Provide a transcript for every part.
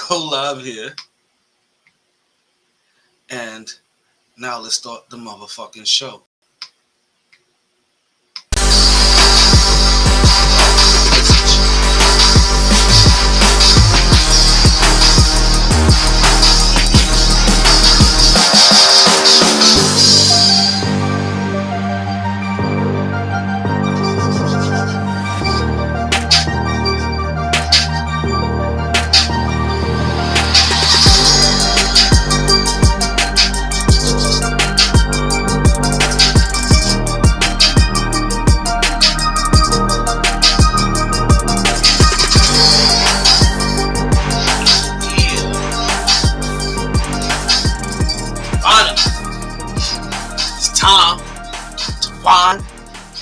go live here. And now let's start the motherfucking show.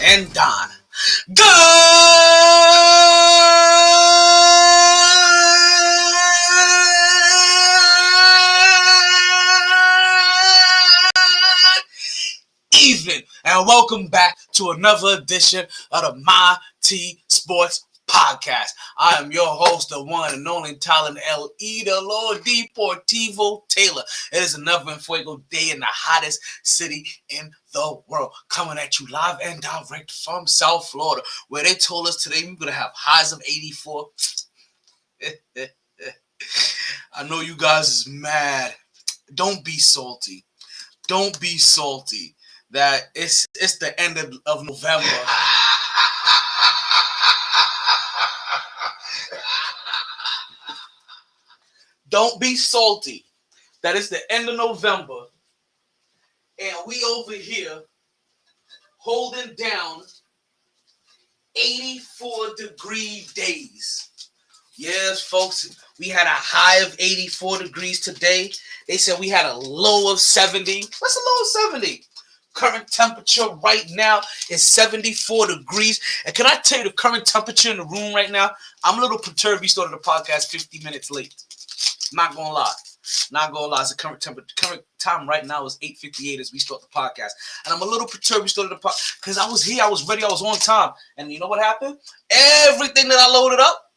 And Don. Good evening, and welcome back to another edition of the MyT Sports Podcast. I am your host, the one and only talent L.E. the Lord Deportivo Taylor. It is another Fuego day in the hottest city in the world, coming at you live and direct from South Florida, where they told us today we're going to have highs of 84. I know you guys is mad. Don't be salty. Don't be salty that it's the end of November. Don't be salty that it's the end of November and we over here holding down 84-degree days. Yes, folks, we had a high of 84 degrees today. They said we had a low of 70. What's a low of 70? Current temperature right now is 74 degrees. And can I tell you the current temperature in the room right now? I'm a little perturbed. We started the podcast 50 minutes late. Not gonna lie. It's the current temperature. Current time right now is 8:58 as we start the podcast. And I'm a little perturbed we started the podcast because I was here, I was ready, I was on time. And you know what happened? Everything that I loaded up,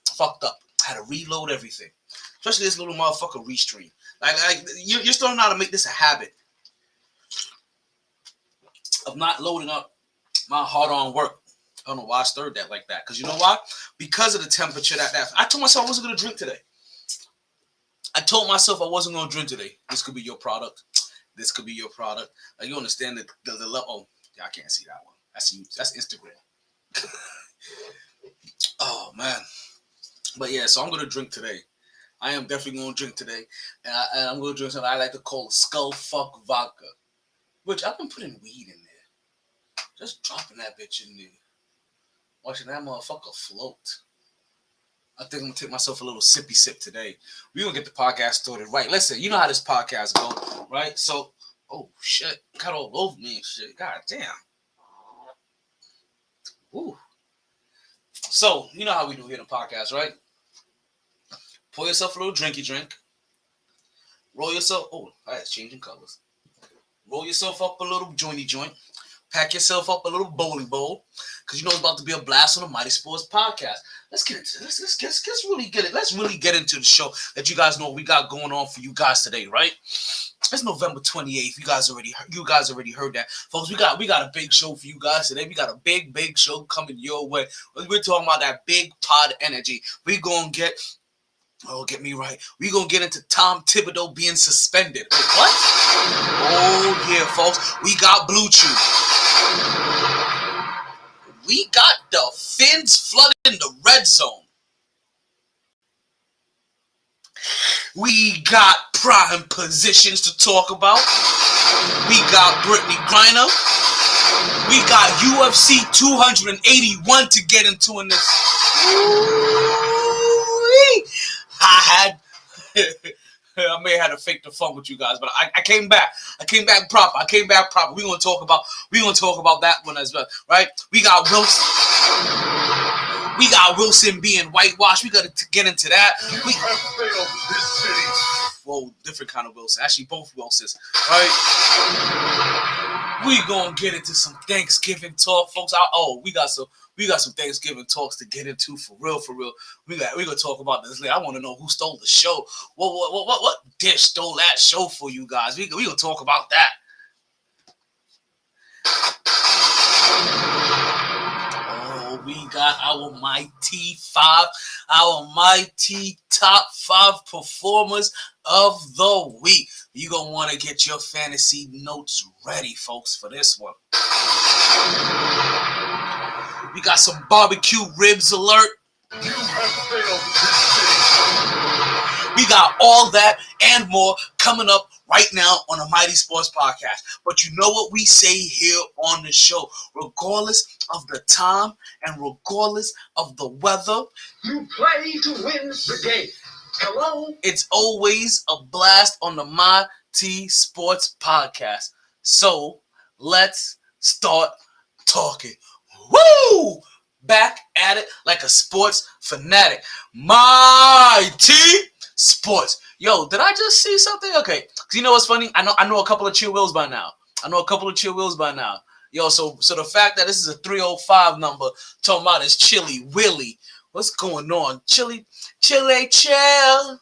fucked up. I had to reload everything. Especially this little motherfucker restream. Like you're starting how to make this a habit of not loading up my hard-on work. I don't know why I stirred that like that. Because you know why? Because of the temperature that I told myself I wasn't going to drink today. I told myself I wasn't going to drink today. This could be your product. This could be your product. Like, you understand the level. Oh, yeah, I can't see that one. That's Instagram. Oh, man. But, yeah, so I'm going to drink today. I am definitely going to drink today. And I'm going to drink something I like to call Skull Fuck Vodka. Which I've been putting weed in there. Just dropping that bitch in there. Watching that motherfucker float. I think I'm going to take myself a little sippy sip today. We're going to get the podcast started right. Listen, you know how this podcast go, right? So, oh, shit. Got all over me and shit. God damn. Ooh. So, you know how we do here in the podcast, right? Pour yourself a little drinky drink. Roll yourself. Oh, it's changing colors. Roll yourself up a little jointy joint. Pack yourself up a little bowling bowl. Because you know it's about to be a blast on the MyT Sports Podcast. Let's get into this. Let's really get it. Let's really get into the show that you guys know what we got going on for you guys today, right? It's November 28th. You guys already heard that. Folks, we got a big show for you guys today. We got a big show coming your way. We're talking about that big pod energy. We're going to get get me right. We're going to get into Tom Thibodeau being suspended. Wait, what? Oh, yeah, folks. We got Blue Chew. We got the Fins flooding the red zone. We got prime positions to talk about. We got Brittany Griner. We got UFC 281 to get into in this. I may have had to fake the fun with you guys, but I came back. I came back proper. We're gonna talk about that one as well, right? We got Wilson being whitewashed. We gotta get into that. well, different kind of Wilson. Actually, both Wilsons. Right? We gonna get into some Thanksgiving talk, folks. We got some Thanksgiving talks to get into for real. We gonna talk about this later. I want to know who stole the show. What dish stole that show for you guys? We gonna talk about that. Oh, we got our MyT 5, our MyT top 5 performers of the week. You're going to want to get your fantasy notes ready, folks, for this one. We got some barbecue ribs alert. You have failed. We got all that and more coming up right now on the Mighty Sports Podcast. But you know what we say here on the show. Regardless of the time and regardless of the weather, you play to win the game. Hello? It's always a blast on the MyT Sports Podcast. So let's start talking. Woo! Back at it like a sports fanatic. MyT Sports. Yo, did I just see something? Okay. Cause you know what's funny? I know a couple of Chill Wills by now. Yo, so the fact that this is a 305 number talking about is Chili Willie. What's going on? Chili chill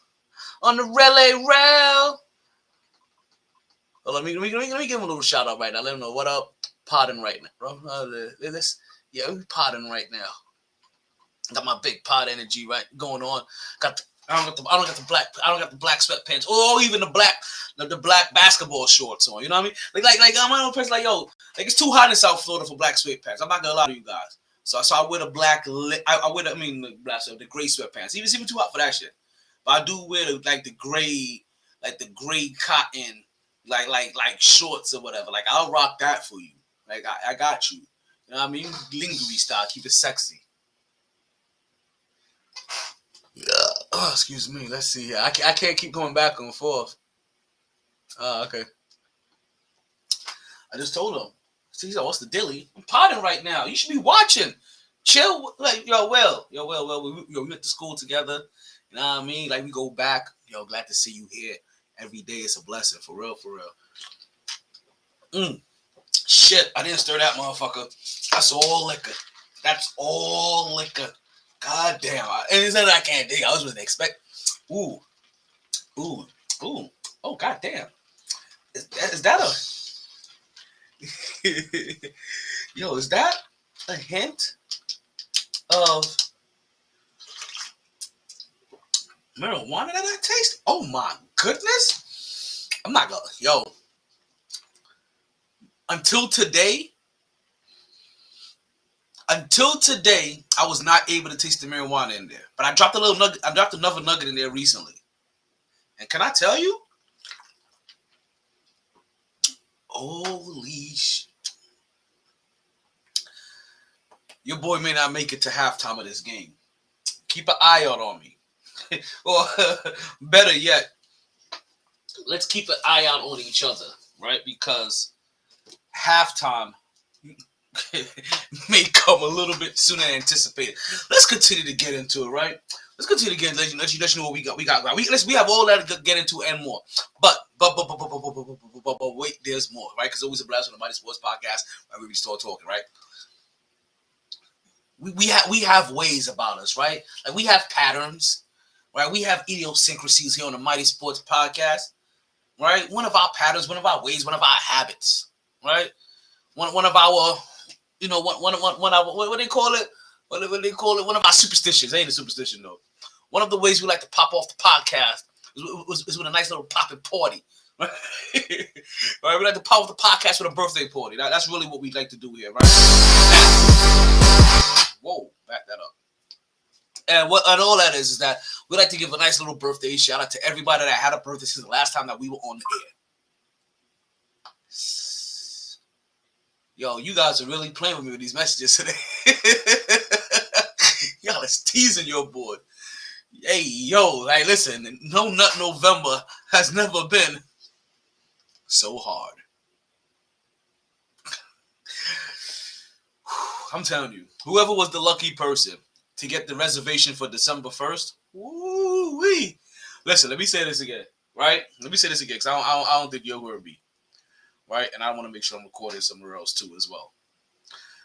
on the relay rail. Well, let me give him a little shout out right now. Let him know what up. Podding right now, bro. We podding right now. Got my big pod energy right going on. I don't got the black sweatpants or even the black basketball shorts on. You know what I mean? Like I'm one person like, yo, like it's too hot in South Florida for black sweatpants. I'm not gonna lie to you guys. So I wear the the gray sweatpants. It's even too hot for that shit. But I do wear the gray cotton like shorts or whatever. Like I'll rock that for you. Like I got you. You know what I mean? Lingerie style, keep it sexy. Yeah. Oh, excuse me. Let's see here. I can't keep going back and forth. Okay. I just told him. See, what's the dilly? I'm potting right now. You should be watching. Chill. Like, we went to school together. You know what I mean? Like, we go back. Glad to see you here. Every day is a blessing. For real. Shit. I didn't stir that motherfucker. That's all liquor. God damn. And it's not that I can't dig. I was going to expect. Ooh. Oh, god damn. Is that a... Yo, is that a hint of marijuana that I taste? Oh my goodness. I'm not gonna... Yo. Until today, I was not able to taste the marijuana in there. But I dropped another nugget in there recently. And can I tell you? Holy shit. Your boy may not make it to halftime of this game. Keep an eye out on me. Or better yet, let's keep an eye out on each other, right? Because halftime may come a little bit sooner than anticipated. Let's continue to get into it, right? Let's continue to let you know what we got. We have all that to get into and more. But wait, there's more, right? Because always a blast on the Mighty Sports Podcast where we start talking, right? We have ways about us, right? Like we have patterns, right? We have idiosyncrasies here on the Mighty Sports Podcast, right? One of our patterns, one of our ways, one of our habits, right? One of our, what they call it? What they call it? One of our superstitions. It ain't a superstition though. One of the ways we like to pop off the podcast is with a nice little popping party. Right? Right? We like to pop off the podcast with a birthday party. That's really what we like to do here, right? Whoa, back that up. And all that is that we like to give a nice little birthday shout out to everybody that had a birthday since the last time that we were on the air. Yo, you guys are really playing with me with these messages today. Y'all is teasing your boy. Hey, yo, like, listen, No Nut November has never been so hard. I'm telling you, whoever was the lucky person to get the reservation for December 1st, woo-wee. Listen, let me say this again. right? Let me say this again, because I don't think you're going to be, right? And I want to make sure I'm recording somewhere else too as well.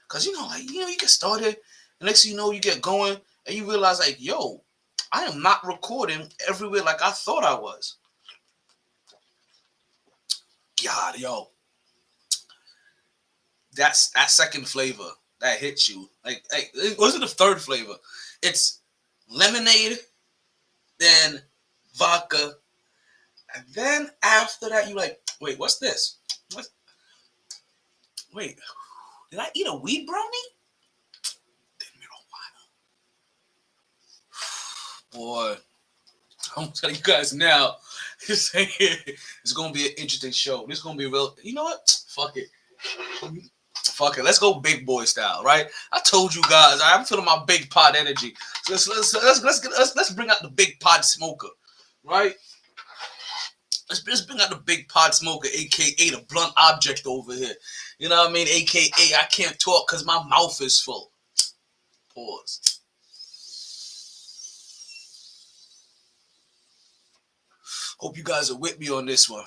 Because, you get started, and next thing you know, you get going, and you realize, like, yo, I am not recording everywhere like I thought I was. God, yo. That's that second flavor that hits you. Like what's it the third flavor? It's lemonade, then vodka, and then after that you like, wait, what's this? What? Wait, did I eat a weed brownie? Boy, I'm telling you guys now, it's gonna be an interesting show. This is gonna be real. You know what? Fuck it. Fuck it. Let's go big boy style, right? I told you guys, I'm feeling my big pot energy. So let's bring out the big pot smoker, right? Let's bring out the big pot smoker, aka the blunt object over here. You know what I mean? AKA I can't talk because my mouth is full. Pause. Hope you guys are with me on this one.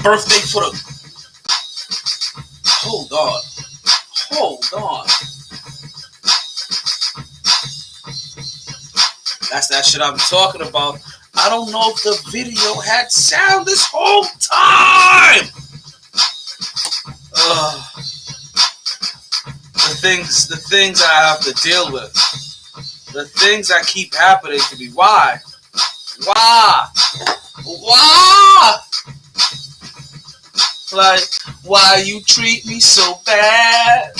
birthday for the. Hold on. That's that shit I'm talking about. I don't know if the video had sound this whole time. The things I have to deal with. The things that keep happening to me. Why? Like, why you treat me so bad?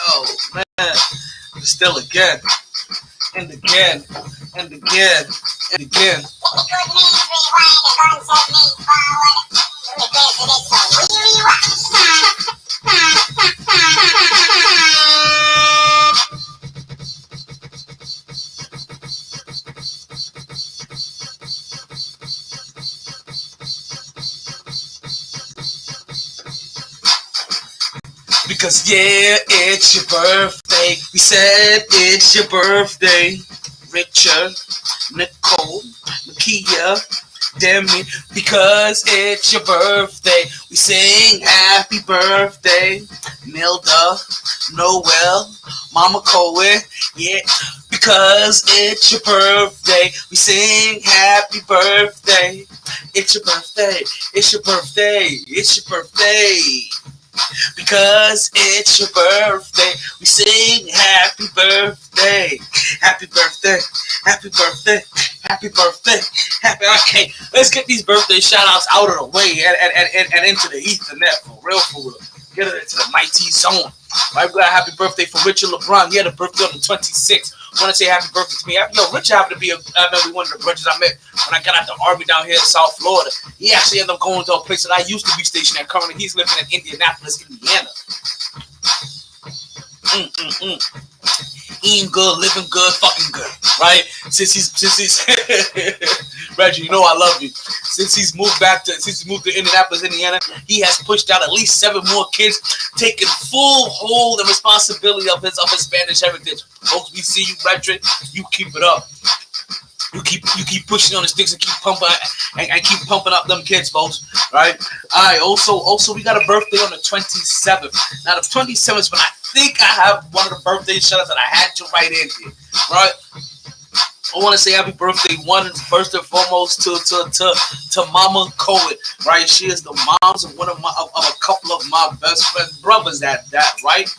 Oh, man. Still again. And again. And again. And again. Good means rewind, the concept means forward. The president, so we rewind. Because yeah, it's your birthday. We said it's your birthday. Richard, Nicole, Nakia, damn it. Because it's your birthday. We sing happy birthday. Nilda, Noel, Mama Cohen, yeah. Because it's your birthday. We sing happy birthday. It's your birthday. It's your birthday. It's your birthday. Because it's your birthday, we sing happy birthday, happy birthday, happy birthday, happy birthday, happy. Okay, let's get these birthday shout outs out of the way and into the Ethernet for real. Get it into the MyT zone. Right, we got a happy birthday for Richard LeBron. He had a birthday on the 26th. I want to say happy birthday to me. Yo, Richard happened to be one of the brothers I met when I got out the army down here in South Florida. He actually ended up going to a place that I used to be stationed at. Currently, he's living in Indianapolis, Indiana. Eating good, living good, fucking good, right? Since he's Reggie, you know I love you. Since he's moved to Indianapolis, Indiana, he has pushed out at least 7 more kids, taking full hold and responsibility of his Spanish heritage. Folks, we see you, Reggie. You keep it up. You keep pushing on the sticks and keep pumping up them kids, folks. Right? All right. Also, we got a birthday on the 27th. Now the 27th, but I think I have one of the birthday shout-outs that I had to write in here. Right? I want to say happy birthday, first and foremost, to Mama Cohen, right? She is the moms of of a couple of my best friends, brothers. That right,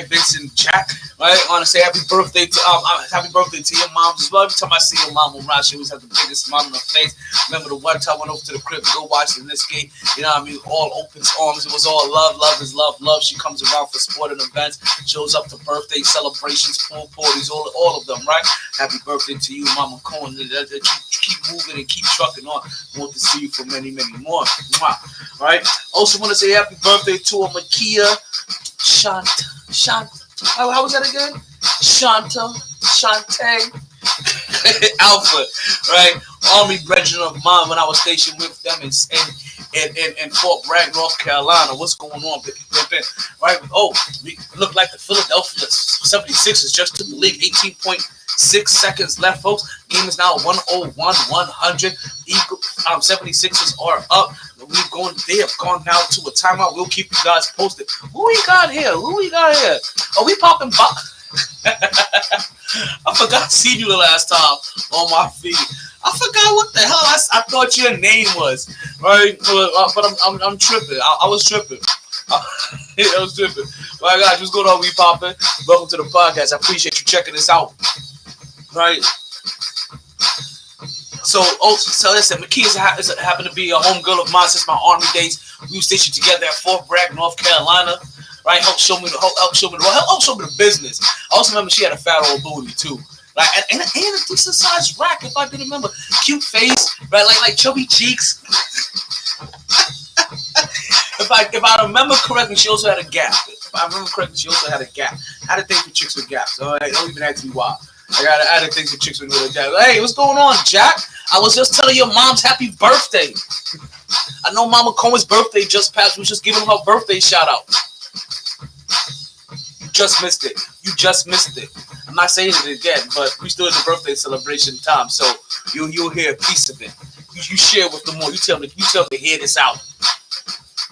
Vincent, Jack, right? I want to say happy birthday to your moms as well. Every time I see your mom around, she always has the biggest smile on her face. Remember the one time I went over to the crib to go watch the this game? You know what I mean? All open arms. It was all love. Love is love. Love. She comes around for sporting events, shows up to birthday celebrations, pool parties, all of them, right? Happy birthday to you, Mama Cohen. Keep moving and keep trucking on. Want to see you for many, many more. All right. Also want to say happy birthday to Makia, how was that again? Shante, Alpha, right? Army Regiment of mine when I was stationed with them in Fort Bragg, North Carolina. What's going on, right? Oh, we look like the Philadelphia 76ers just took the lead. 18.6 seconds left, folks. Game is now 101-100. 76ers are up. They have gone now to a timeout. We'll keep you guys posted. Who we got here? Are we popping box? I forgot to see you the last time on my feed. I forgot what the hell I thought your name was. Right? But I'm tripping. I was tripping. I was tripping. My God, just go to We Poppin'. Welcome to the podcast. I appreciate you checking this out. Right? So listen, Makia happened to be a homegirl of mine since my army days. We were stationed together at Fort Bragg, North Carolina. Right, help show me the business. I also remember she had a fat old booty too, like and a decent sized rack if I can remember. Cute face, right, like chubby cheeks. If I remember correctly, she also had a gap. If I remember correctly, she also had a gap. I had a thing for chicks with gaps. All right, don't even ask me why. I had a thing for chicks with a gap. Hey, what's going on, Jack? I was just telling your mom's happy birthday. I know Mama Cohen's birthday just passed. We was just giving her birthday shout out. You just missed it. I'm not saying it again, but we still in the birthday celebration time, so you'll hear a piece of it. you share with them more. You tell them to hear this out.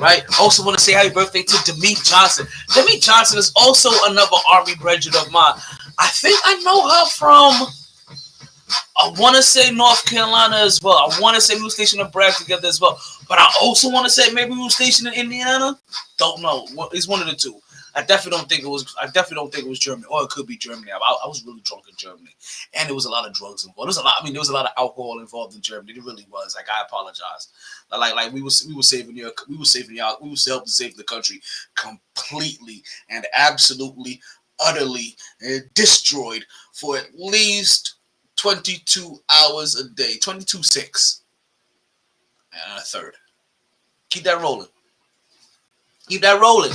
Right? Also want to say happy birthday to Demeet Johnson. Demeet Johnson is also another Army brethren of mine. I think I know her from, I want to say North Carolina as well. I want to say we were stationed in Bragg together as well. But I also want to say maybe we were stationed in Indiana. Don't know. It's one of the two. I definitely don't think it was Germany, or it could be Germany. I was really drunk in Germany, and there was a lot of drugs involved. There was a lot of alcohol involved in Germany. It really was. Like, I apologize. Like we were saving we were helping save the country completely and absolutely, utterly destroyed for at least 22 hours a day, 22/6 and a third. Keep that rolling. Keep that rolling.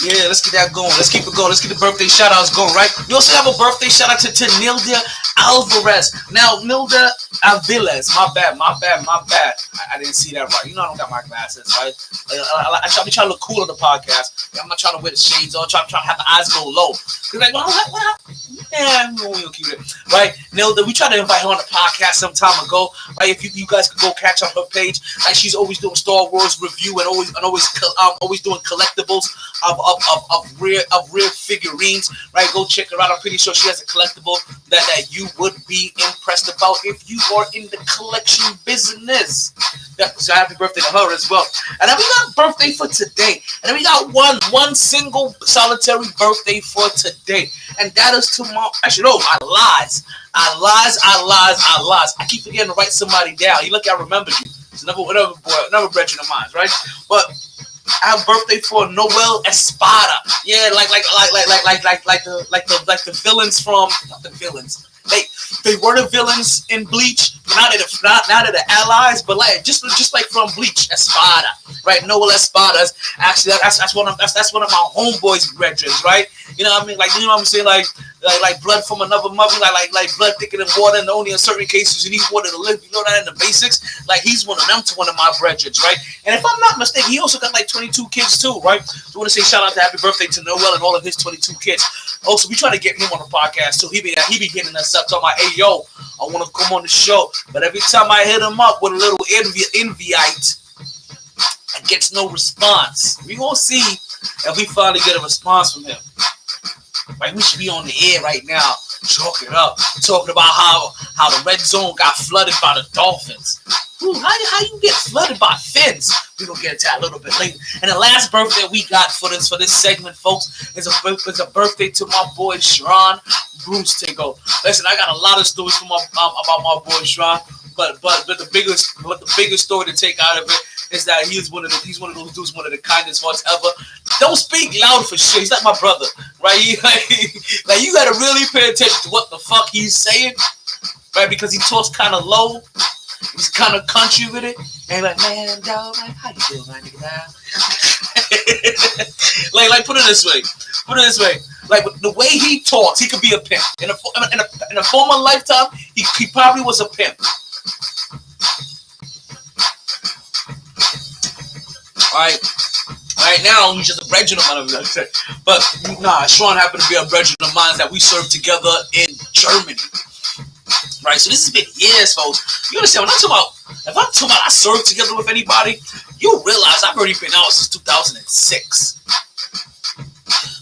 Yeah, let's get that going. Let's keep it going. Let's get the birthday shout-outs going, right? We also have a birthday shout-out to Nilda Alvarez. Now, Nilda Aviles. My bad. I didn't see that right. You know I don't got my glasses, right? I try to look cool on the podcast. I'm not trying to wear the shades on. I'm trying to have the eyes go low. You're like, well, what? Yeah, we'll keep it. Right? Nilda, we tried to invite her on the podcast some time ago. Right? If you guys could go catch on her page. Like, she's always doing Star Wars review and always doing collectibles of rare figurines, right? Go check her out. I'm pretty sure she has a collectible that you would be impressed about if you are in the collection business. So happy birthday to her as well. And then we got birthday for today. And then we got one single solitary birthday for today. And that is to I lies. I keep forgetting to write somebody down. You look, I remember you. It's another brethren of mine, right? But I have birthday for Noel Espada. Yeah, like the villains from, not the villains. They were the villains in Bleach, but now they're the allies. But like just like from Bleach, Espada, right? Noel Espada's actually that's one of my homeboys' brethren, right? You know what I mean? Like, you know what I'm saying? Like blood from another mother, like blood thicker than water, and only in certain cases you need water to live. You know that in the basics. Like, he's one of them to one of my brethren, right? And if I'm not mistaken, he also got like 22 kids too, right? So I want to say shout out to happy birthday to Noel and all of his 22 kids. Also, we try to get him on the podcast too. He be hitting us up talking about, hey yo, I want to come on the show. But every time I hit him up with a little invite, I get no response. We gonna see if we finally get a response from him. Like, we should be on the air right now, talking about how the red zone got flooded by the Dolphins. Ooh, how you get flooded by fins? We're gonna get to that a little bit later. And the last birthday we got for this segment, folks, is a birthday to my boy Sharon Bruce Tingo. Listen, I got a lot of stories from about my boy Sharon, but the biggest story to take out of it is that he's one of those dudes, one of the kindest hearts ever. Don't speak loud for shit. He's like my brother, right? Like, you gotta really pay attention to what the fuck he's saying, right? Because he talks kind of low. He's kind of country with it. And like, man, dog, like, how you doing, my nigga? like, put it this way. Like, the way he talks, he could be a pimp. In a former lifetime, he probably was a pimp. Right now, he's just a brethren of mine. But nah, Sean happened to be a brethren of mine that we served together in Germany. Right, so this has been years, folks. You understand, if I'm talking about I served together with anybody, you realize I've already been out since 2006.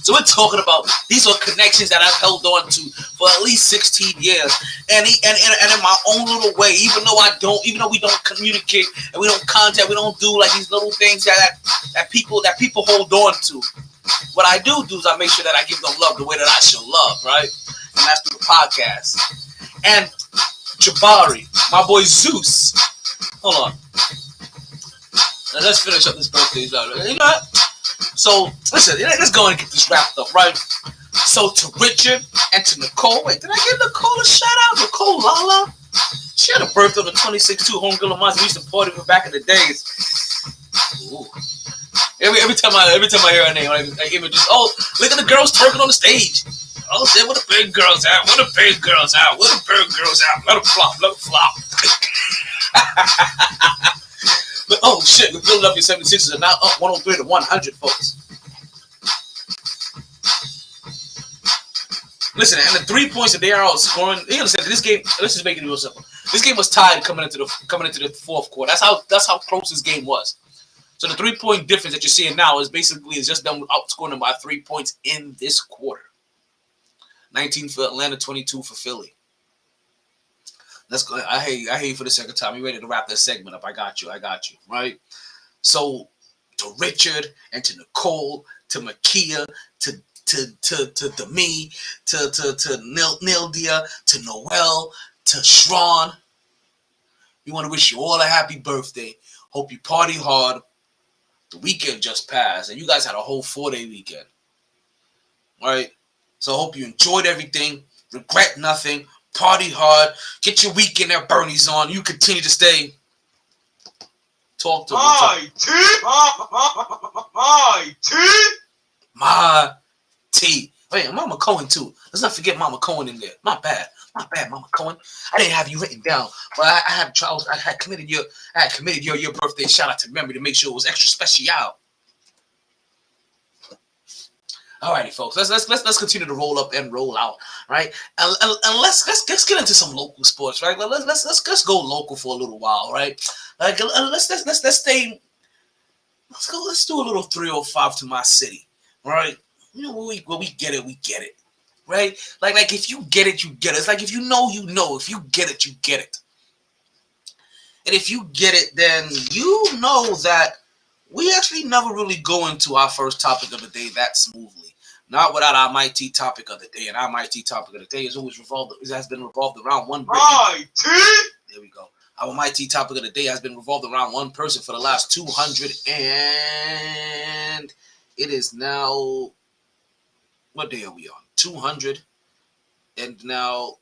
So we're talking about, these are connections that I've held on to for at least 16 years. And in my own little way, even though we don't communicate and we don't contact, we don't do like these little things that people hold on to. What I do is I make sure that I give them love the way that I show love, right? And that's through the podcast. And Jabari, my boy Zeus. Hold on. Now let's finish up this birthday. You know what? So, listen, let's go and get this wrapped up, right? So, to Richard and to Nicole. Wait, did I give Nicole a shout out? Nicole Lala? She had a birthday on the 26th, too. Homegirl of mine. We used to party with back in the days. Ooh. Every time I hear her name, like images. Oh, look at the girls twerking on the stage. Oh, shit, where the big girls at? Where the big girls at? Where the big girls at? Let them flop. But, oh, shit, the Philadelphia 76ers are now up 103 to 100, folks. Listen, and the 3 points that they are outscoring. You understand this game? Let's just make it real simple. This game was tied coming into the fourth quarter. That's how close this game was. So the 3-point difference that you're seeing now is just them outscoring them by 3 points in this quarter. 19 for Atlanta, 22 for Philly. Let's go. I hate for the second time. You ready to wrap this segment up? I got you. Right. So to Richard and to Nicole, to Makia, to me, to Nildia, to Noel, to Shron. We want to wish you all a happy birthday. Hope you party hard. The weekend just passed, and you guys had a whole 4-day weekend. All right. So I hope you enjoyed everything. Regret nothing. Party hard. Get your weekend at Bernie's on. You continue to stay. Talk to MyT. MyT. Wait, Mama Cohen too. Let's not forget Mama Cohen in there. My bad, Mama Cohen. I didn't have you written down, but I had committed your birthday shout out to memory to make sure it was extra special. Alrighty, folks. Let's continue to roll up and roll out, right? And let's get into some local sports, right? Let's go local for a little while, right? Like let's stay. Let's do a little 305 to my city, right? You know, when we get it, right? Like if you get it, you get it. It's like if you know, you know. If you get it, you get it. And if you get it, then you know that we actually never really go into our first topic of the day that smoothly. Not without our MyT topic of the day. And our MyT topic of the day has been revolved around one person. MyT. There we go. Our MyT topic of the day has been revolved around one person for the last 200 and it is now, what day are we on? 200 and now,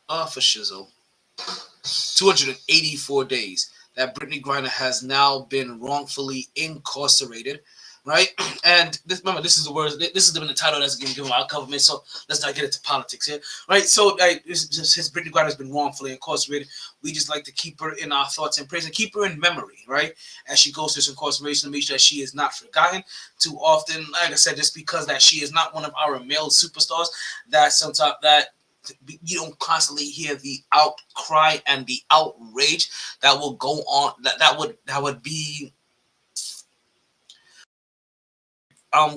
for shizzle, 284 days that Brittany Griner has now been wrongfully incarcerated, right? And remember, this is the title that's given our government, so let's not get into politics here, right? So his Brittany Griner has been wrongfully incarcerated. We just like to keep her in our thoughts and prayers and keep her in memory, right? As she goes through this incarceration, to make sure that she is not forgotten too often. Like I said, just because that she is not one of our male superstars, that sometimes that you don't constantly hear the outcry and the outrage that will go on. That would be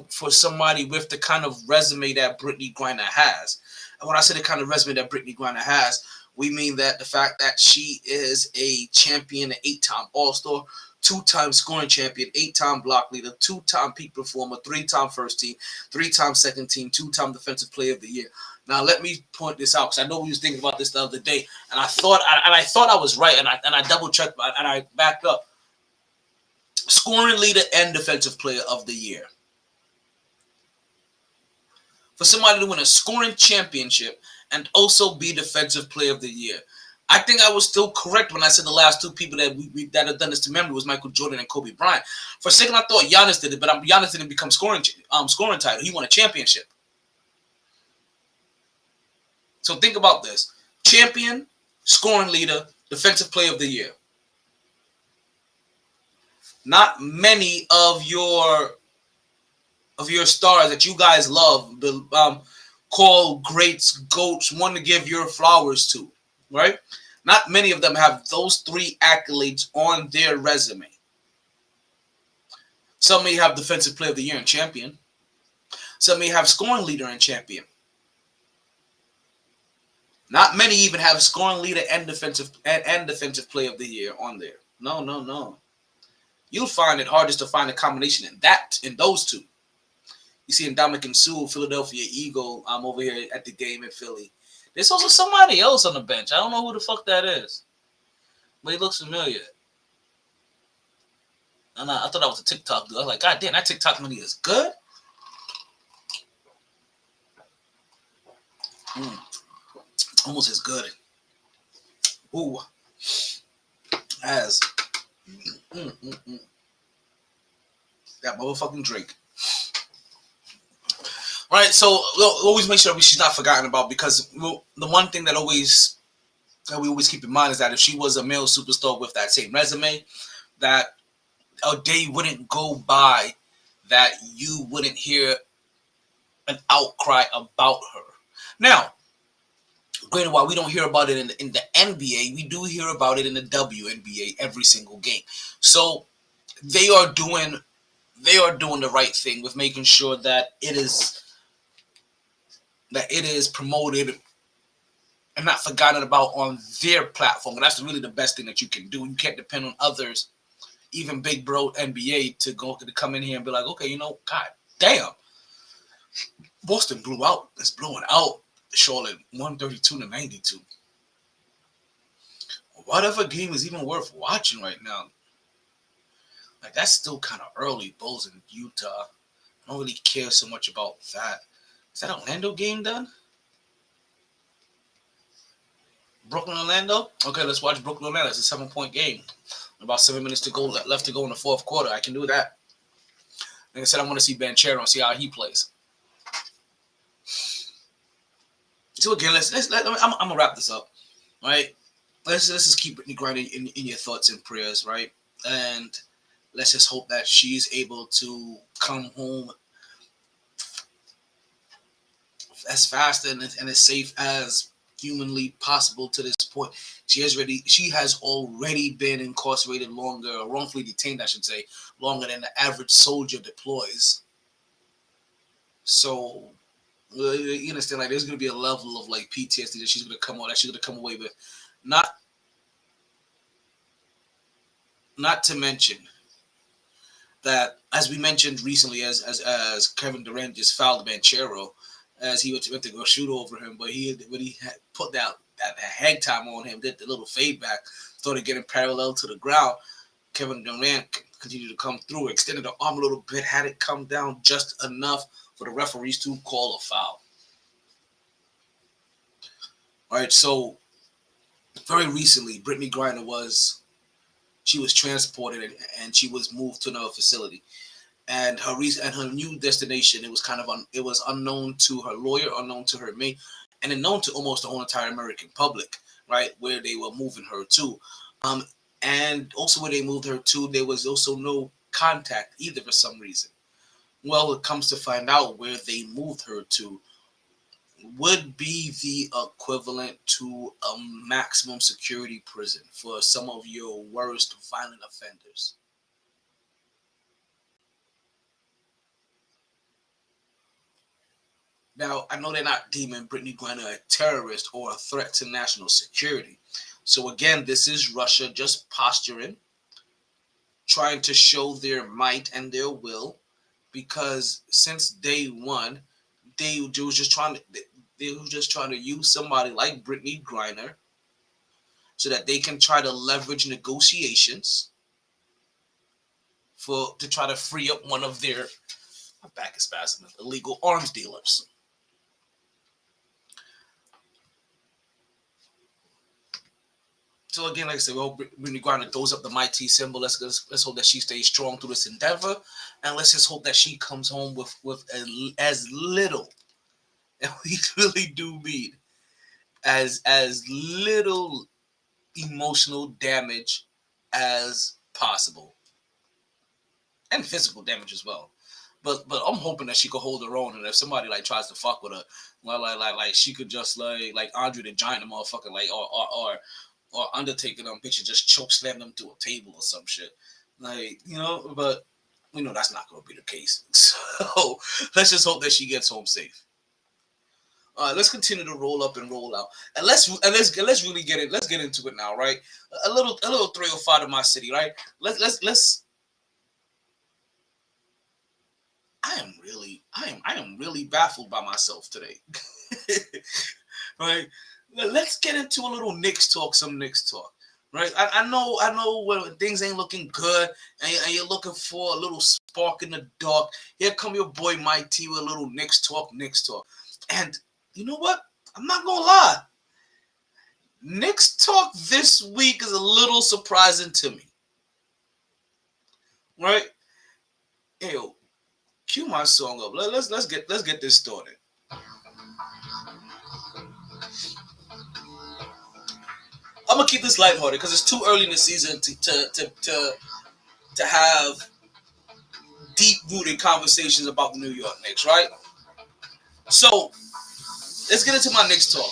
for somebody with the kind of resume that Brittany Griner has. And when I say the kind of resume that Brittany Griner has, we mean that the fact that she is a champion, an 8-time All-Star, 2-time scoring champion, 8-time block leader, 2-time peak performer, 3-time first team, 3-time second team, 2-time defensive player of the year. Now let me point this out because I know we was thinking about this the other day, and I thought I was right, and I double checked and I backed up. Scoring leader and defensive player of the year. For somebody to win a scoring championship and also be defensive player of the year. I think I was still correct when I said the last two people that have done this to memory was Michael Jordan and Kobe Bryant. For a second, I thought Giannis did it, but Giannis didn't become scoring title. He won a championship. So think about this: champion, scoring leader, defensive player of the year. Not many of your stars that you guys love, call greats, goats, want to give your flowers to, right? Not many of them have those 3 accolades on their resume. Some may have defensive player of the year and champion. Some may have scoring leader and champion. Not many even have scoring leader and defensive player of the year on there. No. You'll find it hardest to find a combination in those two. You see Ndamukong Suh, Philadelphia Eagle. I'm over here at the game in Philly. There's also somebody else on the bench. I don't know who the fuck that is, but he looks familiar. And I thought that was a TikTok dude. I was like, God damn, that TikTok money is good. Almost as good. Ooh. As that motherfucking Drake. Right, so we'll always make sure she's not forgotten about, because the one thing that we always keep in mind is that if she was a male superstar with that same resume, that a day wouldn't go by that you wouldn't hear an outcry about her. Now, granted, while we don't hear about it in the NBA, we do hear about it in the WNBA every single game. So they are doing the right thing with making sure that it is promoted and not forgotten about on their platform. And that's really the best thing that you can do. You can't depend on others, even big bro NBA, to come in here and be like, okay, God damn, Boston blew out. It's blowing out Charlotte 132-92. Whatever game is even worth watching right now. Like, that's still kind of early. Bulls in Utah. I don't really care so much about that. Is that Orlando game done? Brooklyn Orlando? Okay, let's watch Brooklyn Orlando. It's a 7-point game. About 7 minutes to go left to go in the fourth quarter. I can do that. Like I said, I want to see Banchero and see how he plays. So again, I'm gonna wrap this up, right? Let's just keep Brittany Griner in your thoughts and prayers, right? And let's just hope that she's able to come home as fast and as safe as humanly possible to this point. She has already been incarcerated longer, or wrongfully detained, I should say, longer than the average soldier deploys. So you understand, like, there's gonna be a level of like PTSD that she's gonna come away with. Not to mention that, as we mentioned recently, as Kevin Durant just fouled Banchero as he went to go shoot over him, but when he had put that hang time on him, did the little fade back, started getting parallel to the ground. Kevin Durant continued to come through, extended the arm a little bit, had it come down just enough for the referees to call a foul. All right, so very recently, Brittany Griner was transported and she was moved to another facility. And her new destination, it was unknown to her lawyer, unknown to her mate, and unknown to almost the whole entire American public, right, where they were moving her to. And also where they moved her to, there was also no contact either for some reason. Well, it comes to find out where they moved her to would be the equivalent to a maximum security prison for some of your worst violent offenders. Now, I know they're not deeming Brittany Griner a terrorist or a threat to national security. So again, this is Russia just posturing, trying to show their might and their will, because since day one, they were just trying to use somebody like Brittany Griner so that they can try to leverage negotiations to try to free up one of their, my back is spasming, illegal arms dealers. So again, like I said, Brittany Griner throws up the MyT symbol. Let's hope that she stays strong through this endeavor, and let's just hope that she comes home with as little, and we really do mean as little emotional damage as possible, and physical damage as well. But I'm hoping that she could hold her own, and if somebody like tries to fuck with her, well, like she could just like Andre the Giant, the motherfucker, like or Undertaker, them bitches just choke slam them to a table or some shit, like, But we know that's not going to be the case. So let's just hope that she gets home safe. Let's continue to roll up and roll out, and let's really get it. Let's get into it now, right? A little 305 of my city, right? Let's. I am really baffled by myself today. Right? Let's get into a little Knicks talk, right? I know when things ain't looking good and you're looking for a little spark in the dark. Here come your boy MyT with a little Knicks talk. And you know what? I'm not gonna lie. Knicks talk this week is a little surprising to me. Right? Hey, yo, cue my song up. Let's get this started. I'm gonna keep this lighthearted because it's too early in the season to have deep-rooted conversations about the New York Knicks, right? So let's get into my Knicks talk.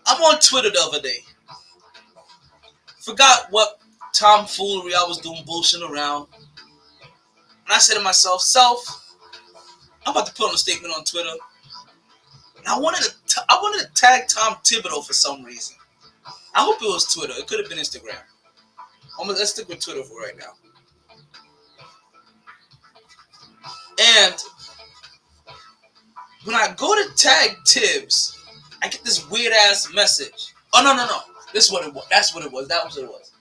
I'm on Twitter the other day. Forgot what tomfoolery I was doing, bullshitting around. And I said to myself, I'm about to put on a statement on Twitter. And I wanted to tag Tom Thibodeau for some reason. I hope it was Twitter. It could have been Instagram. Let's stick with Twitter for right now. And when I go to tag Tibbs, I get this weird ass message. Oh no. This is what it was. That's what it was. That was what it was.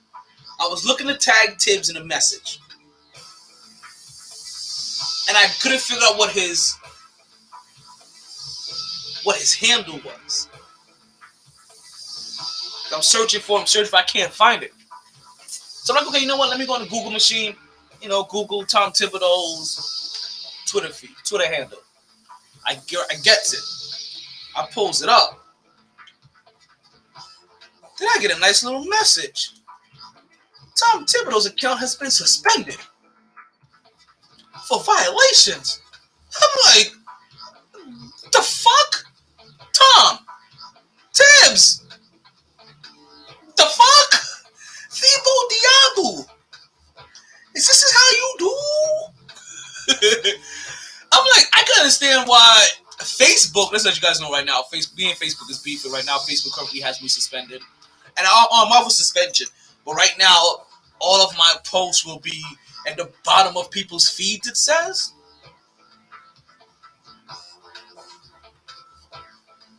I was looking to tag Tibbs in a message. And I couldn't figure out what his handle was. I'm searching for him, I can't find it. So I'm like, okay, you know what? Let me go on the Google machine. Google Tom Thibodeau's Twitter handle. I gets it. I pulls it up. Then I get a nice little message. Tom Thibodeau's account has been suspended for violations. I'm like, what the fuck? Tom Tibbs. The fuck? Thibaut Diabu. Is this how you do? I'm like, I can understand why Facebook, let's let you guys know right now, Facebook is beefing right now. Facebook currently has me suspended. And I'm off of suspension. But right now, all of my posts will be at the bottom of people's feeds, it says.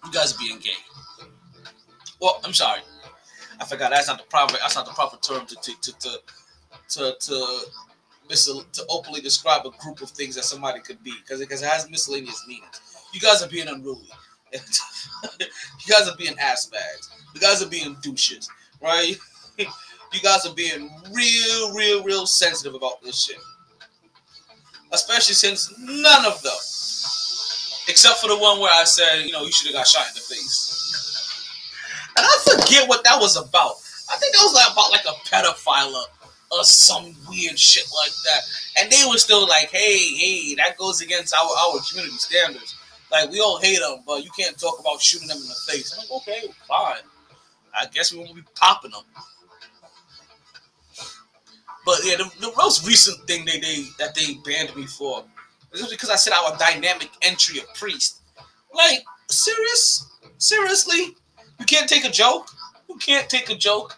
You guys are being gay. Well, I'm sorry. I forgot that's not the proper term to openly describe a group of things that somebody could be, because it has miscellaneous meanings. You guys are being unruly. You guys are being ass bags. You guys are being douches, right? You guys are being real sensitive about this shit. Especially since none of them, except for the one where I said, you should have got shot in the face. And I forget what that was about. I think that was about a pedophile or some weird shit like that. And they were still like, hey, that goes against our community standards. Like, we all hate them, but you can't talk about shooting them in the face. I'm like, okay, fine. I guess we won't be popping them. But yeah, the most recent thing that they banned me for is just because I said I'm a dynamic entry of priest. Like, seriously? You can't take a joke? You can't take a joke?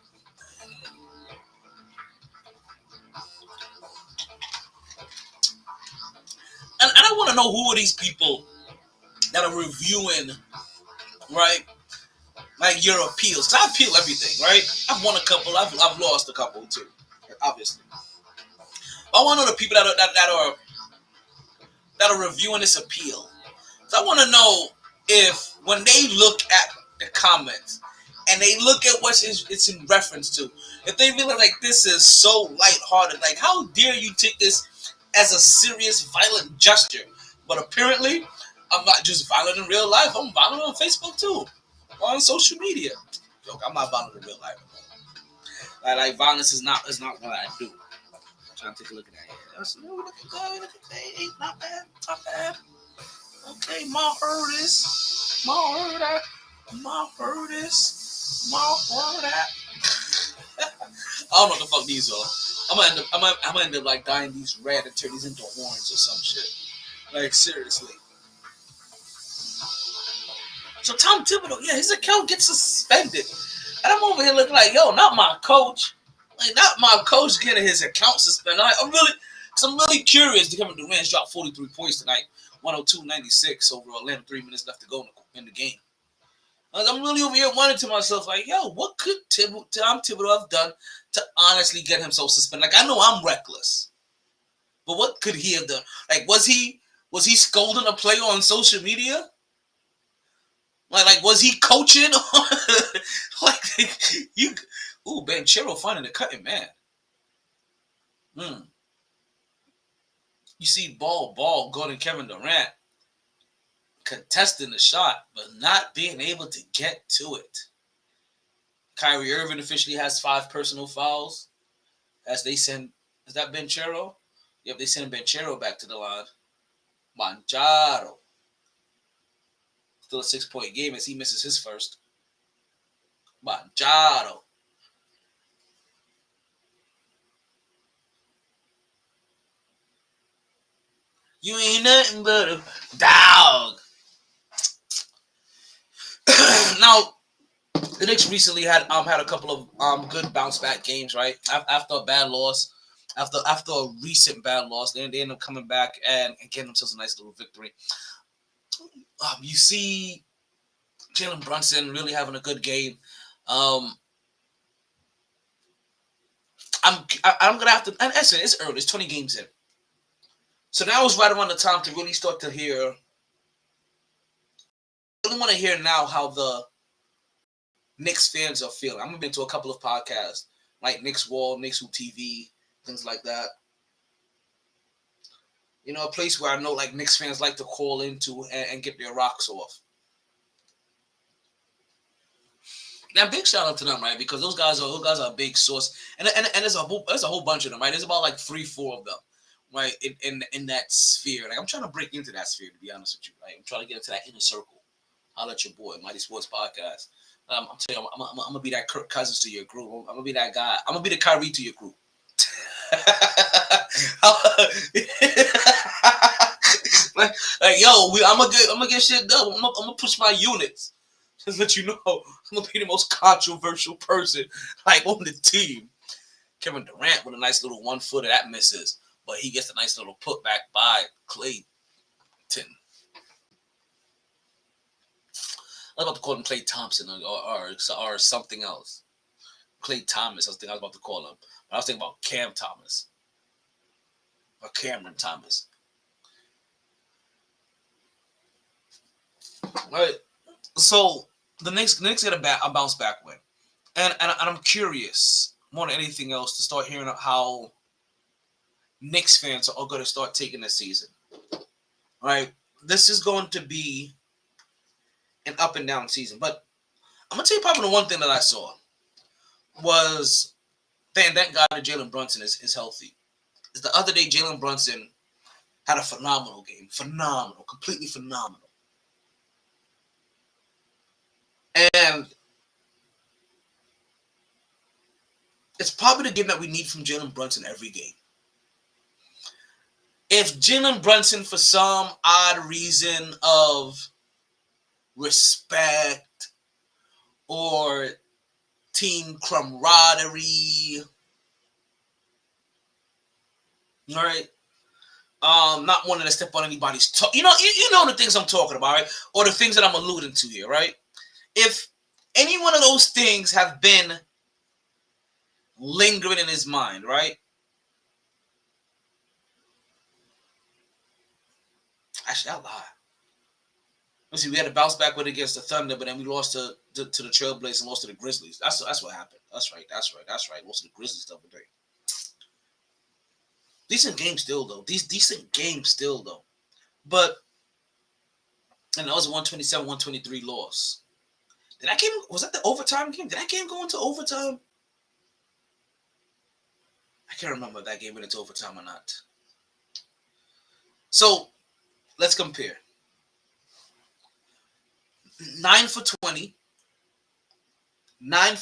And I want to know who are these people that are reviewing, right? Like your appeals. Cause I appeal everything, right? I've won a couple. I've lost a couple too, obviously. I want to know the people that are reviewing this appeal. So I want to know if when they look at the comments and they look at what it's in reference to, if they feel like this is so lighthearted, like how dare you take this as a serious violent gesture? But apparently, I'm not just violent in real life. I'm violent on Facebook too, on social media. Joke, I'm not violent in real life. Like violence is not what I do. I'm trying to take a look at that. Yeah, we looking good. Not bad. Okay, ma heard this. Ma heard that. I don't know what the fuck these are. I'm gonna end up like dyeing these red and turn these into horns or some shit. Like, seriously. So Tom Thibodeau, yeah, his account gets suspended. And I'm over here looking like, yo, not my coach. Like, not my coach getting his account suspended. Like, I'm really curious. The Kevin Durant's dropped 43 points tonight. 102-96 over Atlanta. 3 minutes left to go in the game. I'm really over here wondering to myself, like, yo, what could Tom Thibodeau have done to honestly get himself suspended? Like, I know I'm reckless, but what could he have done? Like, was he scolding a player on social media? Like was he coaching? Like, Banchero finding the cutting man. You see ball going to Kevin Durant contesting the shot, but not being able to get to it. Kyrie Irving officially has 5 personal fouls as they send. Is that Banchero? Yep, they send Banchero back to the line. Mancharo. Still a 6-point game as he misses his first. Machado. You ain't nothing but a dog. Now, the Knicks recently had a couple of good bounce back games, right? After a bad loss, after a recent bad loss, they end up coming back and getting themselves a nice little victory. You see Jalen Brunson really having a good game. I'm gonna have to. And listen, it's early. It's 20 games in, so now is right around the time to really start to hear. I really want to hear now how the Knicks fans are feeling. I'm gonna be into a couple of podcasts like Knicks Wall, Knicks Who TV, things like that. You know, a place where I know like Knicks fans like to call into and get their rocks off. Now, big shout out to them, right? Because those guys are a big source, and there's a whole bunch of them, right? There's about like 3-4 of them, right? In that sphere, like I'm trying to break into that sphere, to be honest with you, right? I'm trying to get into that inner circle. I'll let your boy, MyT Sports Podcast. I'm telling you, I'm gonna be that Kirk Cousins to your group. I'm gonna be that guy. I'm gonna be the Kyrie to your group. like yo, I'm gonna get shit done. I'm gonna push my units. Just let you know, I'm gonna be the most controversial person like on the team. Kevin Durant with a nice little 1-footer that misses, but he gets a nice little putback by Clayton. I was about to call him Klay Thompson or something else. Klay Thomas, I was about to call him. But I was thinking about Cam Thomas. Or Cameron Thomas. Right. So the Knicks get a bounce back win. And I'm curious, more than anything else, to start hearing how Knicks fans are going to start taking this season. Right? This is going to be an up and down season. But I'm going to tell you probably the one thing that I saw was, thank God that Jalen Brunson is healthy. Is the other day Jalen Brunson had a phenomenal game. Phenomenal. Completely phenomenal. And it's probably the game that we need from Jalen Brunson every game. If Jalen Brunson, for some odd reason of respect or team camaraderie, all right, not wanting to step on anybody's toe, you know the things I'm talking about, right? Or the things that I'm alluding to here, right? If any one of those things have been lingering in his mind, right? Actually, I lie. Let's see, we had a bounce back win against the Thunder, but then we lost to the Trailblazers and lost to the Grizzlies. That's what happened. That's right. Lost to the Grizzlies the other day. Decent game still, though. Decent game still, though. But, and that was a 127-123 loss. Was that the overtime game? Did that game go into overtime? I can't remember if that game went into overtime or not. So, let's compare. 9 for 20. 9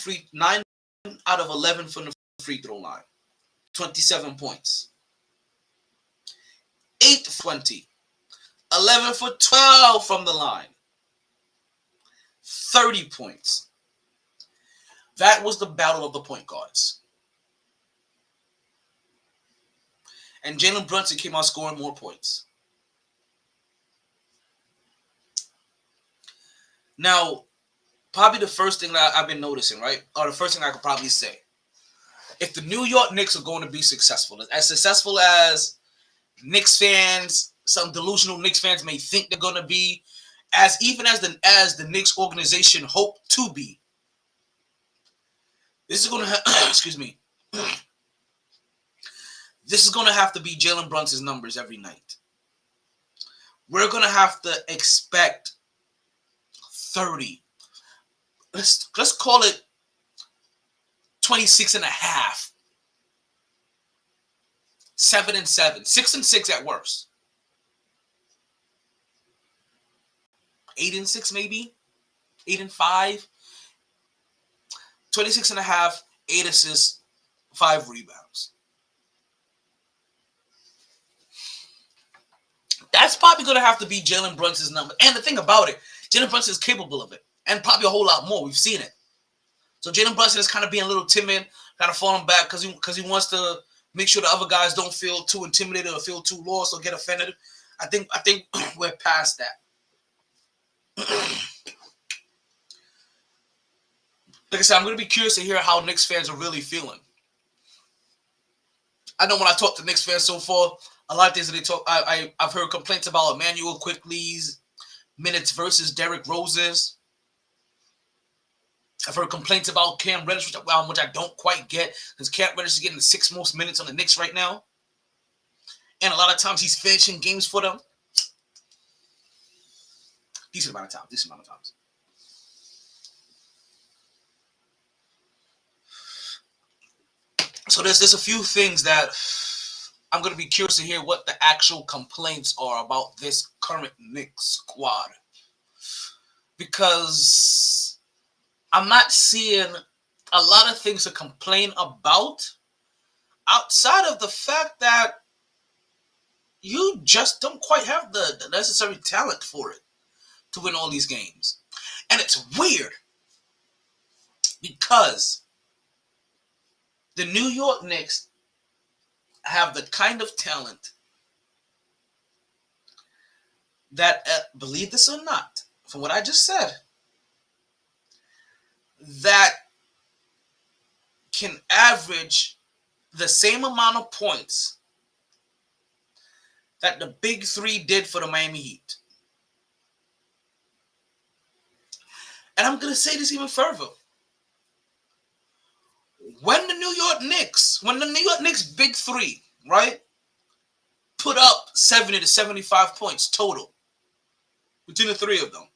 out of 11 from the free throw line. 27 points. 8 for 20. 11 for 12 from the line. 30 points. That was the battle of the point guards. And Jalen Brunson came out scoring more points. Now, probably the first thing that I've been noticing, right? Or the first thing I could probably say. If the New York Knicks are going to be successful as Knicks fans, some delusional Knicks fans may think they're going to be, as the Knicks organization hope to be, this is going to excuse me. This is going to have to be Jalen Brunson's numbers every night. We're going to have to expect 30. Let's call it 26 and a half. 7-7. 6-6 at worst. 8-6 maybe, 8-5, 26.5, 8 assists, 5 rebounds. That's probably going to have to be Jalen Brunson's number. And the thing about it, Jalen Brunson is capable of it. And probably a whole lot more. We've seen it. So Jalen Brunson is kind of being a little timid, kind of falling back because he wants to make sure the other guys don't feel too intimidated or feel too lost or get offended. I think we're past that. Like I said, I'm going to be curious to hear how Knicks fans are really feeling. I know when I talk to Knicks fans so far, a lot of things that they talk, I've heard complaints about Emmanuel Quickly's minutes versus Derrick Rose's. I've heard complaints about Cam Reddish, which I don't quite get, because Cam Reddish is getting the 6th most minutes on the Knicks right now. And a lot of times he's finishing games for them. Decent amount of times. So there's a few things that I'm going to be curious to hear what the actual complaints are about this current Knicks squad. Because I'm not seeing a lot of things to complain about outside of the fact that you just don't quite have the necessary talent for it to win all these games. And it's weird because the New York Knicks have the kind of talent that, believe this or not, from what I just said, that can average the same amount of points that the Big Three did for the Miami Heat. And I'm going to say this even further. When the New York Knicks Big Three, right, put up 70 to 75 points total between the three of them,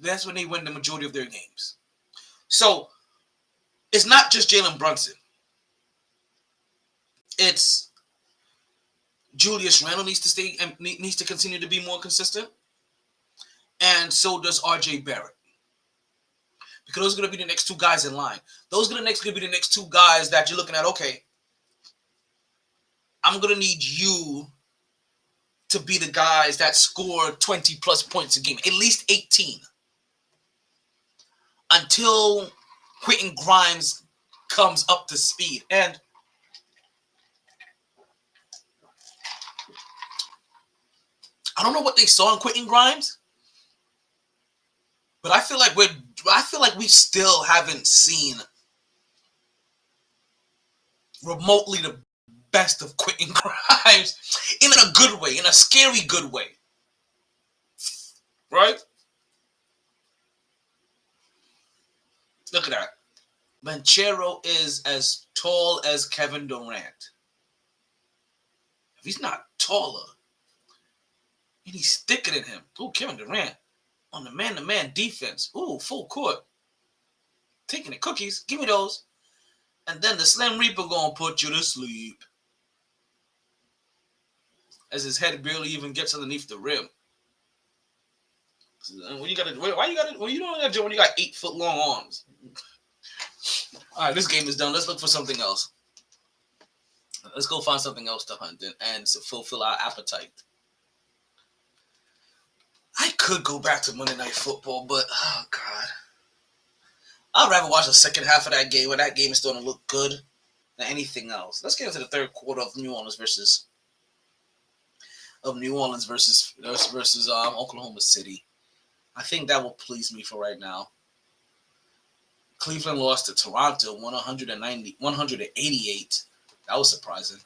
that's when they win the majority of their games. So it's not just Jalen Brunson. It's Julius Randle needs to continue to be more consistent. And so does RJ Barrett. Because those are going to be the next two guys in line. Those are going to be the next two guys that you're looking at, okay, I'm going to need you to be the guys that score 20 plus points a game, at least 18. Until Quentin Grimes comes up to speed. And I don't know what they saw in Quentin Grimes, but I feel like we still haven't seen remotely the best of Quentin Grimes in a good way, in a scary good way. Right? Look at that. Banchero is as tall as Kevin Durant. If he's not taller, and he's thicker than him. Ooh, Kevin Durant on the man-to-man defense. Ooh, full court. Taking the cookies. Give me those. And then the Slim Reaper gonna put you to sleep. As his head barely even gets underneath the rim. When you don't got to when you got 8 foot long arms. All right, this game is done. Let's look for something else. Let's go find something else to hunt and fulfill our appetite. I could go back to Monday Night Football, but oh god, I'd rather watch the second half of that game when that game is starting to look good than anything else. Let's get into the third quarter of New Orleans versus Oklahoma City. I think that will please me for right now. Cleveland lost to Toronto 188. That was surprising.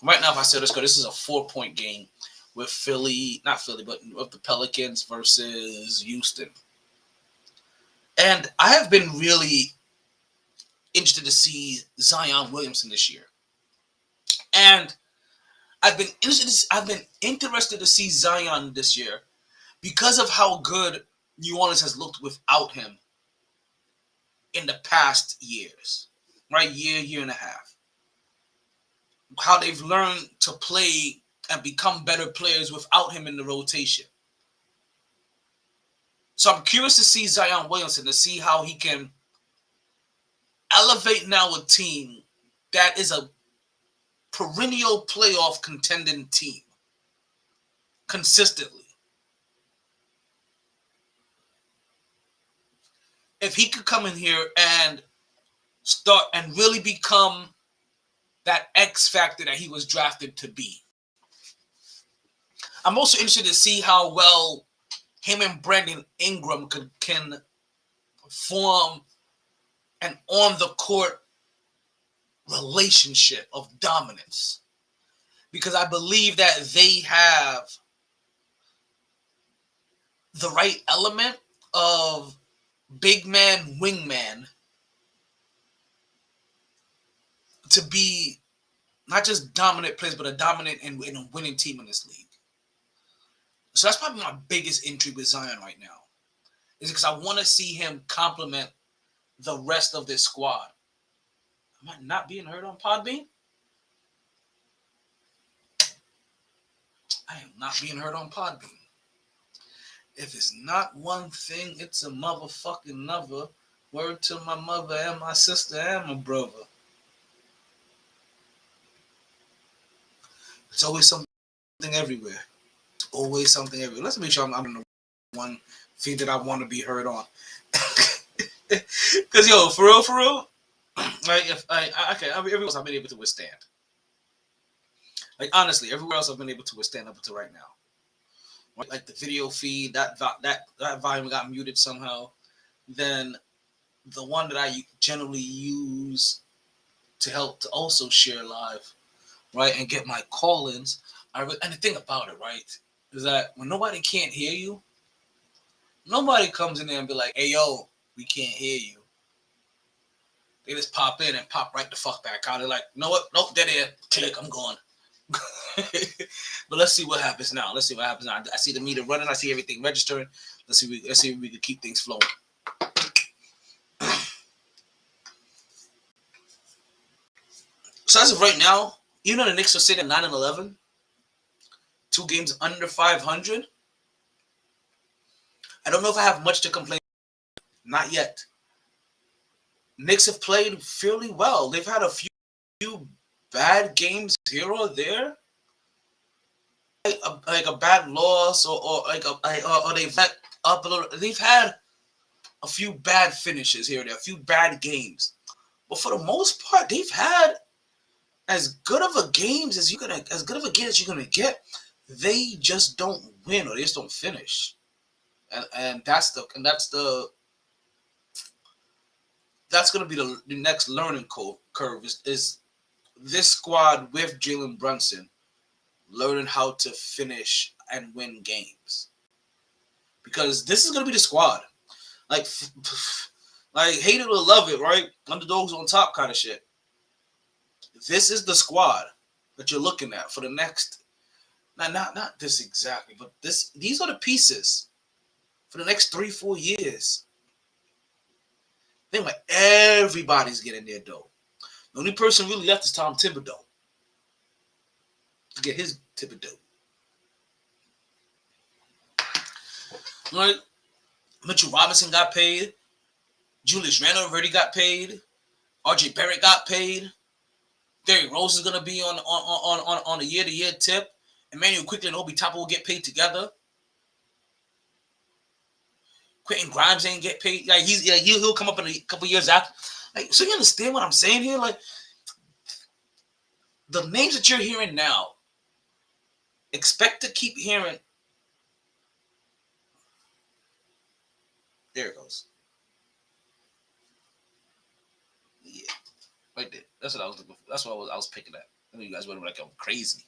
Right now, if I say this is a 4-point game with with the Pelicans versus Houston. And I have been really interested to see Zion Williamson this year. And I've been interested to see Zion this year because of how good New Orleans has looked without him in the past years, right? Year and a half. How they've learned to play and become better players without him in the rotation. So I'm curious to see Zion Williamson, to see how he can elevate now a team that is a perennial playoff contending team consistently. If he could come in here and start and really become that X factor that he was drafted to be. I'm also interested to see how well him and Brandon Ingram can form an on-the-court relationship of dominance. Because I believe that they have the right element of big man, wingman to be not just dominant players, but a dominant and a winning team in this league. So that's probably my biggest intrigue with Zion right now. Is because I want to see him complement the rest of this squad. Am I not being heard on Podbean? I am not being heard on Podbean. If it's not one thing, it's a motherfucking another. Word to my mother and my sister and my brother. It's always something everywhere. It's always something everywhere. Let's make sure I'm in the one feed that I want to be heard on. Because, yo, for real, like, everywhere else I've been able to withstand. Like, honestly, everywhere else I've been able to withstand up until right now. Like the video feed, that volume got muted somehow. Then the one that I generally use to help to also share live, right, and get my call-ins. And the thing about it, right, is that when nobody can't hear you, nobody comes in there and be like, "Hey, yo, we can't hear you." They just pop in and pop right the fuck back out. They're like, "You know what? Nope, dead air. Click, I'm gone." But let's see what happens now. I see the meter running. I see everything registering. Let's see if we can keep things flowing. So as of right now, even though the Knicks are sitting at 9-11, 2 games under 500, I don't know if I have much to complain. Not yet. Knicks have played fairly well. They've had a few bad games here or there. Like a bad loss or they've let up a little. They've had a few bad finishes here and there, a few bad games. But for the most part, they've had as good of a game as you're gonna get. They just don't win or they just don't finish. And that's gonna be the next learning curve is this squad with Jalen Brunson learning how to finish and win games. Because this is going to be the squad. Like hate it or love it, right? Underdogs on top kind of shit. This is the squad that you're looking at for the next, not this exactly, but these are the pieces for the next 3-4 years. Think like everybody's getting their dough. The only person really left is Tom Thibodeau to get his Thibodeau. Right? Mitchell Robinson got paid. Julius Randle already got paid. RJ Barrett got paid. Derrick Rose is gonna be on a year-to-year tip. Emmanuel Quickly and Obi Toppin will get paid together. Quentin Grimes ain't get paid. Like he'll come up in a couple years after. Like, so you understand what I'm saying here? Like the names that you're hearing now, expect to keep hearing. There it goes. Yeah, right there. That's what I was looking for. That's what I was picking at. I know you guys were like I'm crazy.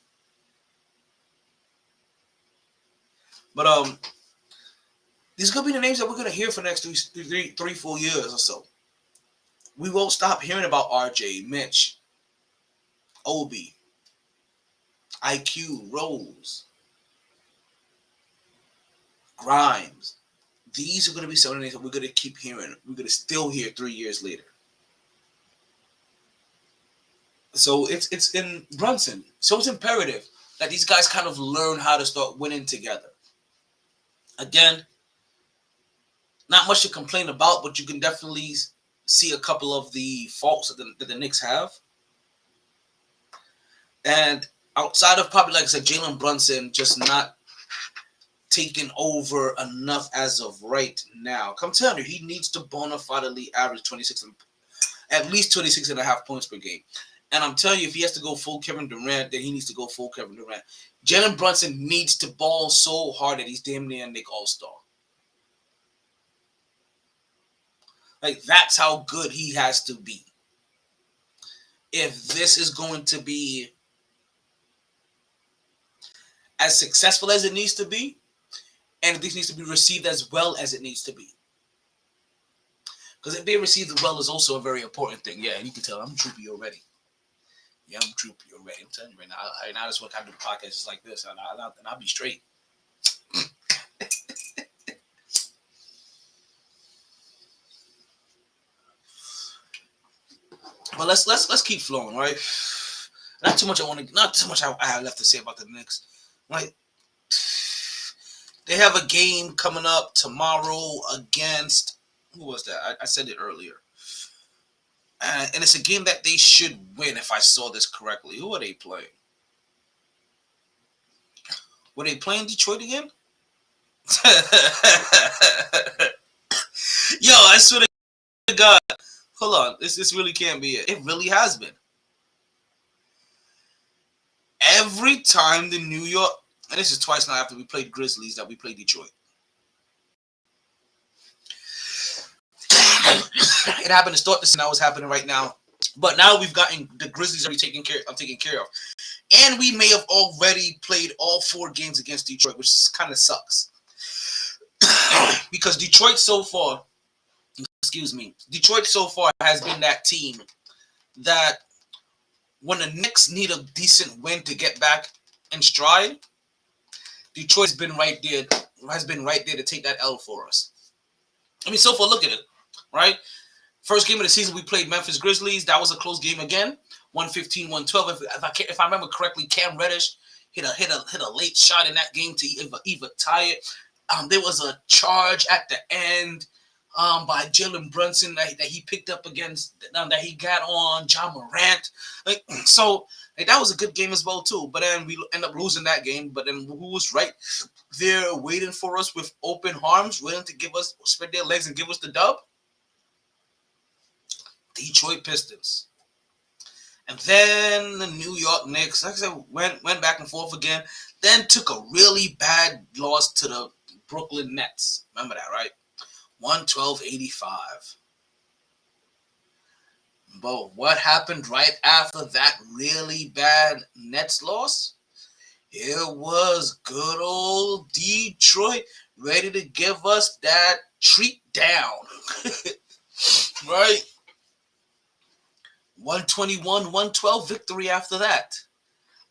But these could be the names that we're gonna hear for the next 3-4 years or so. We won't stop hearing about RJ, Mitch, Obi, IQ, Rose, Grimes. These are going to be some of the names that we're going to keep hearing. We're going to still hear 3 years later. So it's in Brunson. So it's imperative that these guys kind of learn how to start winning together. Again, not much to complain about, but you can definitely see a couple of the faults that the Knicks have. And outside of probably, like I said, Jalen Brunson just not taking over enough as of right now. I'm telling you, he needs to bona fidely average 26, at least 26 and a half points per game. And I'm telling you, if he has to go full Kevin Durant, then he needs to go full Kevin Durant. Jalen Brunson needs to ball so hard that he's damn near Nick All-Star. Like, that's how good he has to be. If this is going to be as successful as it needs to be, and if this needs to be received as well as it needs to be. Because if they receive it well is also a very important thing. Yeah, and you can tell I'm droopy already. Yeah, I'm droopy already. I'm telling you right now. Now that's what I do the podcast just like this, and I'll be straight. But let's keep flowing, right? Not too much I have left to say about the Knicks. Right? They have a game coming up tomorrow against, who was that? I said it earlier. And it's a game that they should win if I saw this correctly. Who are they playing? Were they playing Detroit again? Yo, I swear to God. Hold on. This really can't be it. It really has been. Every time the New York, and this is twice now after we played Grizzlies that we played Detroit. It happened to start this, and now it's happening right now. But now we've gotten the Grizzlies already taken care of. And we may have already played all 4 games against Detroit, which kind of sucks. Because Detroit so far has been that team that when the Knicks need a decent win to get back in stride, Detroit's been right there to take that L for us. I mean, so far, look at it, right? First game of the season, we played Memphis Grizzlies. That was a close game again, 115-112. If I remember correctly, Cam Reddish hit a late shot in that game to either tie it. There was a charge at the end by Jalen Brunson that he picked up against that he got on John Morant. That was a good game as well too. But then we end up losing that game. But then who was right there waiting for us with open arms, willing to spread their legs and give us the dub? Detroit Pistons. And then the New York Knicks, like I said, went back and forth again. Then took a really bad loss to the Brooklyn Nets. Remember that, right? 112-85. But what happened right after that really bad Nets loss? It was good old Detroit ready to give us that treat down. Right? 121-112 victory after that.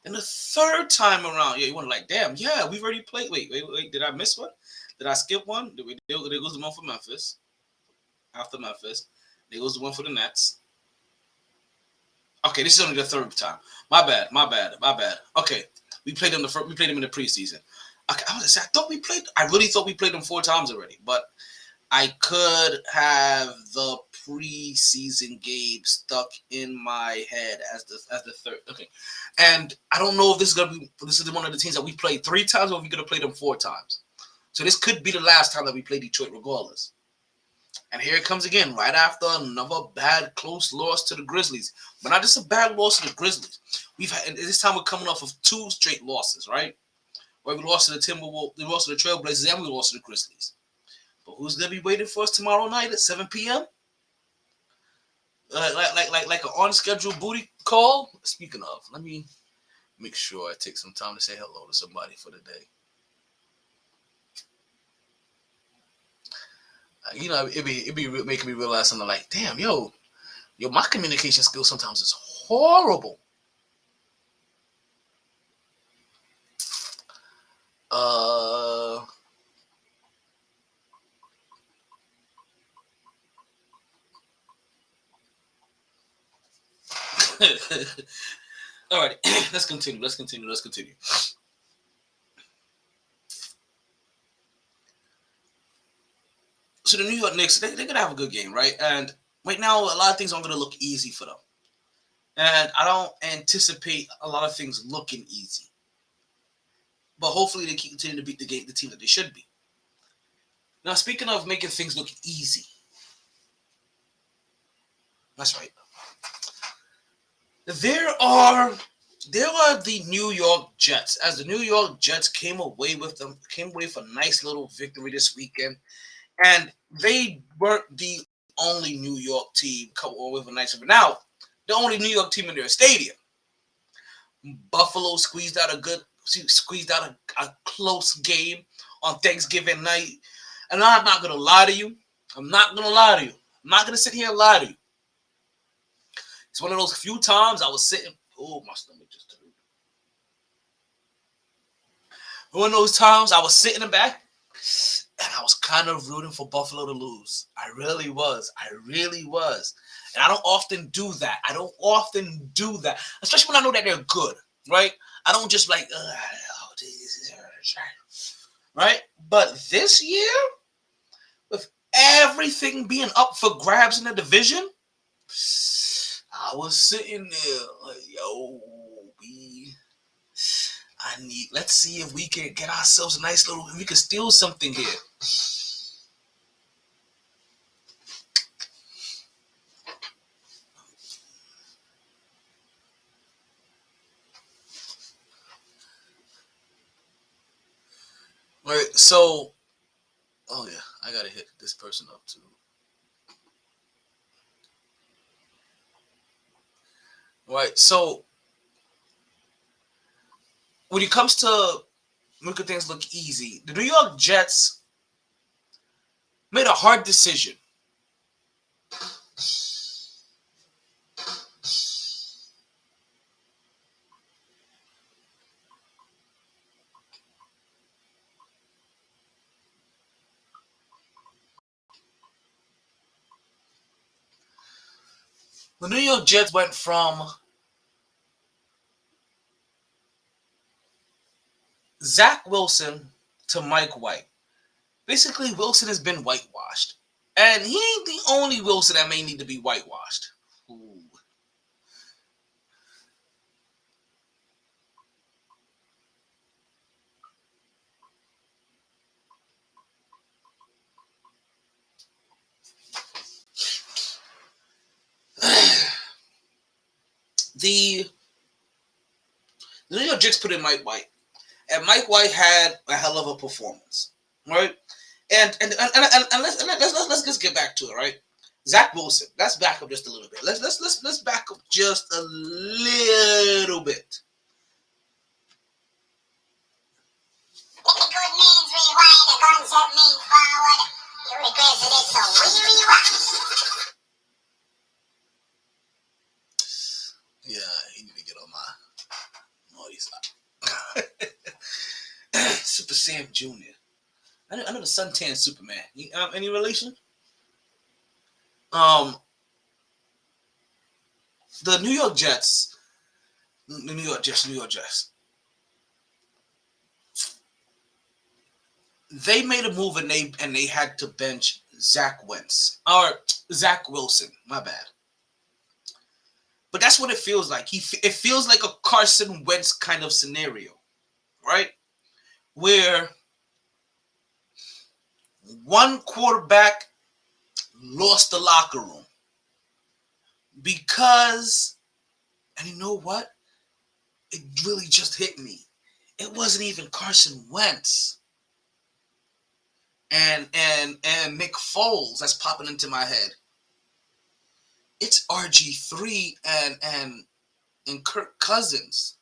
And the third time around, you want to damn, yeah, we've already played. Wait, did I miss one? Did I skip one? There goes the one for Memphis. After Memphis, there goes the one for the Nets. Okay, this is only the third time. My bad. Okay, we played them in the preseason. Okay, I really thought we played them 4 times already, but I could have the preseason game stuck in my head as the third. Okay, and I don't know if this is one of the teams that we played 3 times, or if we're gonna play them 4 times. So this could be the last time that we play Detroit, regardless. And here it comes again, right after another bad close loss to the Grizzlies, but not just a bad loss to the Grizzlies. And this time we're coming off of 2 straight losses, right? Where we lost to the Timberwolves, we lost to the Trailblazers, and we lost to the Grizzlies. But who's gonna be waiting for us tomorrow night at 7 p.m.? Like an on-schedule booty call. Speaking of, let me make sure I take some time to say hello to somebody for the day. It be making me realize something like, damn, yo, my communication skills sometimes is horrible. All right, let's continue. So the New York Knicks, they're going to have a good game, right? And right now, a lot of things aren't going to look easy for them. And I don't anticipate a lot of things looking easy. But hopefully they continue to beat the team that they should be. Now, speaking of making things look easy, that's right. There are the New York Jets. As the New York Jets came away with a nice little victory this weekend, and they weren't the only New York team come away with a nice victory. Now, the only New York team in their stadium. Buffalo squeezed out a close game on Thanksgiving night, and I'm not gonna lie to you. I'm not gonna sit here and lie to you. It's one of those few times I was sitting. Oh, my stomach just turned. One of those times I was sitting in the back, and I was kind of rooting for Buffalo to lose. I really was. And I don't often do that. Especially when I know that they're good, right? I don't just like, right? But this year, with everything being up for grabs in the division, I was sitting there like, yo, let's see if we can get ourselves a nice little, if we can steal something here. Right, so, oh yeah, I gotta hit this person up too. Right, so when it comes to making things look easy, the New York Jets made a hard decision. The New York Jets went from Zach Wilson to Mike White. Basically, Wilson has been whitewashed. And he ain't the only Wilson that may need to be whitewashed. Ooh. The New York Jets put in Mike White. And Mike White had a hell of a performance. Right? And let's just get back to it, right? Zach Wilson. Let's back up just a little bit. Let's back up just a little bit. If the good means rewind, the concept means forward. You requested it, so we rewind. Yeah, he need to get on my naughty side. Super Sam Jr. I know the suntan Superman. Any relation? The New York Jets. The New York Jets. They made a move and they had to bench Zach Wilson. My bad. But that's what it feels like. It feels like a Carson Wentz kind of scenario, right? Where one quarterback lost the locker room because, and you know what? It really just hit me. It wasn't even Carson Wentz and Nick Foles that's popping into my head. It's RG3 and Kirk Cousins.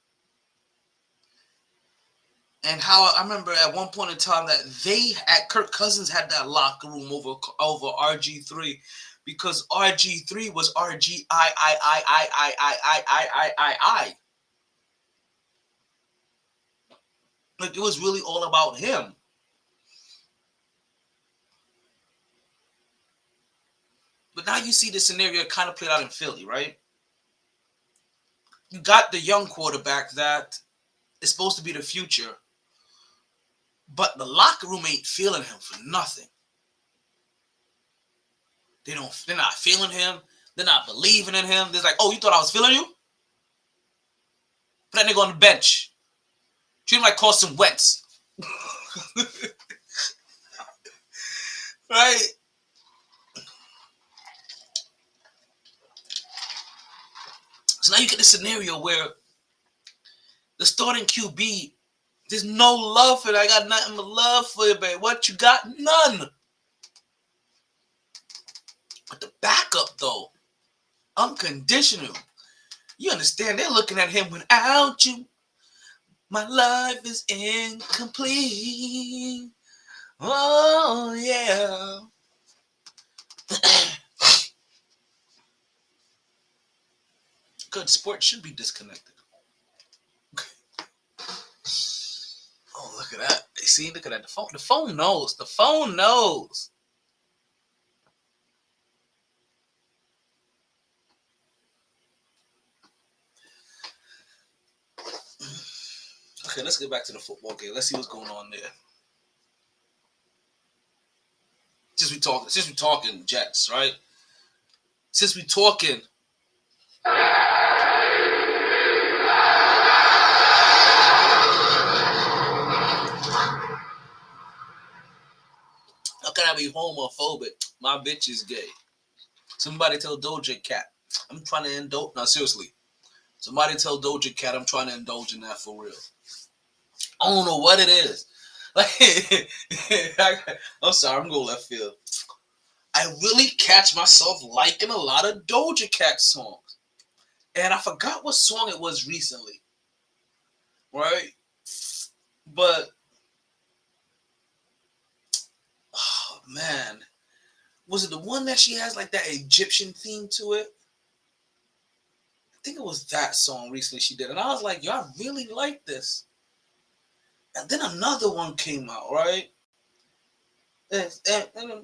And how I remember at one point in time that Kirk Cousins had that locker room over RG3 because RG3 was RGI. Like it was really all about him. But now you see the scenario kind of played out in Philly, right? you got the young quarterback that is supposed to be the future, but the locker room ain't feeling him for nothing. They're not feeling him. They're not believing in him. They're like, oh, you thought I was feeling you? Put that nigga on the bench. Treat him like Carson Wentz. Right? So now you get this scenario where the starting QB, there's no love for it. I got nothing but love for you, babe. What you got? None. But the backup, though, unconditional. You understand? They're looking at him without you. My life is incomplete. Oh, yeah. Good sport should be disconnected. Oh, look at that. See, look at that. The phone knows. The phone knows. Okay, let's get back to the football game. Let's see what's going on there. Since we talking Jets, right? Since we talking, how can I be homophobic? My bitch is gay. Somebody tell Doja Cat. I'm trying to indulge. No, seriously. Somebody tell Doja Cat I'm trying to indulge in that for real. I don't know what it is. Like, I'm sorry, I'm going left field. I really catch myself liking a lot of Doja Cat songs. And I forgot what song it was recently. Right? But, oh man. Was it the one that she has like that Egyptian theme to it? I think it was that song recently she did. And I was like, yo, I really like this. And then another one came out, right? And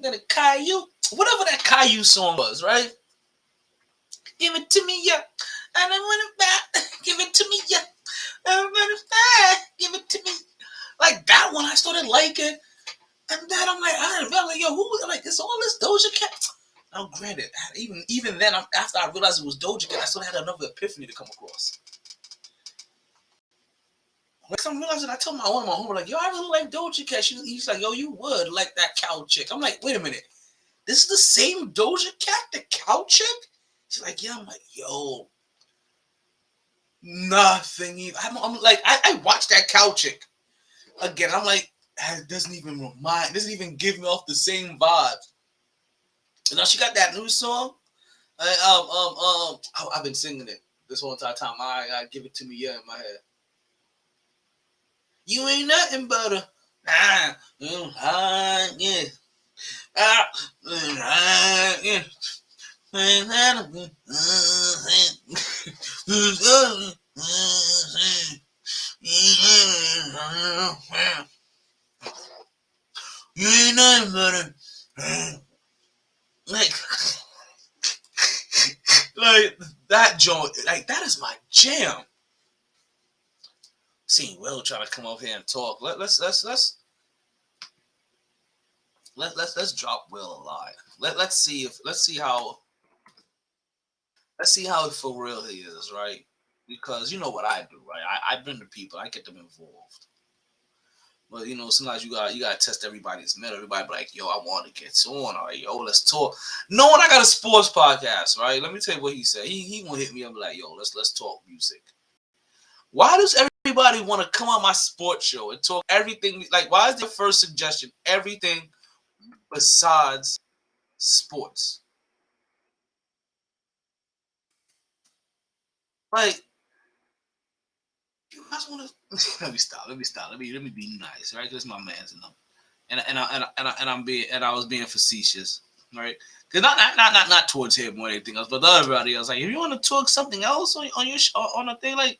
then a Caillou, whatever that Caillou song was, right? Give it to me, yeah. And I want it back. Give it to me, yeah. I want it back. Give it to me. Like that one I started liking. And then I'm like, yo, who, like, it's all this Doja Cat. Now, granted, even then, after I realized it was Doja Cat, I still had another epiphany to come across. Like, I'm realizing, I told my homie, like, yo, I really like Doja Cat. He's like, yo, you would like that cow chick. I'm like, wait a minute. This is the same Doja Cat, the cow chick? She's like, yeah. I'm like, yo, nothing. I'm like, I watched that cow chick again. I'm like, it doesn't even give me off the same vibes. And now she got that new song. I've been singing it this whole entire time. I give it to me, yeah, in my head. You ain't nothing but a yeah. Yeah. You ain't nothing but a like that joint, like that is my jam. Seeing Will trying to come over here and talk. Let's drop Will a line. Let's see how for real he is, right? Because you know what I do, right? I bring the people, I get them involved. But you know, sometimes you gotta test everybody's metal. Everybody be like, yo, I want to get on. All right, yo, let's talk. Knowing I got a sports podcast, right? Let me tell you what he said. He gonna hit me up like, yo, let's talk music. Why does everybody want to come on my sports show and talk everything? Like, why is the first suggestion everything besides sports? Like, you guys want to let me stop. Let me be nice, right? Because my man's in them, and I was being facetious, right? Because not towards him or anything else, but the everybody else. Like, if you want to talk something else on your on a thing, like,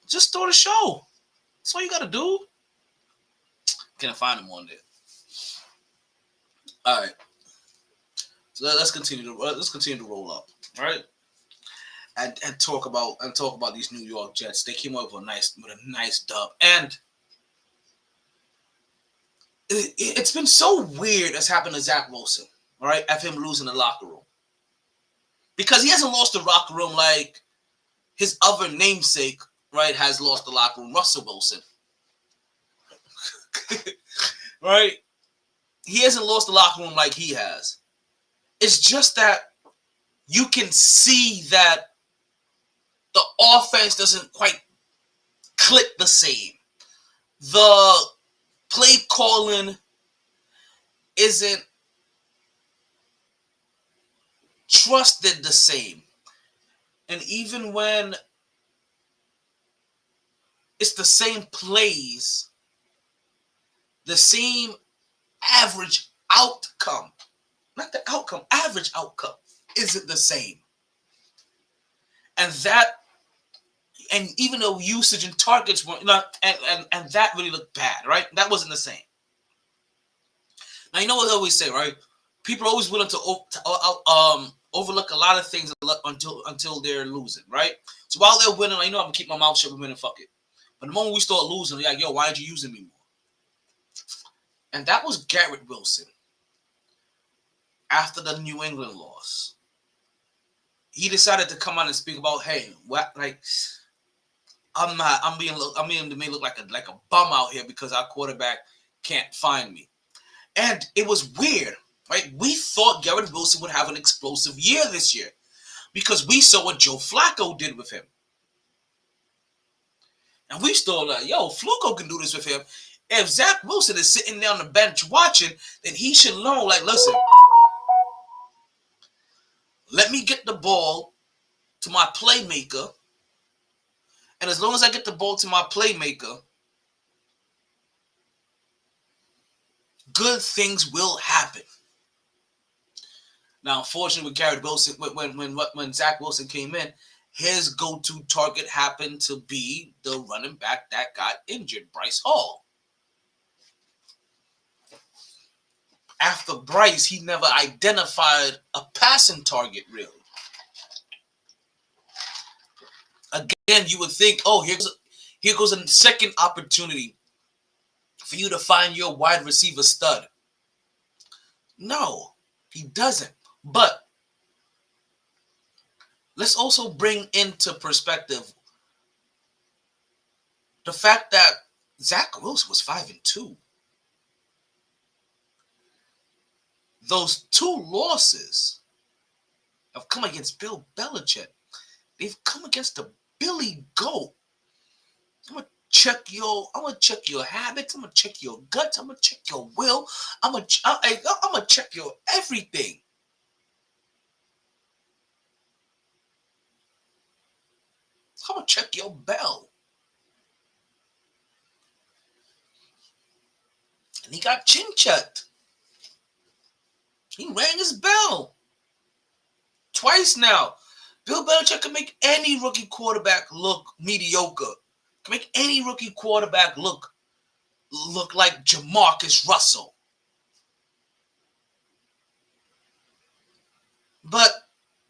just start a show. That's all you gotta do. Can't find him on there. All right. So let's continue to roll up. All right. and talk about these New York Jets. They came up with a nice dub, and it's been so weird as happened to Zach Wilson. All right, of him losing the locker room, because he hasn't lost the locker room like his other namesake, right, has lost the locker room, Russell Wilson. Right? He hasn't lost the locker room like he has. It's just that you can see that the offense doesn't quite click the same. The play calling isn't trusted the same. And even when it's the same plays, the same average outcome, not the outcome, average outcome isn't the same. And even though usage and targets were not, and that really looked bad, right? That wasn't the same. Now, you know what they always say, right? People are always willing to overlook a lot of things until they're losing, right? So while they're winning, I'm gonna keep my mouth shut and win and fuck it. But the moment we start losing, they're like, yo, why aren't you using me more? And that was Garrett Wilson after the New England loss. He decided to come out and speak about, hey, what, like, I'm being to me look like a bum out here because our quarterback can't find me. And it was weird, right? We thought Garrett Wilson would have an explosive year this year because we saw what Joe Flacco did with him. And we still like, yo, Flacco can do this with him. If Zach Wilson is sitting there on the bench watching, then he should know, like, listen, let me get the ball to my playmaker. And as long as I get the ball to my playmaker, good things will happen. Now, unfortunately, with Garrett Wilson, when Zach Wilson came in, his go-to target happened to be the running back that got injured, Bryce Hall. After Bryce, he never identified a passing target, really. Again, you would think, oh, here goes a second opportunity for you to find your wide receiver stud. No, he doesn't. But let's also bring into perspective the fact that Zach Wilson was 5-2. Those two losses have come against Bill Belichick. They've come against the Billy Goat. I'm gonna check your habits. I'm gonna check your guts. I'm gonna check your will. I'm gonna check your everything. I'm gonna check your bell. And he got chin checked. He rang his bell twice now. Bill Belichick can make any rookie quarterback look mediocre. Can make any rookie quarterback look like Jamarcus Russell. But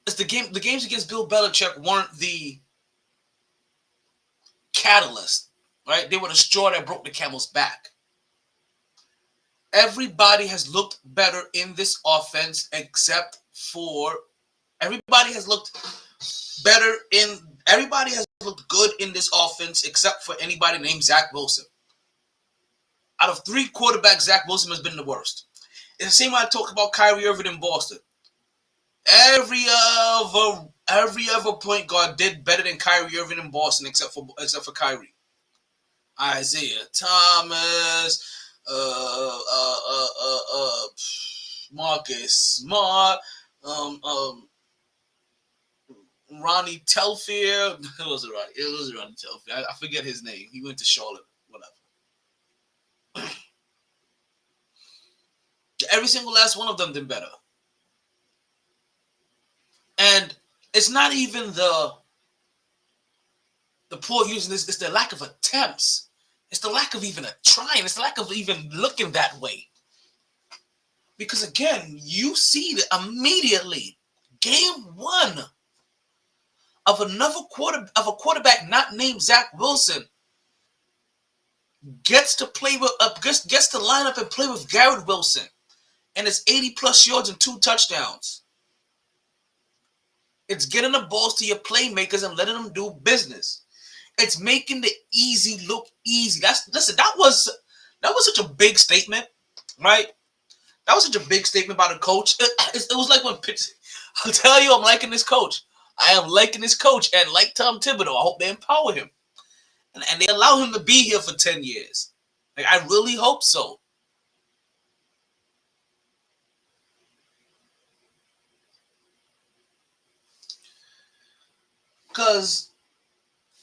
it's the games against Bill Belichick weren't the catalyst, right? They were the straw that broke the camel's back. Everybody has looked better in this offense except for everybody has looked good in this offense except for anybody named Zach Wilson. Out of three quarterbacks, Zach Wilson has been the worst. It's the same way I talk about Kyrie Irving in Boston. Every other point guard did better than Kyrie Irving in Boston except for Kyrie. Isaiah Thomas, Marcus Smart, Ronnie Telfair. It was Ronnie Telfair. I forget his name. He went to Charlotte, whatever. Every single last one of them did better. And it's not even the poor using this, it's the lack of attempts. It's the lack of even trying. It's the lack of even looking that way. Because again, you see that immediately, game one of a quarterback not named Zach Wilson gets to play with gets to line up and play with Garrett Wilson, and it's 80 plus yards and 2 touchdowns. It's getting the balls to your playmakers and letting them do business. It's making the easy look easy. That was such a big statement, right? That was such a big statement by the coach. It was like when I'll tell you, I'm liking this coach. I am liking this coach, and like Tom Thibodeau, I hope they empower him and they allow him to be here for 10 years. Like, I really hope so. Because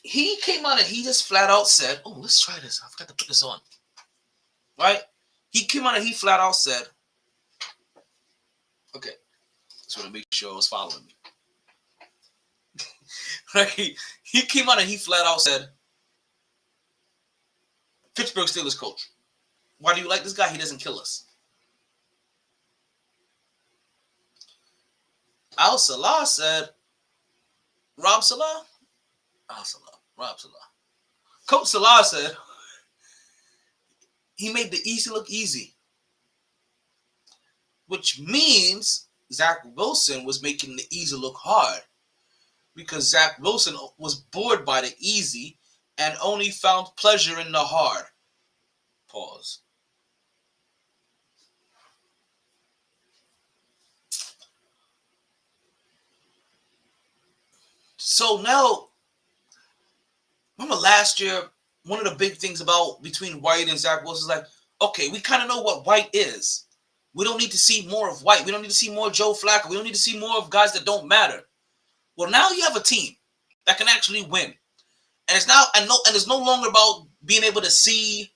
he came out and he just flat out said, oh, let's try this. I forgot to put this on. Right? He came out and he flat out said, okay, just want to make sure I was following me. Right? He came out and he flat out said, Pittsburgh Steelers coach, why do you like this guy? He doesn't kill us. Al Salah said, Rob Salah? Al Salah. Rob Salah. Coach Salah said, he made the easy look easy. Which means Zach Wilson was making the easy look hard. Because Zach Wilson was bored by the easy and only found pleasure in the hard. Pause. So now, remember last year, one of the big things between White and Zach Wilson is like, okay, we kind of know what White is. We don't need to see more of White. We don't need to see more Joe Flacco. We don't need to see more of guys that don't matter. Well, now you have a team that can actually win. And it's no longer about being able to see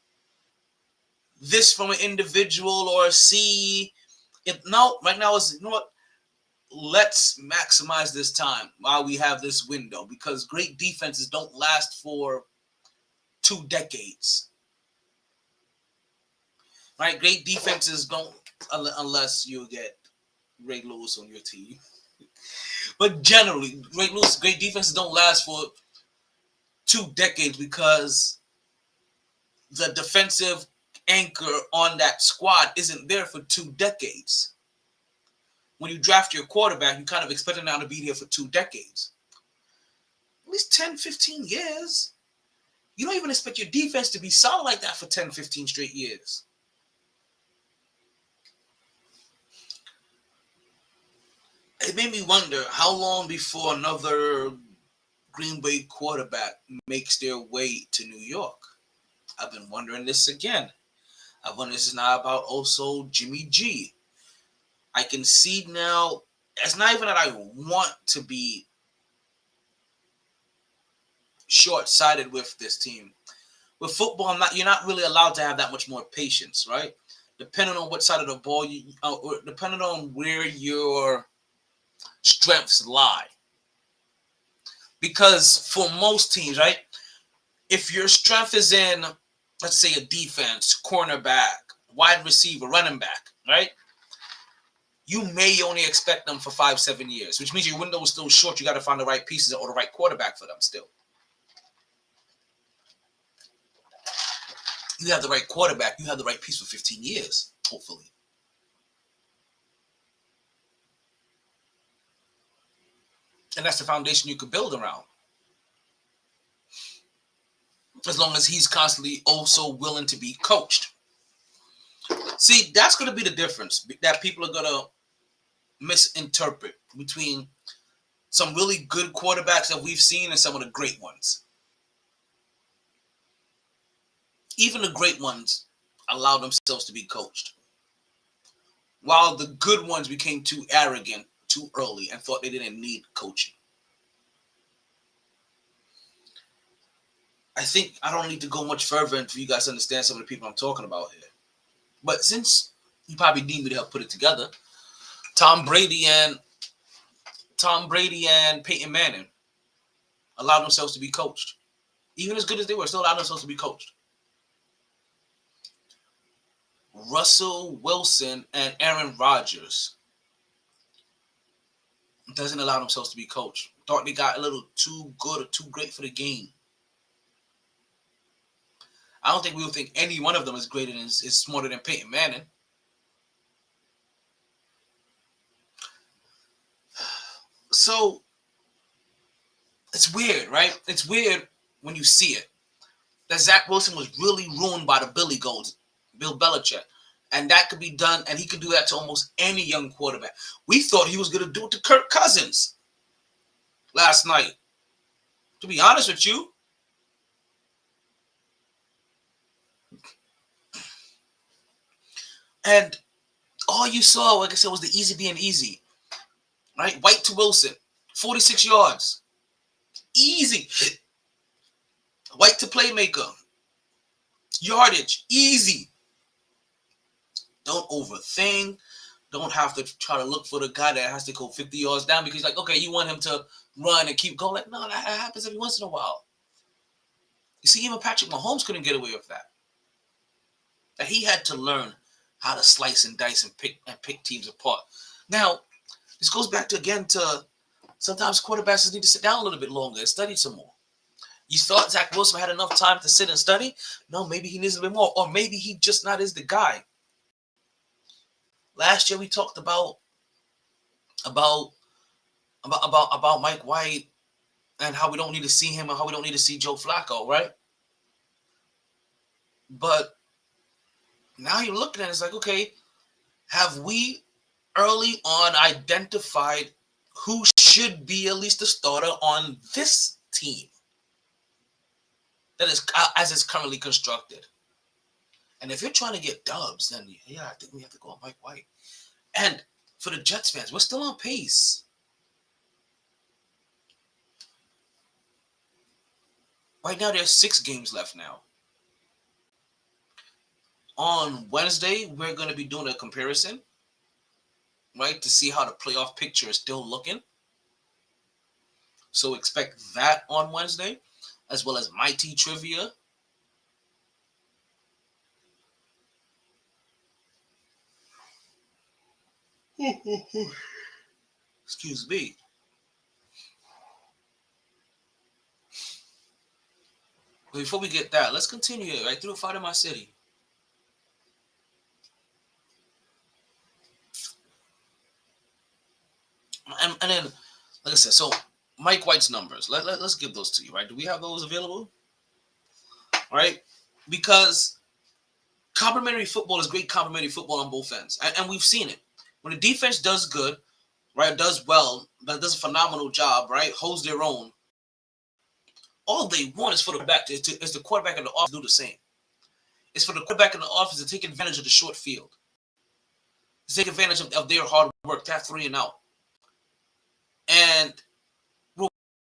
this from an individual or see it. No, right now is, you know what? Let's maximize this time while we have this window, because great defenses don't last for 2 decades. Right? Great defenses don't, unless you get Ray Lewis on your team. But generally, great defenses don't last for 2 decades because the defensive anchor on that squad isn't there for 2 decades. When you draft your quarterback, you kind of expect him now to be here for 2 decades. At least 10, 15 years. You don't even expect your defense to be solid like that for 10, 15 straight years. It made me wonder how long before another Green Bay quarterback makes their way to New York. I've been wondering this again. I wonder this is now about also Jimmy G. I can see now, it's not even that I want to be short-sighted with this team. With football, you're not really allowed to have that much more patience, right? Depending on what side of the ball, depending on where your strengths lie. Because for most teams, right, if your strength is in, let's say, a defense, cornerback, wide receiver, running back, right, you may only expect them for 5-7 years, which means your window is still short. You got to find the right pieces or the right quarterback for them still. You have the right quarterback, you have the right piece for 15 years, hopefully. And that's the foundation you could build around. As long as he's constantly also willing to be coached. See, that's going to be the difference that people are going to misinterpret between some really good quarterbacks that we've seen and some of the great ones. Even the great ones allow themselves to be coached, while the good ones became too arrogant too early and thought they didn't need coaching. I think I don't need to go much further for you guys to understand some of the people I'm talking about here. But since you probably need me to help put it together, Tom Brady and Peyton Manning allowed themselves to be coached. Even as good as they were, still allowed themselves to be coached. Russell Wilson and Aaron Rodgers, doesn't allow themselves to be coached. Thought they got a little too good or too great for the game. I don't think we would think any one of them is greater than is smarter than Peyton Manning. So it's weird, right? It's weird when you see it. That Zach Wilson was really ruined by the Billy Goats, Bill Belichick. And that could be done, and he could do that to almost any young quarterback. We thought he was going to do it to Kirk Cousins last night. To be honest with you. And all you saw, like I said, was the easy being easy. Right? White to Wilson, 46 yards. Easy. White to playmaker. Yardage. Easy. Don't overthink. Don't have to try to look for the guy that has to go 50 yards down because, like, okay, you want him to run and keep going. Like, no, that happens every once in a while. You see, even Patrick Mahomes couldn't get away with that. That he had to learn how to slice and dice and pick teams apart. Now, this goes back to, again, to sometimes quarterbacks just need to sit down a little bit longer and study some more. You thought Zach Wilson had enough time to sit and study? No, maybe he needs a bit more. Or maybe he just not is the guy. Last year we talked about Mike White and how we don't need to see him and how we don't need to see Joe Flacco, right? But now you're looking at it, it's like, okay, have we early on identified who should be at least a starter on this team that is as it's currently constructed? And if you're trying to get dubs, then yeah, I think we have to go on Mike White. And for the Jets fans, we're still on pace. Right now, there's 6 games left now. On Wednesday, we're going to be doing a comparison, right, to see how the playoff picture is still looking. So expect that on Wednesday, as well as MyT trivia. Excuse me. But before we get that, let's continue it right through the fight in my city. And then, like I said, so Mike White's numbers. Let's give those to you, right? Do we have those available? All right? Because complimentary football is great complimentary football on both ends. And we've seen it. When the defense does good, right, does well, does a phenomenal job, right, holds their own, all they want is for the back, is the quarterback and the offense to do the same. It's for the quarterback and the offense to take advantage of the short field, to take advantage of their hard work, to have 3 and out, and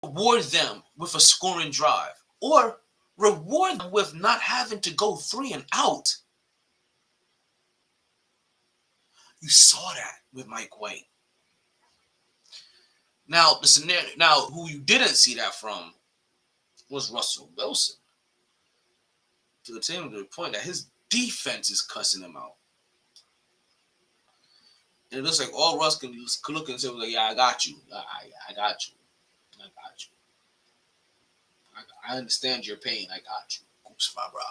reward them with a scoring drive, or reward them with not having to go 3 and out. You saw that with Mike White. Now, the scenario. Now, who you didn't see that from was Russell Wilson. To the point that his defense is cussing him out. And it looks like all Russ can look and say, like, yeah, I got you. I got you. I got you. I understand your pain. I got you. Oops, my bra.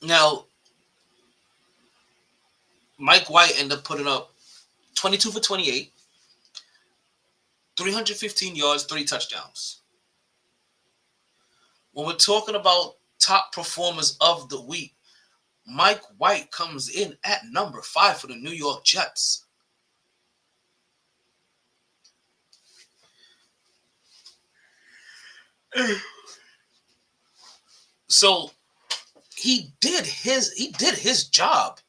Now, Mike White ended up putting up 22 for 28, 315 yards, 3 touchdowns. When we're talking about top performers of the week, Mike White comes in at number 5 for the New York Jets. So he did his job.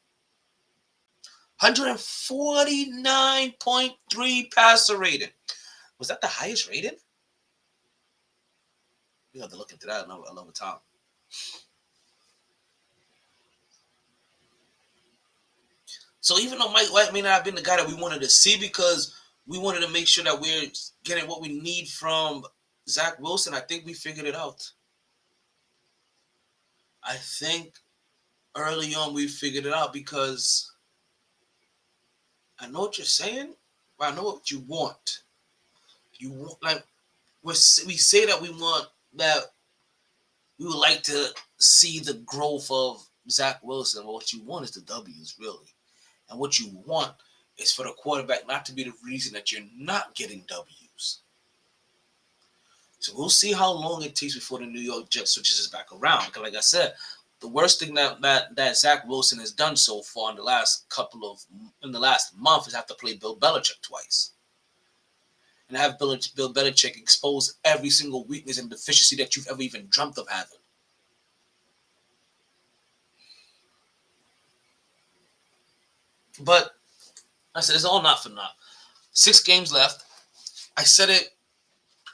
149.3 passer rating. Was that the highest rated? We have to look into that another time. So even though Mike White may not have been the guy that we wanted to see because we wanted to make sure that we're getting what we need from Zach Wilson, I think we figured it out. I think early on we figured it out because I know what you're saying, but I know what you want. You want, like, we say that we want that we would like to see the growth of Zach Wilson. But what you want is the W's, really. And what you want is for the quarterback not to be the reason that you're not getting W's. So we'll see how long it takes before the New York Jets switches us back around. Because like I said, the worst thing that Zach Wilson has done so far in the last month is have to play Bill Belichick twice. And have Bill Belichick expose every single weakness and deficiency that you've ever even dreamt of having. But I said it's all not for naught. 6 games left. I said it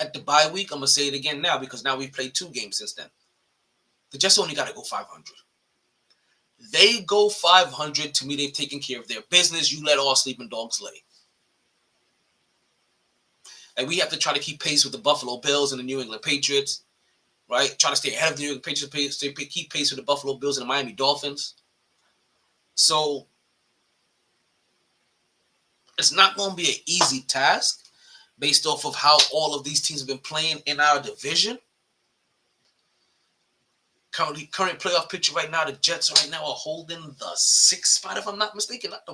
at the bye week. I'm gonna say it again now because now we've played 2 games since then. The Jets only got to go 500. They go 500. To me, they've taken care of their business. You let all sleeping dogs lay. And we have to try to keep pace with the Buffalo Bills and the New England Patriots, right? Try to stay ahead of the New England Patriots, keep pace with the Buffalo Bills and the Miami Dolphins. So it's not going to be an easy task based off of how all of these teams have been playing in our division. Current playoff picture right now, the Jets right now are holding the 6th spot, if I'm not mistaken. Not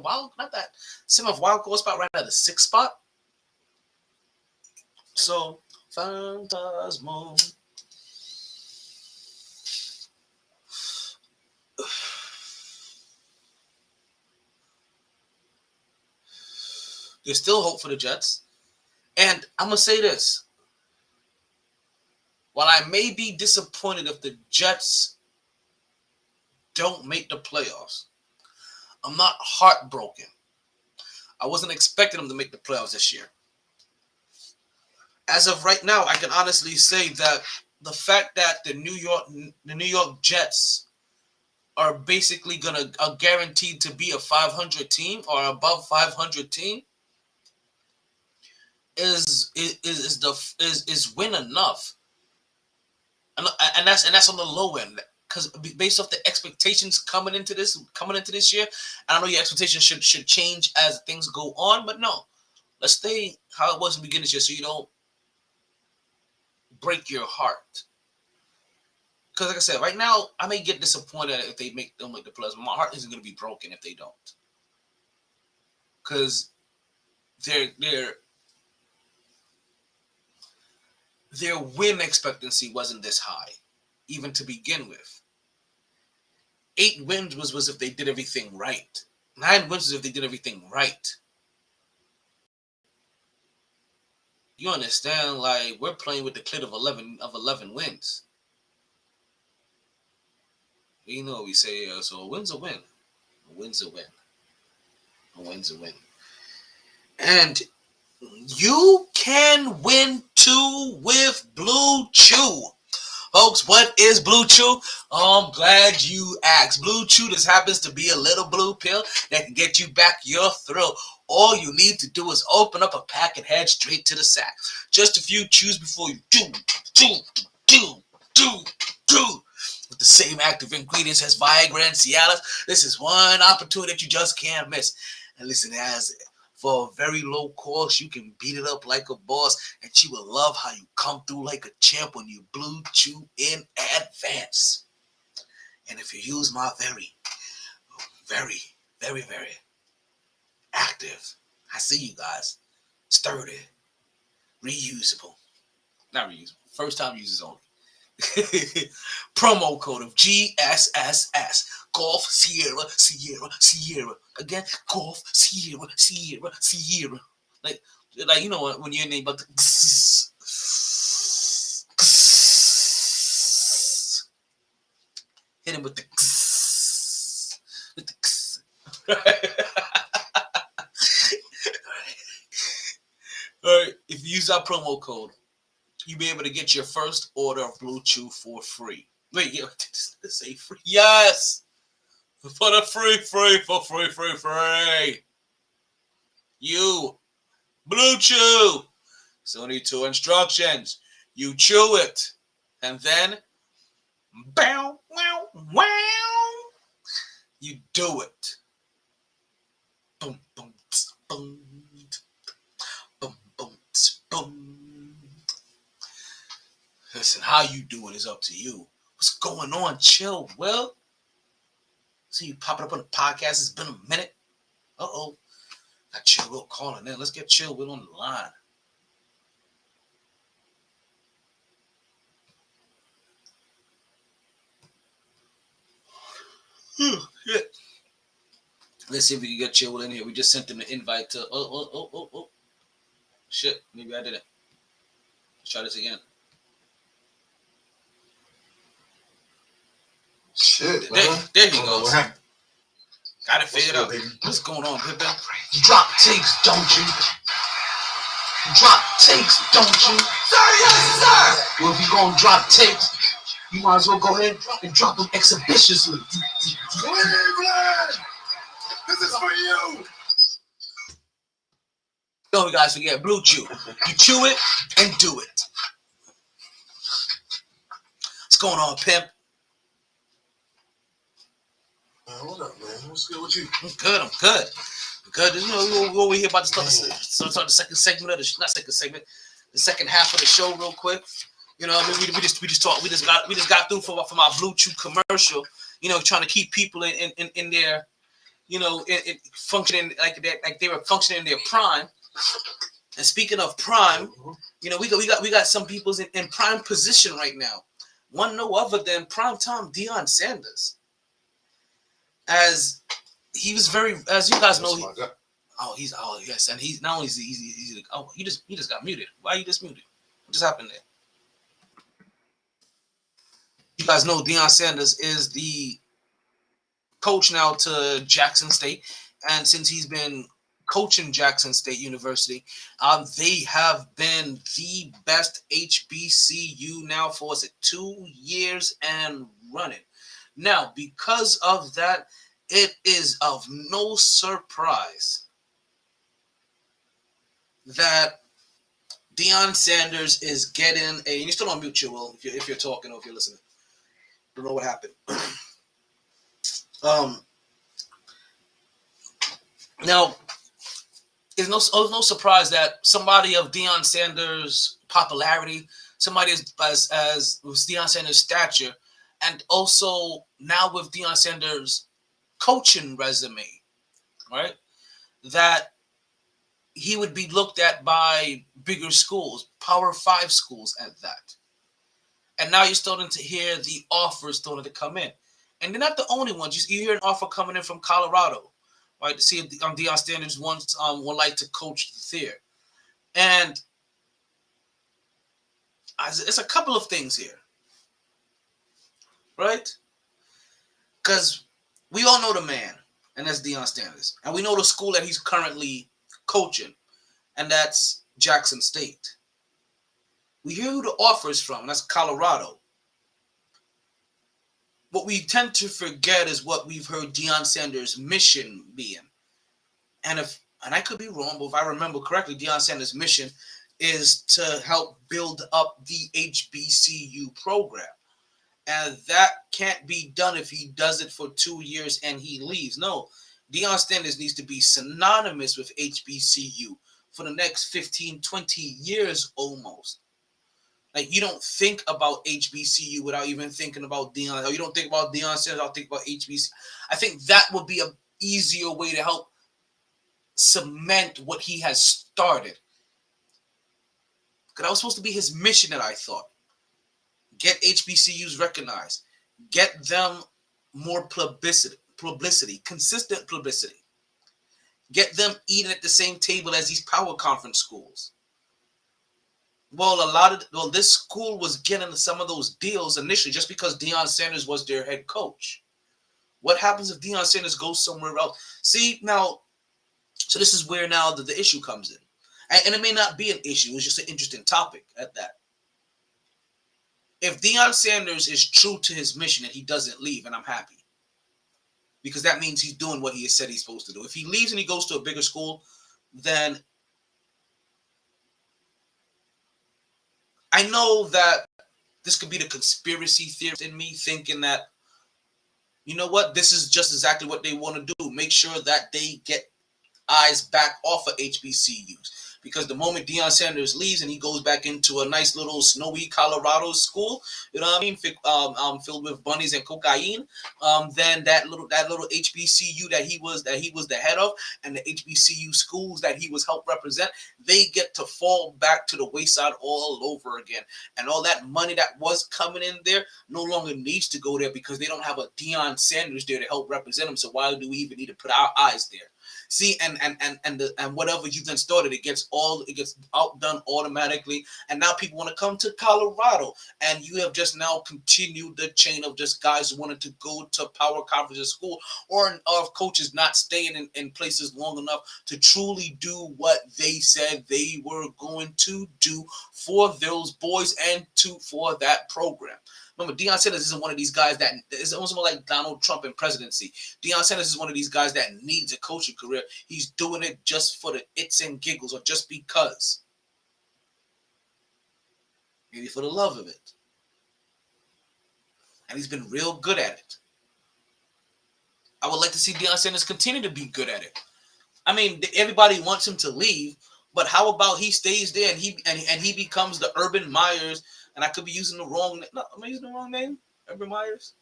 that same wild card spot right now, the 6th spot. So, Phantasmo. There's still hope for the Jets. And I'm going to say this. While I may be disappointed if the Jets don't make the playoffs, I'm not heartbroken. I wasn't expecting them to make the playoffs this year. As of right now, I can honestly say that the fact that the New York Jets are basically are guaranteed to be a 500 team or above 500 team is win enough, and that's on the low end. Because based off the expectations coming into this year, I know your expectations should change as things go on, but no, let's stay how it was in the beginning of this year, so you don't break your heart. Because like I said, right now I may get disappointed if they don't make the playoffs. My heart isn't going to be broken if they don't, because their win expectancy wasn't this high, even to begin with. 8 wins was if they did everything right. 9 wins was if they did everything right. You understand? Like, we're playing with the clit of 11 wins. You know what we say, so a win's a win. A win's a win. A win's a win. And you can win too with Blue Chew. Folks, what is Blue Chew? I'm glad you asked. Blue Chew just happens to be a little blue pill that can get you back your thrill. All you need to do is open up a pack and head straight to the sack. Just a few chews before you do. With the same active ingredients as Viagra and Cialis, this is one opportunity that you just can't miss. And listen, for a very low cost, you can beat it up like a boss, and she will love how you come through like a champ when you Blue Chew in advance. And if you use my very, very, very, very active, I see you guys, sturdy, reusable, not reusable, first time users only. Promo code of GSSS. Golf Sierra Sierra Sierra. Again, Golf Sierra Sierra Sierra. Like you know when you're named but hit him with the All right, if you use our promo code, you'll be able to get your first order of Blue Chew for free. Wait, yeah, say free? Yes! For the free. You, Blue Chew. It's only 2 instructions. You chew it, and then, bow, wow, wow, you do it. Boom, boom, boom, boom, boom, boom. Listen, how you do it is up to you. What's going on? Chill, Will. See you popping up on the podcast. It's been a minute. Uh-oh. Got Chill Will calling in. Let's get Chill Will on the line. Yeah. Let's see if we can get Chill Will in here. We just sent him an invite to... Oh. Shit, maybe I didn't. Let's try this again. Shit, there he goes. Got it figured out. What's going on, Pippin? You drop takes, don't you? You drop takes, don't you? Sir, yes, sir! Well, if you're gonna drop takes, you might as well go ahead and drop them exhibitiously. Cleveland! This is for you! Don't you guys forget Blue Chew. You chew it and do it. What's going on, Pimp? Hold up, man. What's good with you? I'm good. You know, we'll over here about to start the second segment of the not second segment, the second half of the show real quick. You know, I mean, we just talked. We just got through from our Blue Chew commercial. You know, trying to keep people in their, you know, in functioning like they were functioning in their prime. And speaking of prime, you know, we got some people's in prime position right now. One no other than primetime Deion Sanders. As he was as you guys know, yes, and he's not only he just got muted. Why you just muted? What just happened there? You guys know Deion Sanders is the coach now to Jackson State, and since he's been coaching Jackson State University, they have been the best HBCU now for 2 years and running. Now, because of that, it is of no surprise that Deion Sanders is getting a. You still on mute, you will, if you're talking or if you're listening. Don't know what happened. Now, it's no surprise that somebody of Deion Sanders' popularity, somebody as with Deion Sanders' stature, and also now with Deion Sanders' coaching resume, right, that he would be looked at by bigger schools, Power 5 schools at that. And now you're starting to hear the offers starting to come in. And they're not the only ones. You hear an offer coming in from Colorado, right, to see if Deion Sanders would like to coach there. And it's a couple of things here, right? Because we all know the man, and that's Deion Sanders. And we know the school that he's currently coaching, and that's Jackson State. We hear who the offer is from, and that's Colorado. What we tend to forget is what we've heard Deion Sanders' mission being. And I could be wrong, but if I remember correctly, Deion Sanders' mission is to help build up the HBCU program. And that can't be done if he does it for 2 years and he leaves. No, Deion Sanders needs to be synonymous with HBCU for the next 15, 20 years almost. Like, you don't think about HBCU without even thinking about Deion. Or you don't think about Deion Sanders without thinking about HBCU. I think that would be an easier way to help cement what he has started. Because that was supposed to be his mission that I thought. Get HBCUs recognized. Get them more publicity, consistent publicity. Get them eating at the same table as these power conference schools. Well, this school was getting some of those deals initially just because Deion Sanders was their head coach. What happens if Deion Sanders goes somewhere else? See, now, so this is where now the issue comes in. And it may not be an issue. It's just an interesting topic at that. If Deion Sanders is true to his mission and he doesn't leave, and I'm happy. Because that means he's doing what he has said he's supposed to do. If he leaves and he goes to a bigger school, then I know that this could be the conspiracy theorist in me thinking that, you know what, this is just exactly what they want to do. Make sure that they get eyes back off of HBCUs. Because the moment Deion Sanders leaves and he goes back into a nice little snowy Colorado school, you know what I mean, filled with bunnies and cocaine, then that little HBCU that he was the head of, and the HBCU schools that he was helped represent, they get to fall back to the wayside all over again. And all that money that was coming in there no longer needs to go there because they don't have a Deion Sanders there to help represent them. So why do we even need to put our eyes there? See, and whatever you then started, it gets outdone automatically, and now people want to come to Colorado, and you have just now continued the chain of just guys who wanted to go to power conferences school, or of coaches not staying in places long enough to truly do what they said they were going to do for those boys and for that program. Remember, Deion Sanders isn't one of these guys that is almost more like Donald Trump in presidency. Deion Sanders is one of these guys that needs a coaching career. He's doing it just for the its and giggles or just because. Maybe for the love of it. And he's been real good at it. I would like to see Deion Sanders continue to be good at it. I mean, everybody wants him to leave, but how about he stays there and he becomes the Urban Myers? And I could be using the wrong name. No, am I using the wrong name? Urban Myers?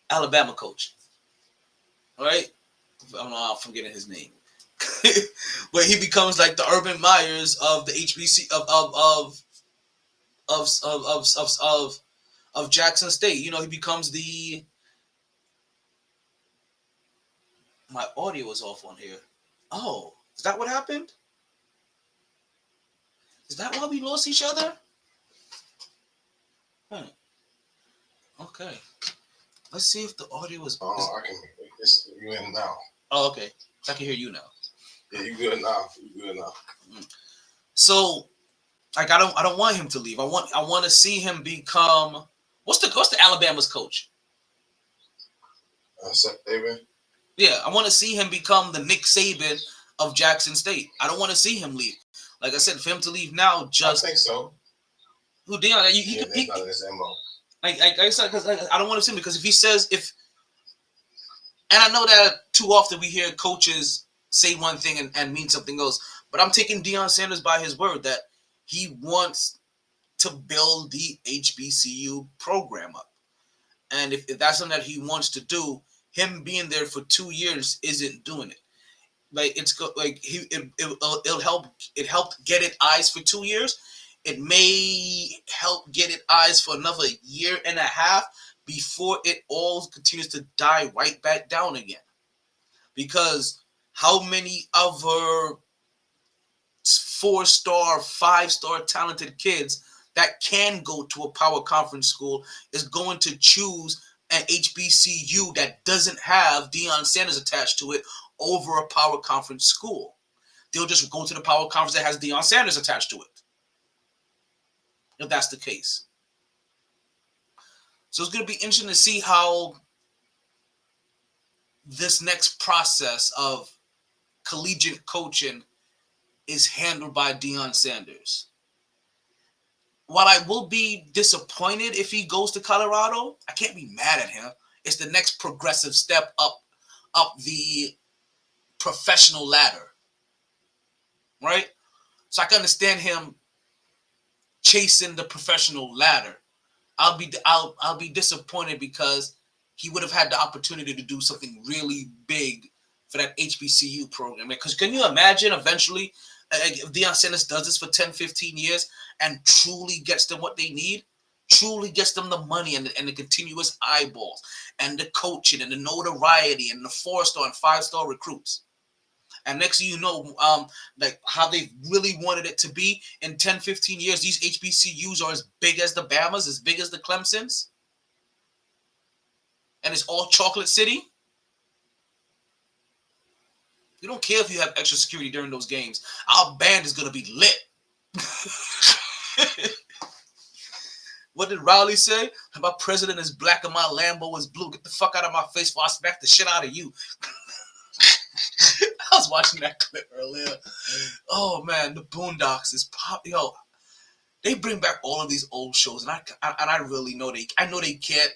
Alabama coach. All right? I don't know, I'm forgetting his name. But he becomes like the Urban Myers of the HBC of Jackson State. You know, he becomes the. My audio was off on here. Oh, is that what happened? Is that why we lost each other? Okay. Let's see if the audio is. I can. You in now? Oh, okay. I can hear you now. Yeah, you good now. You good now. So, like, I don't want him to leave. I want to see him become. What's the Alabama's coach? Saban. Yeah, I want to see him become the Nick Saban of Jackson State. I don't want to see him leave. Like I said, for him to leave now, just. I think so. Who Deion? That's not his MO. Like I said, because I don't want to see him because if he says and I know that too often we hear coaches say one thing and mean something else, but I'm taking Deion Sanders by his word that he wants to build the HBCU program up, and if that's something that he wants to do, him being there for 2 years isn't doing it. Like it'll help. It helped get it eyes for 2 years. It may help get it eyes for another year and a half before it all continues to die right back down again. Because how many other 4-star, 5-star talented kids that can go to a power conference school is going to choose an HBCU that doesn't have Deion Sanders attached to it over a power conference school? They'll just go to the power conference that has Deion Sanders attached to it, if that's the case. So it's going to be interesting to see how this next process of collegiate coaching is handled by Deion Sanders. While I will be disappointed if he goes to Colorado, I can't be mad at him. It's the next progressive step up the professional ladder, right? So I can understand him chasing the professional ladder. I'll be disappointed because he would have had the opportunity to do something really big for that HBCU program. Because can you imagine eventually if Deion Sanders does this for 10, 15 years and truly gets them what they need, truly gets them the money and the continuous eyeballs and the coaching and the notoriety and the 4-star and 5-star recruits. And next thing you know, like how they really wanted it to be in 10, 15 years, these HBCUs are as big as the Bamas, as big as the Clemsons. And it's all chocolate city. We don't care if you have extra security during those games. Our band is going to be lit. What did Rowley say? My president is black and my Lambo is blue. Get the fuck out of my face before I smack the shit out of you. I was watching that clip earlier. Oh man, the Boondocks is pop. Yo, they bring back all of these old shows, and I really know they can't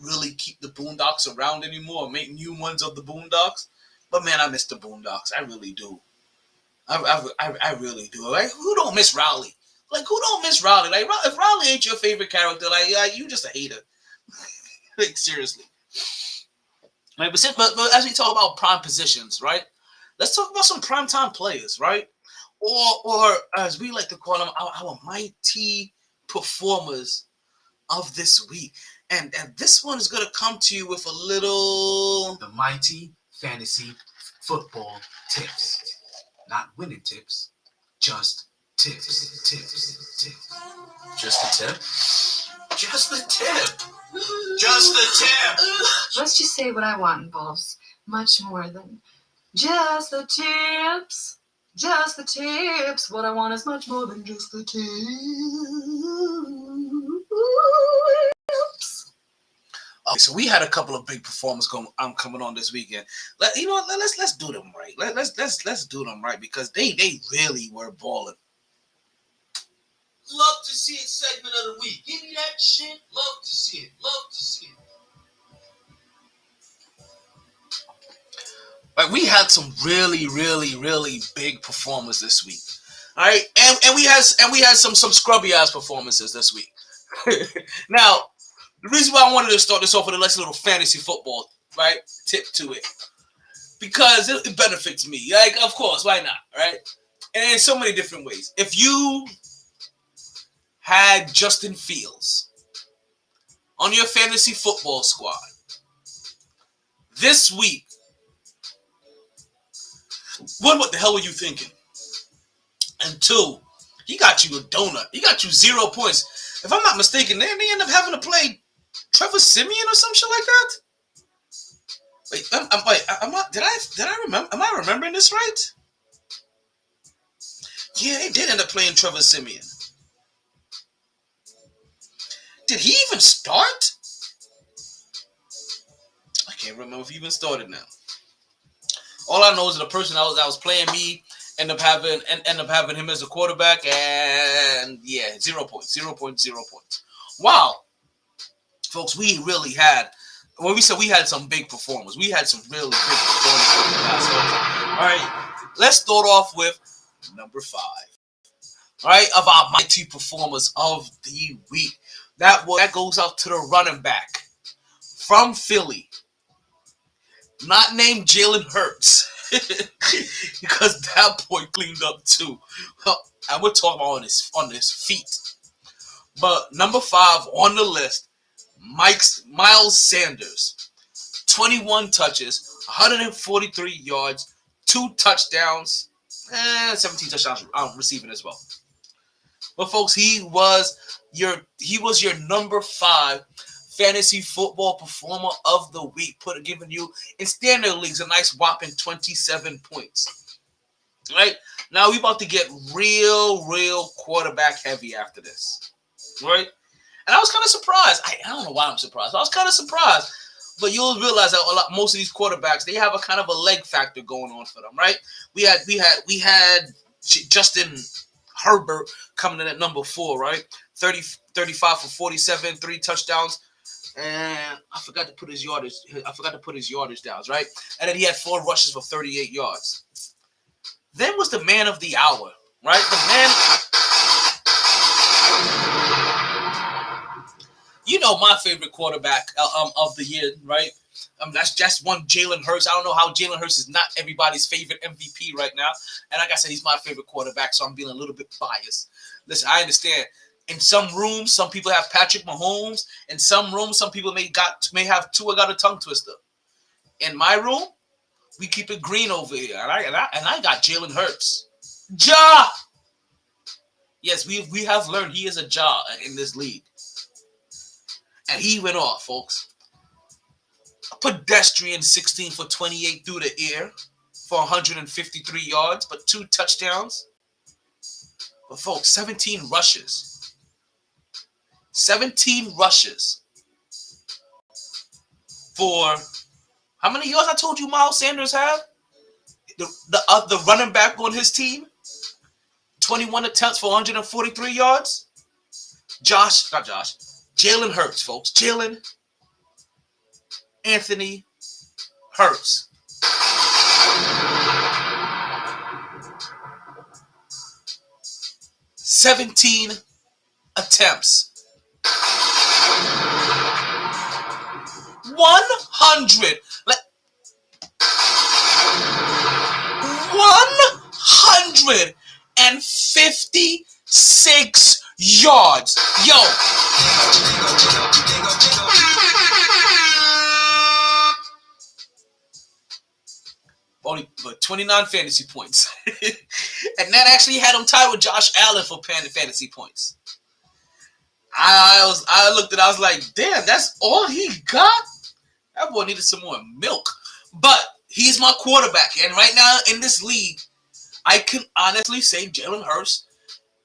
really keep the Boondocks around anymore or make new ones of the Boondocks. But man, I miss the Boondocks. I really do. I really do. Like, who don't miss Rowley? Like, who don't miss Rowley? Like, if Rowley ain't your favorite character, like, you just a hater. Like, seriously. Right, but as we talk about prime positions, right? Let's talk about some primetime players, right? Or as we like to call them, our MyT performers of this week. And this one is going to come to you with a little... The MyT Fantasy Football Tips. Not winning tips, just tips. Just the tip? Just the tip. Just the tip. Let's just say what I want involves much more than just the tips. Just the tips. What I want is much more than just the tips. Okay, so we had a couple of big performers coming on this weekend. Let's do them right. Let's do them right because they really were balling. Love to see it segment of the week. Give me that shit. Love to see it. Love to see it. Like, we had some really big performers this week. All right, and we had some scrubby ass performances this week. Now, the reason why I wanted to start this off with a nice little fantasy football, right, tip to it, because it benefits me. Like, of course, why not, right? And in so many different ways. If you had Justin Fields on your fantasy football squad this week, what the hell were you thinking? And two, he got you a donut. He got you 0 points. If I'm not mistaken, they end up having to play Trevor Siemian or some shit like that. Am I remembering this right? Yeah, they did end up playing Trevor Siemian. Did he even start? I can't remember if he even started now. All I know is the person that was playing me ended up having him as a quarterback, and yeah, 0 points. Wow, folks, we really had. When we said we had some big performers, we had some really big performers. All right, let's start off with number 5. All right, of our MyT performers of the week. That goes out to the running back from Philly, not named Jalen Hurts, because that boy cleaned up too. And we're talking about on his feet. But number 5 on the list, Miles Sanders, 21 touches, 143 yards, 2 touchdowns, 17 touchdowns receiving as well. But folks, he was your number 5 fantasy football performer of the week, giving you in standard leagues a nice whopping 27 points. Right? Now we about to get real quarterback heavy after this. Right? And I was kind of surprised. I don't know why I'm surprised. I was kind of surprised. But you'll realize that most of these quarterbacks, they have a kind of a leg factor going on for them, right? We had Justin Herbert coming in at number 4, right? 35 for 47, 3 touchdowns. And I forgot to put his yardage down, right? And then he had 4 rushes for 38 yards. Then was the man of the hour, right? The man, you know, my favorite quarterback of the year, right? That's just one Jalen Hurts. I don't know how Jalen Hurts is not everybody's favorite MVP right now. And like I said, he's my favorite quarterback, so I'm being a little bit biased. Listen, I understand. In some rooms, some people have Patrick Mahomes. In some rooms, some people may have Tua got a tongue twister. In my room, we keep it green over here, and I got Jalen Hurts. Ja. Yes, we have learned he is a Ja in this league, and he went off, folks. A pedestrian 16 for 28 through the air for 153 yards, but 2 touchdowns. But folks, 17 rushes. 17 rushes for how many yards I told you Miles Sanders had? The running back on his team, 21 attempts for 143 yards. Jalen Hurts, folks. Jalen Anthony Hurts. 17 attempts. 100. 156 yards. Yo. Only 29 fantasy points. And that actually had him tied with Josh Allen for fantasy points. I looked at it, I was like, damn, that's all he got? That boy needed some more milk. But he's my quarterback. And right now in this league, I can honestly say Jalen Hurts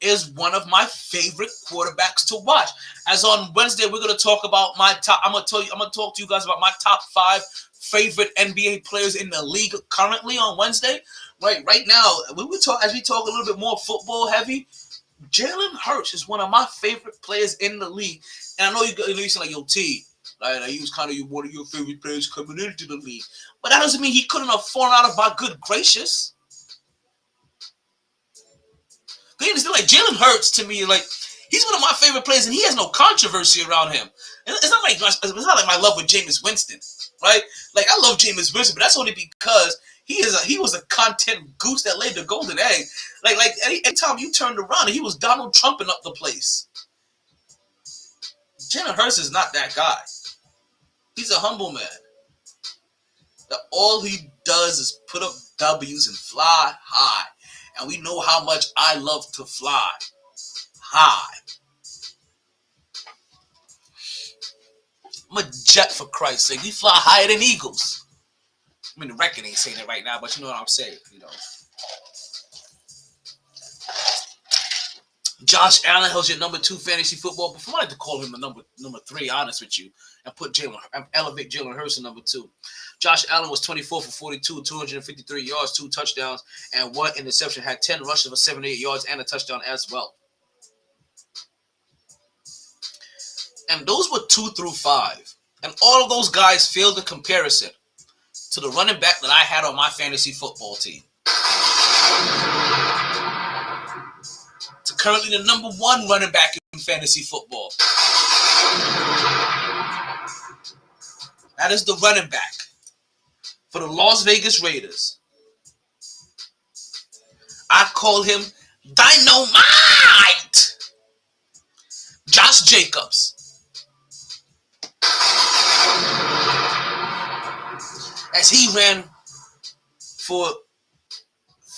is one of my favorite quarterbacks to watch. As on Wednesday, we're gonna talk about my top. I'm gonna talk to you guys about my top 5 favorite NBA players in the league currently on Wednesday. Right now, as we talk a little bit more football heavy, Jalen Hurts is one of my favorite players in the league. And I know you sound like, yo, T, like, he was kind of one of your favorite players coming into the league. But that doesn't mean he couldn't have fallen out of my good gracious. You understand? Like, Jalen Hurts, to me, like, he's one of my favorite players, and he has no controversy around him. It's not like my love with Jameis Winston, right? Like, I love Jameis Winston, but that's only because he was a content goose that laid the golden egg. Like anytime you turned around, he was Donald Trumping up the place. Jalen Hurts is not that guy. He's a humble man. That all he does is put up W's and fly high. And we know how much I love to fly high. I'm a jet, for Christ's sake. We fly higher than eagles. I mean, the record ain't saying it right now, but you know what I'm saying, you know. Josh Allen holds your number 2 fantasy football. Before I like to call him the number 3, honest with you, and elevate Jalen Hurts to number 2. Josh Allen was 24 for 42, 253 yards, 2 touchdowns, and 1 interception. Had 10 rushes for 78 yards and a touchdown as well. And those were 2 through 5. And all of those guys failed the comparison to the running back that I had on my fantasy football team. To currently the number 1 running back in fantasy football. That is the running back for the Las Vegas Raiders. I call him Dynamite! Josh Jacobs. As he ran for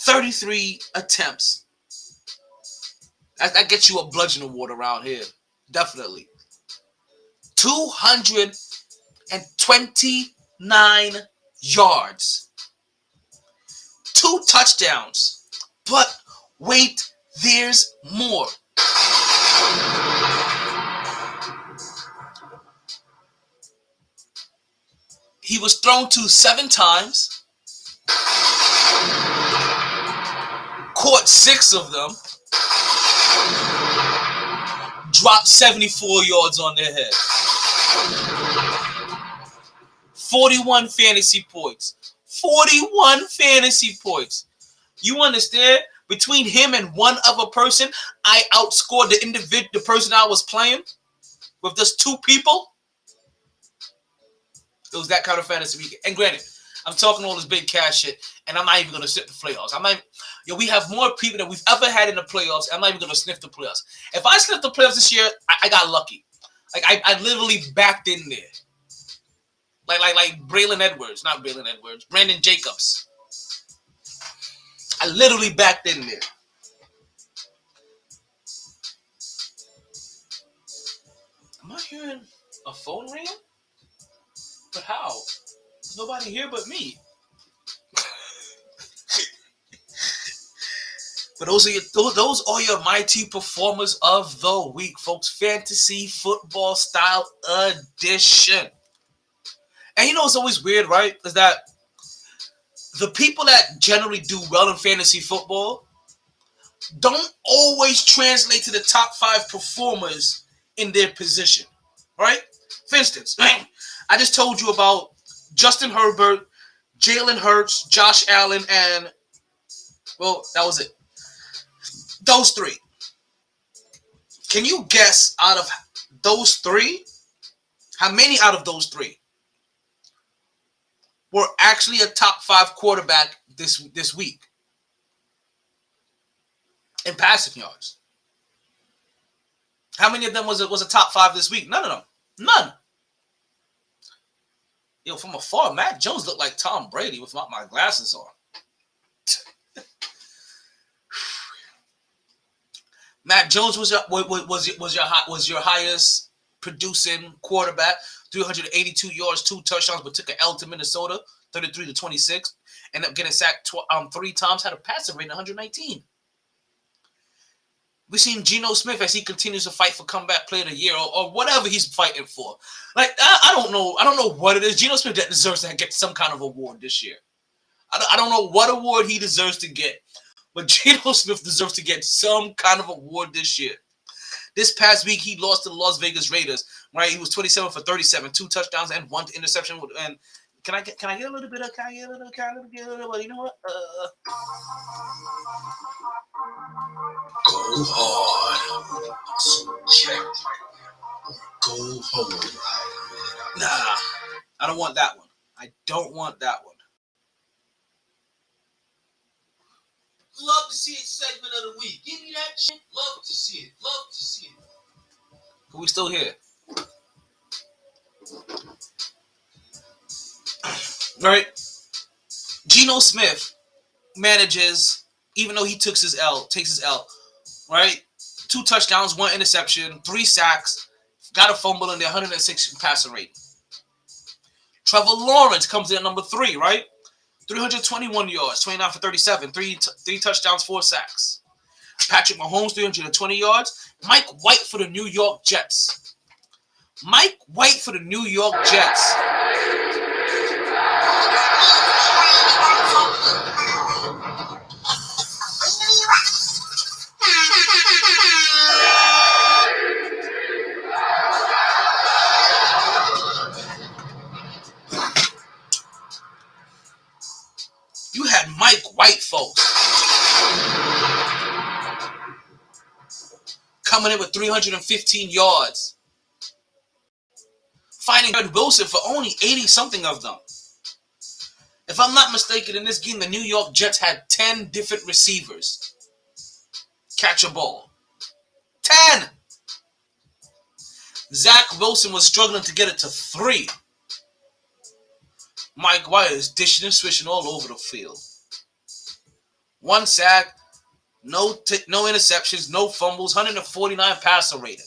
33 attempts. That gets you a bludgeon award around here. Definitely. 229 yards. 2 touchdowns. But wait, there's more. He was thrown to 7 times. Caught 6 of them. Dropped 74 yards on their head. 41 fantasy points. 41 fantasy points. You understand? Between him and one other person, I outscored the person I was playing with just 2 people. It was that kind of fantasy weekend. And granted, I'm talking all this big cash shit, and I'm not even going to sniff the playoffs. We have more people than we've ever had in the playoffs, and I'm not even going to sniff the playoffs. If I sniffed the playoffs this year, I got lucky. Like, I literally backed in there. Like Brandon Jacobs. I literally backed in there. Am I hearing a phone ring? But how? There's nobody here but me. But those are your MyT performers of the week, folks. Fantasy football style edition. And you know what's always weird, right? Is that the people that generally do well in fantasy football don't always translate to the top 5 performers in their position, right? For instance, I just told you about Justin Herbert, Jalen Hurts, Josh Allen, and, well, that was it. Those three. Can you guess out of those three, how many out of those three were actually a top 5 quarterback this week in passing yards? How many of them was a top 5 this week? None of them. None. Yo, from afar, Matt Jones looked like Tom Brady with my glasses on. Matt Jones was your highest producing quarterback, 382 yards, 2 touchdowns, but took an L to Minnesota, 33-26. Ended up getting sacked 3 times, had a passer rating 119. We've seen Geno Smith as he continues to fight for comeback player of the year or whatever he's fighting for. Like, I don't know what it is. Geno Smith deserves to get some kind of award this year. I don't know what award he deserves to get, but Geno Smith deserves to get some kind of award this year. This past week, he lost to the Las Vegas Raiders. Right, he was 27 for 37, 2 touchdowns and 1 interception. And can I get a little bit of? You know what? Go hard. Check. Go hard. Nah, I don't want that one. I don't want that one. Love to see it segment of the week. Give me that shit. Love to see it. Love to see it. But we still here. All right. Geno Smith manages, even though he takes his L, right? 2 touchdowns, 1 interception, 3 sacks, got a fumble in their 106 passer rate. Trevor Lawrence comes in at number 3, right? 321 yards, 29 for 37, 3 touchdowns, 4 sacks. Patrick Mahomes, 320 yards. Mike White for the New York Jets. You had Mike White, folks, coming in with 315 yards, finding Red Wilson for only 80-something of them. If I'm not mistaken, in this game, the New York Jets had 10 different receivers catch a ball. 10! Zach Wilson was struggling to get it to 3. Mike White is dishing and swishing all over the field. 1 sack, no interceptions, no fumbles, 149 passer rating.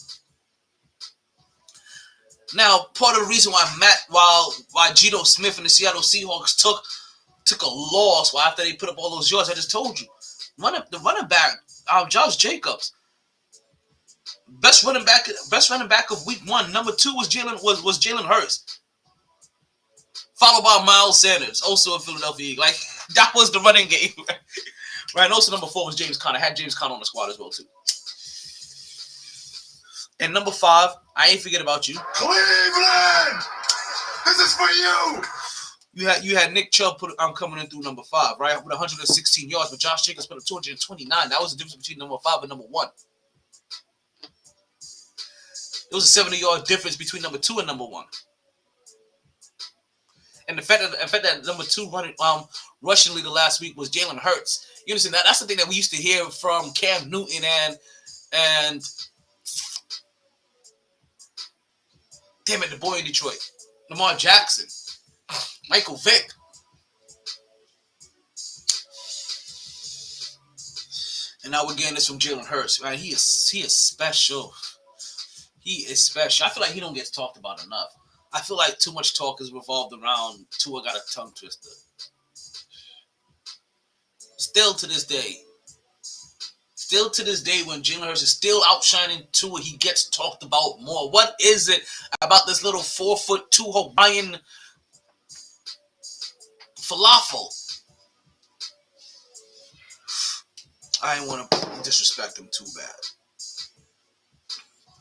Now, part of the reason why Geno Smith and the Seattle Seahawks took a loss after they put up all those yards, I just told you. The running back, Josh Jacobs, best running back of week 1. Number 2 was Jalen Hurts, followed by Miles Sanders, also a Philadelphia Eagle. Like, that was the running game, right? And also number 4 was James Conner. I had James Conner on the squad as well too. And number 5, I ain't forget about you. Cleveland! This is for you! You had Nick Chubb coming in through number 5, right? With 116 yards, but Josh Jacobs put up 229. That was the difference between number 5 and number 1. There was a 70-yard difference between number 2 and number 1. And the fact that number 2 rushing leader last week was Jalen Hurts. You understand that? That's the thing that we used to hear from Cam Newton and damn it, the boy in Detroit, Lamar Jackson, Michael Vick. And now we're getting this from Jalen Hurts. Man, he is special. He is special. I feel like he don't get talked about enough. I feel like too much talk is revolved around Tua got a tongue twister. Still to this day, when Jalen Hurts is still outshining Tua, he gets talked about more. What is it about this little 4'2" Hawaiian falafel? I didn't want to disrespect him too bad.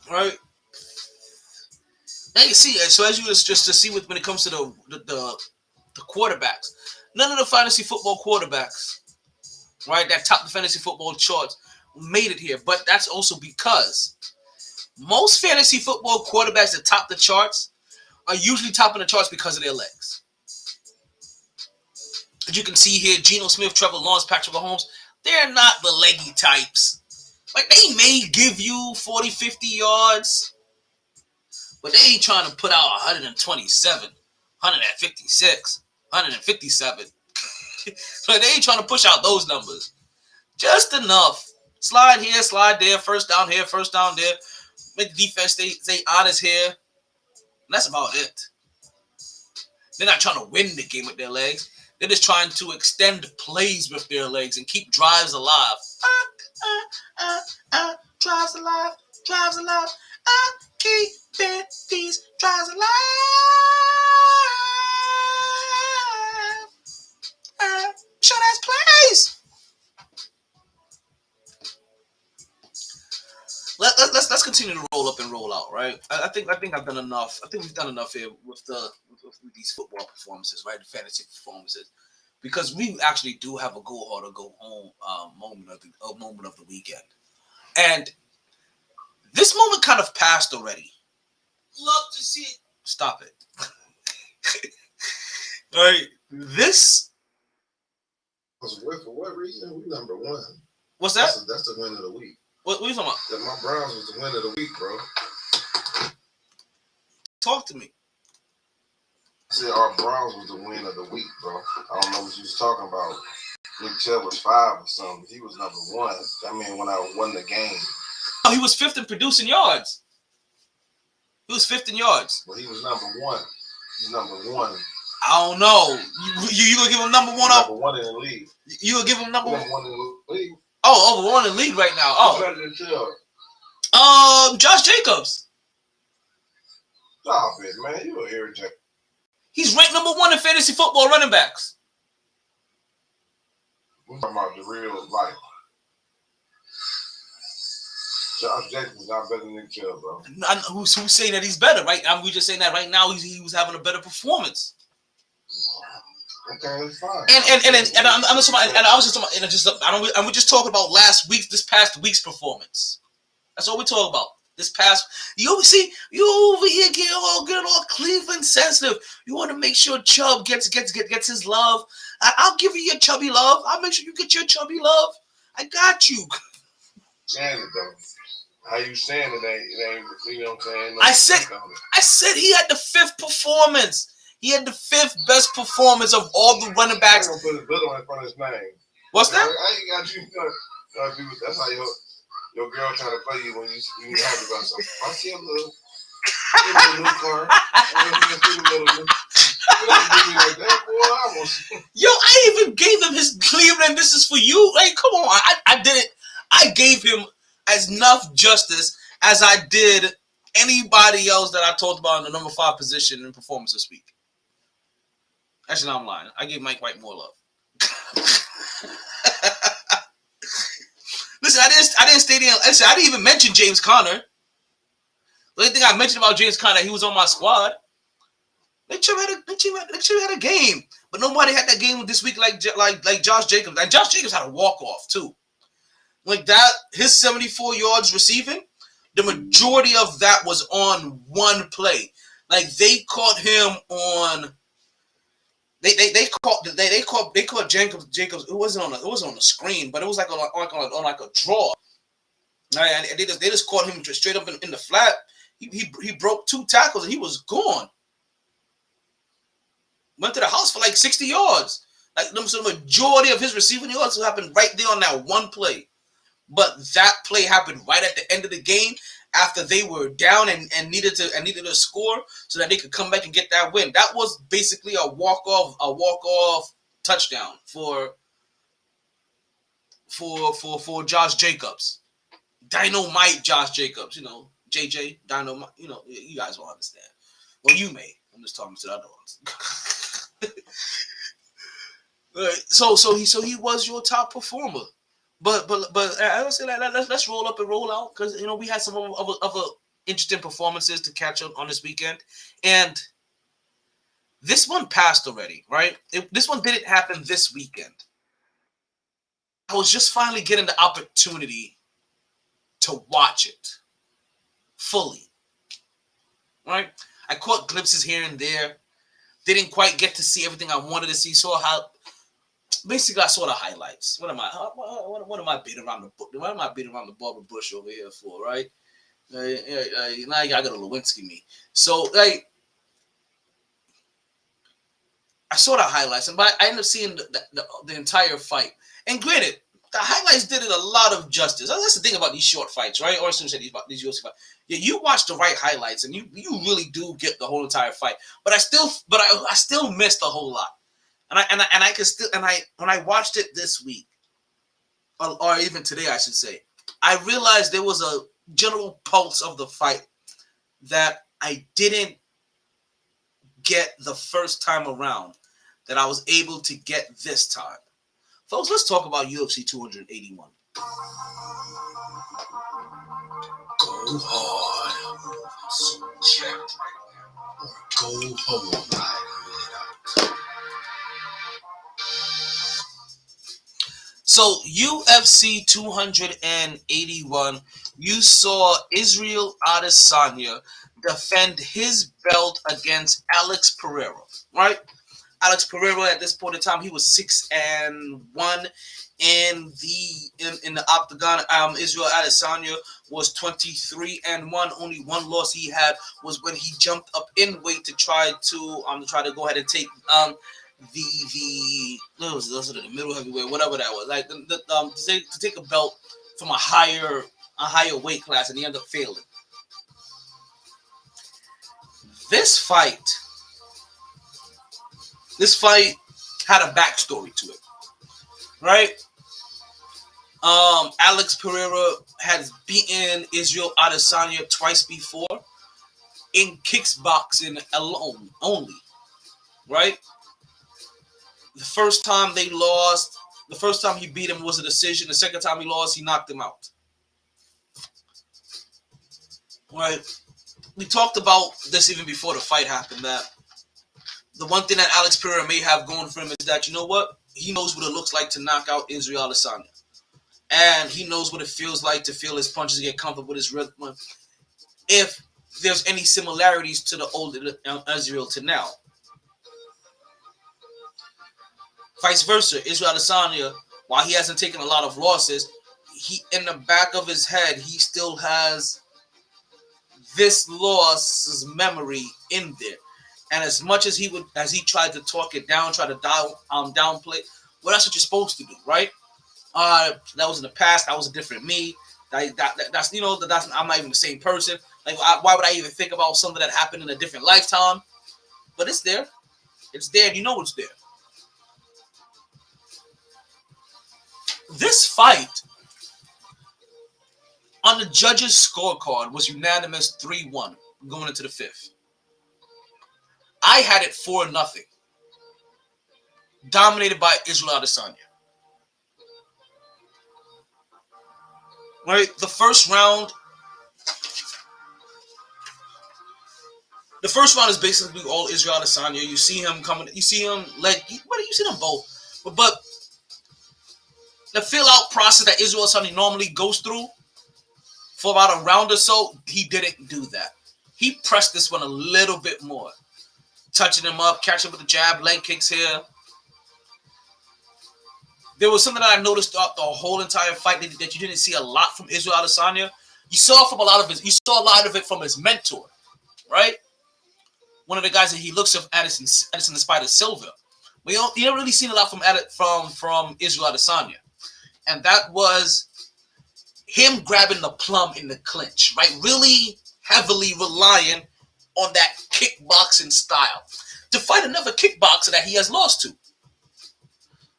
All right? Now you see, so as you just to see when it comes to the quarterbacks, None of the fantasy football quarterbacks, right, that top the fantasy football charts made it here. But that's also because most fantasy football quarterbacks that top the charts are usually topping the charts because of their legs. As you can see here, Geno Smith, Trevor Lawrence, Patrick Mahomes, they're not the leggy types. Like, they may give you 40, 50 yards, but they ain't trying to put out 127, 156, 157. So they ain't trying to push out those numbers. Just enough. Slide here, slide there, first down here, first down there. Make the defense stay honest here. And that's about it. They're not trying to win the game with their legs. They're just trying to extend plays with their legs and keep drives alive. Drives alive, drives alive. Keeping these drives alive. Short ass plays. Let's continue to roll up and roll out, right? I think I've done enough. I think we've done enough here with these football performances, right? The fantasy performances, because we actually do have a go hard or go home moment of the weekend, and this moment kind of passed already. Love to see it. Stop it. All right, this. For what reason? We number one. What's that? That's the win of the week. What are you talking about? That my Browns was the win of the week, bro. Talk to me. I said our Browns was the win of the week, bro. I don't know what you was talking about. Nick Chubb was 5 or something. He was number 1. That mean when I won the game. Oh, he was 5th in producing yards. He was 5th in yards. Well, he was number 1. He's number 1. I don't know. You gonna give him number 1 Number 1 in the league. You gonna give him number 1 in the league. Oh, over 1 in the league right now. Who's better than Chubb? Josh Jacobs. Stop it, man. You an irritant. He's ranked number 1 in fantasy football running backs. We're talking about the real life. Josh Jacobs is not better than Nick Chubb, bro. Who's saying that he's better, right? We just saying that right now he was having a better performance. Okay, that's fine. And I'm just talking about, and I was just talking about, and we're just talking about this past week's performance. That's all we talk about. This past, you over here getting all Cleveland sensitive. You want to make sure Chubb gets his love. I'll give you your chubby love. I'll make sure you get your chubby love. I got you. Saying it though. How you saying it ain't you know what I'm saying? I said he had the 5th performance. He had the 5th best performance of all the running backs. I'm gonna put his little in front of his name. What's that? I ain't got you. That's how your girl try to play you when you happy about something. I see a little new car. Yo, I even gave him his Cleveland. This is for you. Like, come on. I did it. I gave him as enough justice as I did anybody else that I talked about in the number 5 position in performance this week. Actually, no, I'm lying. I gave Mike White more love. Listen, I didn't stay there. Listen, I didn't even mention James Conner. The only thing I mentioned about James Conner, he was on my squad. Nick Chubb had a game, but nobody had that game this week like Josh Jacobs. And Josh Jacobs had a walk-off too. Like that, his 74 yards receiving, the majority of that was on one play. Like they caught him on. They caught Jacobs. It wasn't on the screen, but it was like on a draw. Right? And they just caught him straight up in the flat. He broke 2 tackles and he was gone. Went to the house for like 60 yards. Like so the majority of his receiving yards happened right there on that one play. But that play happened right at the end of the game after they were down and needed to score so that they could come back and get that win. That was basically a walk-off touchdown for Josh Jacobs. Dynamite Josh Jacobs, JJ, Dynamite, you guys will understand. Well, you may. I'm just talking to the other ones. So he was your top performer. But I would say let's roll up and roll out because we had some other interesting performances to catch up on this weekend, and This one passed already, right? This one didn't happen this weekend. I was just finally getting the opportunity to watch it fully, right? I caught glimpses here and there. Didn't quite get to see everything I wanted to see. Saw how, basically, I saw the highlights. What am I beating around the bush? What am I beating around the Barbara Bush over here for, right? Now I got a Lewinsky me. So, like, I saw the highlights, and I ended up seeing the entire fight. And granted, the highlights did it a lot of justice. That's the thing about these short fights, right? Or some said these UFC fights. Yeah, you watch the right highlights, and you really do get the whole entire fight. But I still missed a whole lot. And I can still, when I watched it this week, or even today, I should say, I realized there was a general pulse of the fight that I didn't get the first time around that I was able to get this time. Folks, let's talk about UFC 281. Go hard. So jacked right now. Go home. So UFC 281, you saw Israel Adesanya defend his belt against Alex Pereira, right? Alex Pereira at this point in time, he was 6-1 in the octagon. Israel Adesanya was 23-1. Only one loss he had was when he jumped up in weight to try to go ahead and take those are the middle heavyweight, whatever that was, like to take a belt from a higher weight class, and he ended up failing. This fight had a backstory to it, right? Alex Pereira has beaten Israel Adesanya twice before in kickboxing alone, only, right? The first time they lost, the first time he beat him was a decision. The second time he lost, he knocked him out. Right? We talked about this even before the fight happened, that the one thing that Alex Pereira may have going for him is that, you know what? He knows what it looks like to knock out Israel Adesanya. And he knows what it feels like to feel his punches get comfortable with his rhythm. If there's any similarities to the older Israel to now. Vice versa, Israel Adesanya, while he hasn't taken a lot of losses, he in the back of his head, he still has this loss's memory in there. And as much as he tried to talk it down, try to downplay, well, that's what you're supposed to do, right? That was in the past. That was a different me. That's I'm not even the same person. Like, why would I even think about something that happened in a different lifetime? But it's there. It's there, and you know it's there. This fight on the judges' scorecard was unanimous 3-1 going into the fifth. I had it 4-0, dominated by Israel Adesanya. Right, the first round is basically all Israel Adesanya. You see him coming. You see him you see them both, but the fill-out process that Israel Adesanya normally goes through for about a round or so, he didn't do that. He pressed this one a little bit more, touching him up, catching him with the jab, leg kicks here. There was something that I noticed throughout the whole entire fight that you didn't see a lot from Israel Adesanya. You saw a lot of it from his mentor, right? One of the guys that he looks at, Edison the Spider Silva. You don't really seen a lot from Israel Adesanya. And that was him grabbing the plum in the clinch, right? Really heavily relying on that kickboxing style to fight another kickboxer that he has lost to.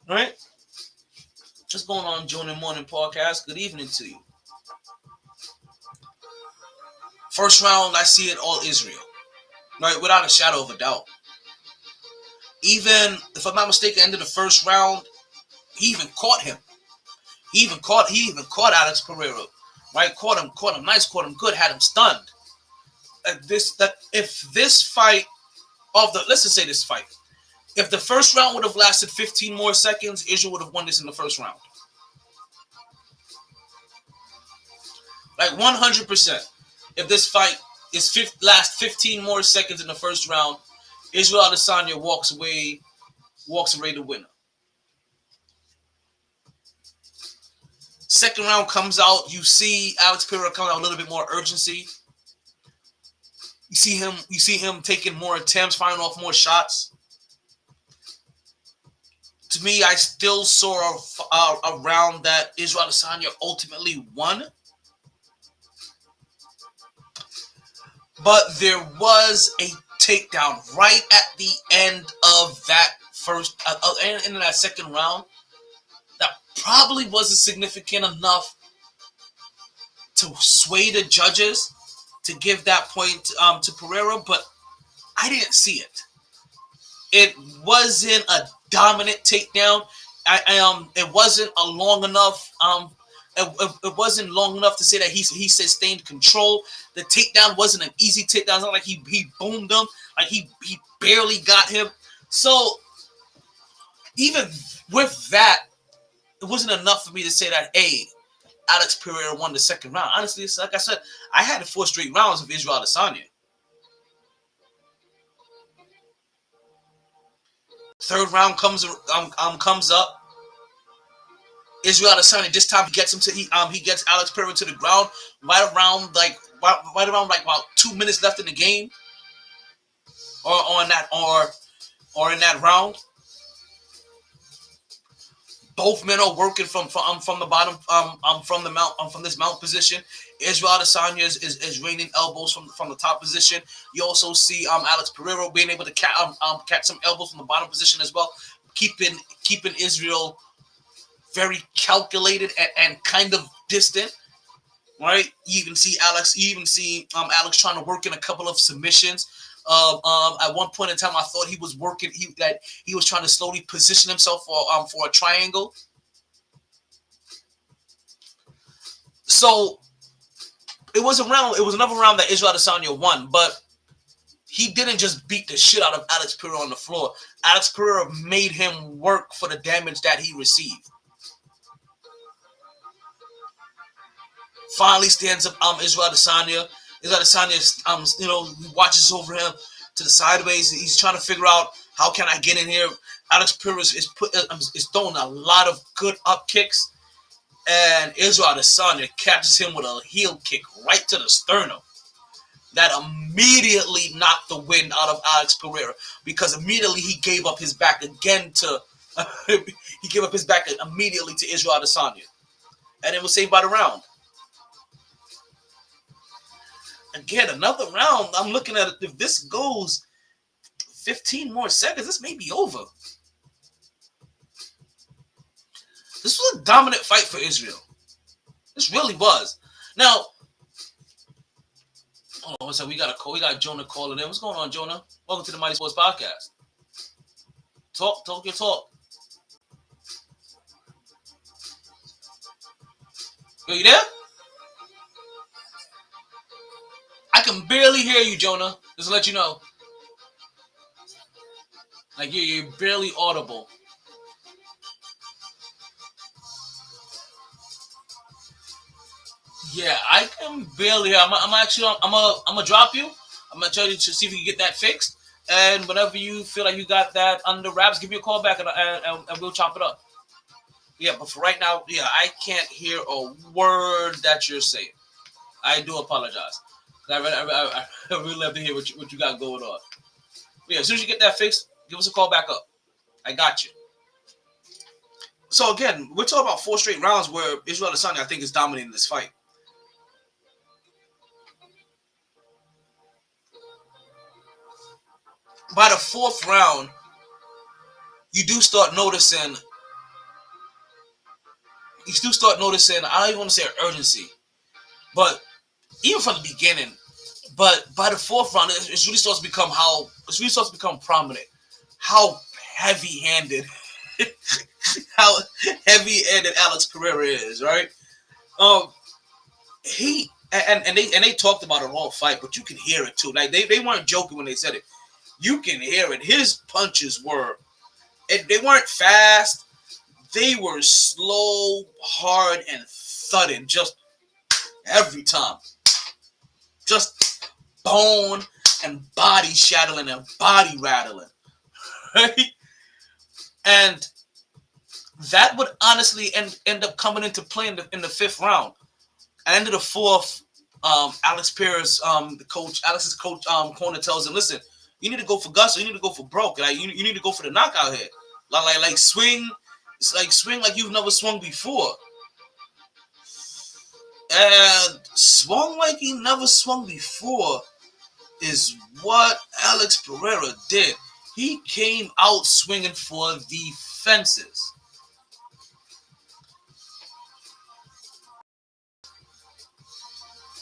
Right? What's going on, Joining Morning Podcast? Good evening to you. First round, I see it all Israel. Right? Without a shadow of a doubt. Even, if I'm not mistaken, end of the first round, he even caught him. He even caught Alex Pereira, right? Caught him nice, caught him good, had him stunned. If this fight let's just say this fight. If the first round would have lasted 15 more seconds, Israel would have won this in the first round. Like 100%. If this fight lasts 15 more seconds in the first round, Israel Adesanya walks away the winner. Second round comes out, you see Alex Pereira coming out with a little bit more urgency. You see him taking more attempts, firing off more shots. To me, I still saw a round that Israel Adesanya ultimately won. But there was a takedown right at the end of that end of that second round that probably wasn't significant enough to sway the judges to give that point to Pereira, but I didn't see it. It wasn't a dominant takedown. It wasn't a long enough. It wasn't long enough to say that he sustained control. The takedown wasn't an easy takedown. It's not like he boomed him. Like he barely got him. So even with that, it wasn't enough for me to say that, hey, Alex Pereira won the second round. Honestly, it's like I said, I had 4 straight rounds of Israel Adesanya. Third round comes up. Israel Adesanya this time he gets Alex Pereira to the ground right around about 2 minutes left in the game, or in that round. Both men are working from the bottom, from this mount position. Israel Adesanya is raining elbows from the top position. You also see Alex Pereira being able to catch some elbows from the bottom position as well, keeping Israel very calculated and kind of distant. Right? You even see Alex trying to work in a couple of submissions. At one point in time, I thought he was working. He was trying to slowly position himself for a triangle. So it was another round that Israel Adesanya won, but he didn't just beat the shit out of Alex Pereira on the floor. Alex Pereira made him work for the damage that he received. Finally stands up Israel Adesanya. Israel Adesanya watches over him to the sideways. He's trying to figure out, how can I get in here? Alex Pereira is throwing a lot of good up kicks, and Israel Adesanya catches him with a heel kick right to the sternum. That immediately knocked the wind out of Alex Pereira, because immediately he gave up his back again immediately to Israel Adesanya, and it was saved by the round. Again, another round. I'm looking at it. If this goes 15 more seconds, this may be over. This was a dominant fight for Israel. This really was. Now, hold on, so we got Jonah calling in. What's going on, Jonah? Welcome to the MyT Sports Podcast. Talk your talk. Yo, you there? I can barely hear you, Jonah. Just to let you know. Like, you're barely audible. Yeah, I can barely hear. I'm gonna drop you. I'm gonna try to see if we can get that fixed. And whenever you feel like you got that under wraps, give me a call back and we'll chop it up. Yeah, but for right now, yeah, I can't hear a word that you're saying. I do apologize. I really love to hear what you got going on. But yeah, as soon as you get that fixed, give us a call back up. I got you. So again, we're talking about 4 straight rounds where Israel Adesanya, I think, is dominating this fight. By the 4th round, you do start noticing. I don't even want to say urgency, but even from the beginning. But by the 4th round, it really starts to become prominent how heavy-handed Alex Pereira is, right? They talked about it all fight, but you can hear it too. Like they weren't joking when they said it. You can hear it. His punches they weren't fast. They were slow, hard, and thudding just every time. Just bone and body shattling and body rattling. Right? And that would honestly end up coming into play in the fifth round. At the end of the fourth, Alex Perez, Alex's coach, corner tells him, listen, you need to go for gusto. You need to go for broke. Like you need to go for the knockout hit. Like swing. It's like swing like you've never swung before. And swung like he never swung before is what Alex Pereira did. He came out swinging for the fences.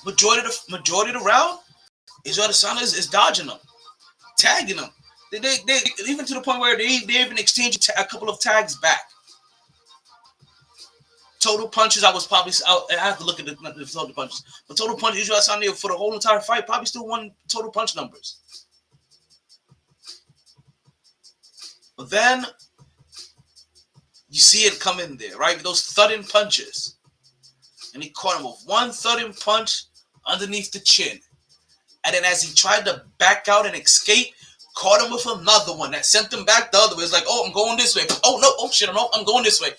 Majority of the round, Israel Adesanya is dodging them, tagging them. They even to the point where they even exchanged a couple of tags back. Total punches, I have to look at the total punches. But total punches, Israel Adesanya for the whole entire fight probably still won total punch numbers. But then you see it come in there, right? Those thudding punches. And he caught him with one thudding punch underneath the chin. And then as he tried to back out and escape, caught him with another one that sent him back the other way. It's like, oh, I'm going this way. Oh, no. Oh, shit. No, I'm going this way.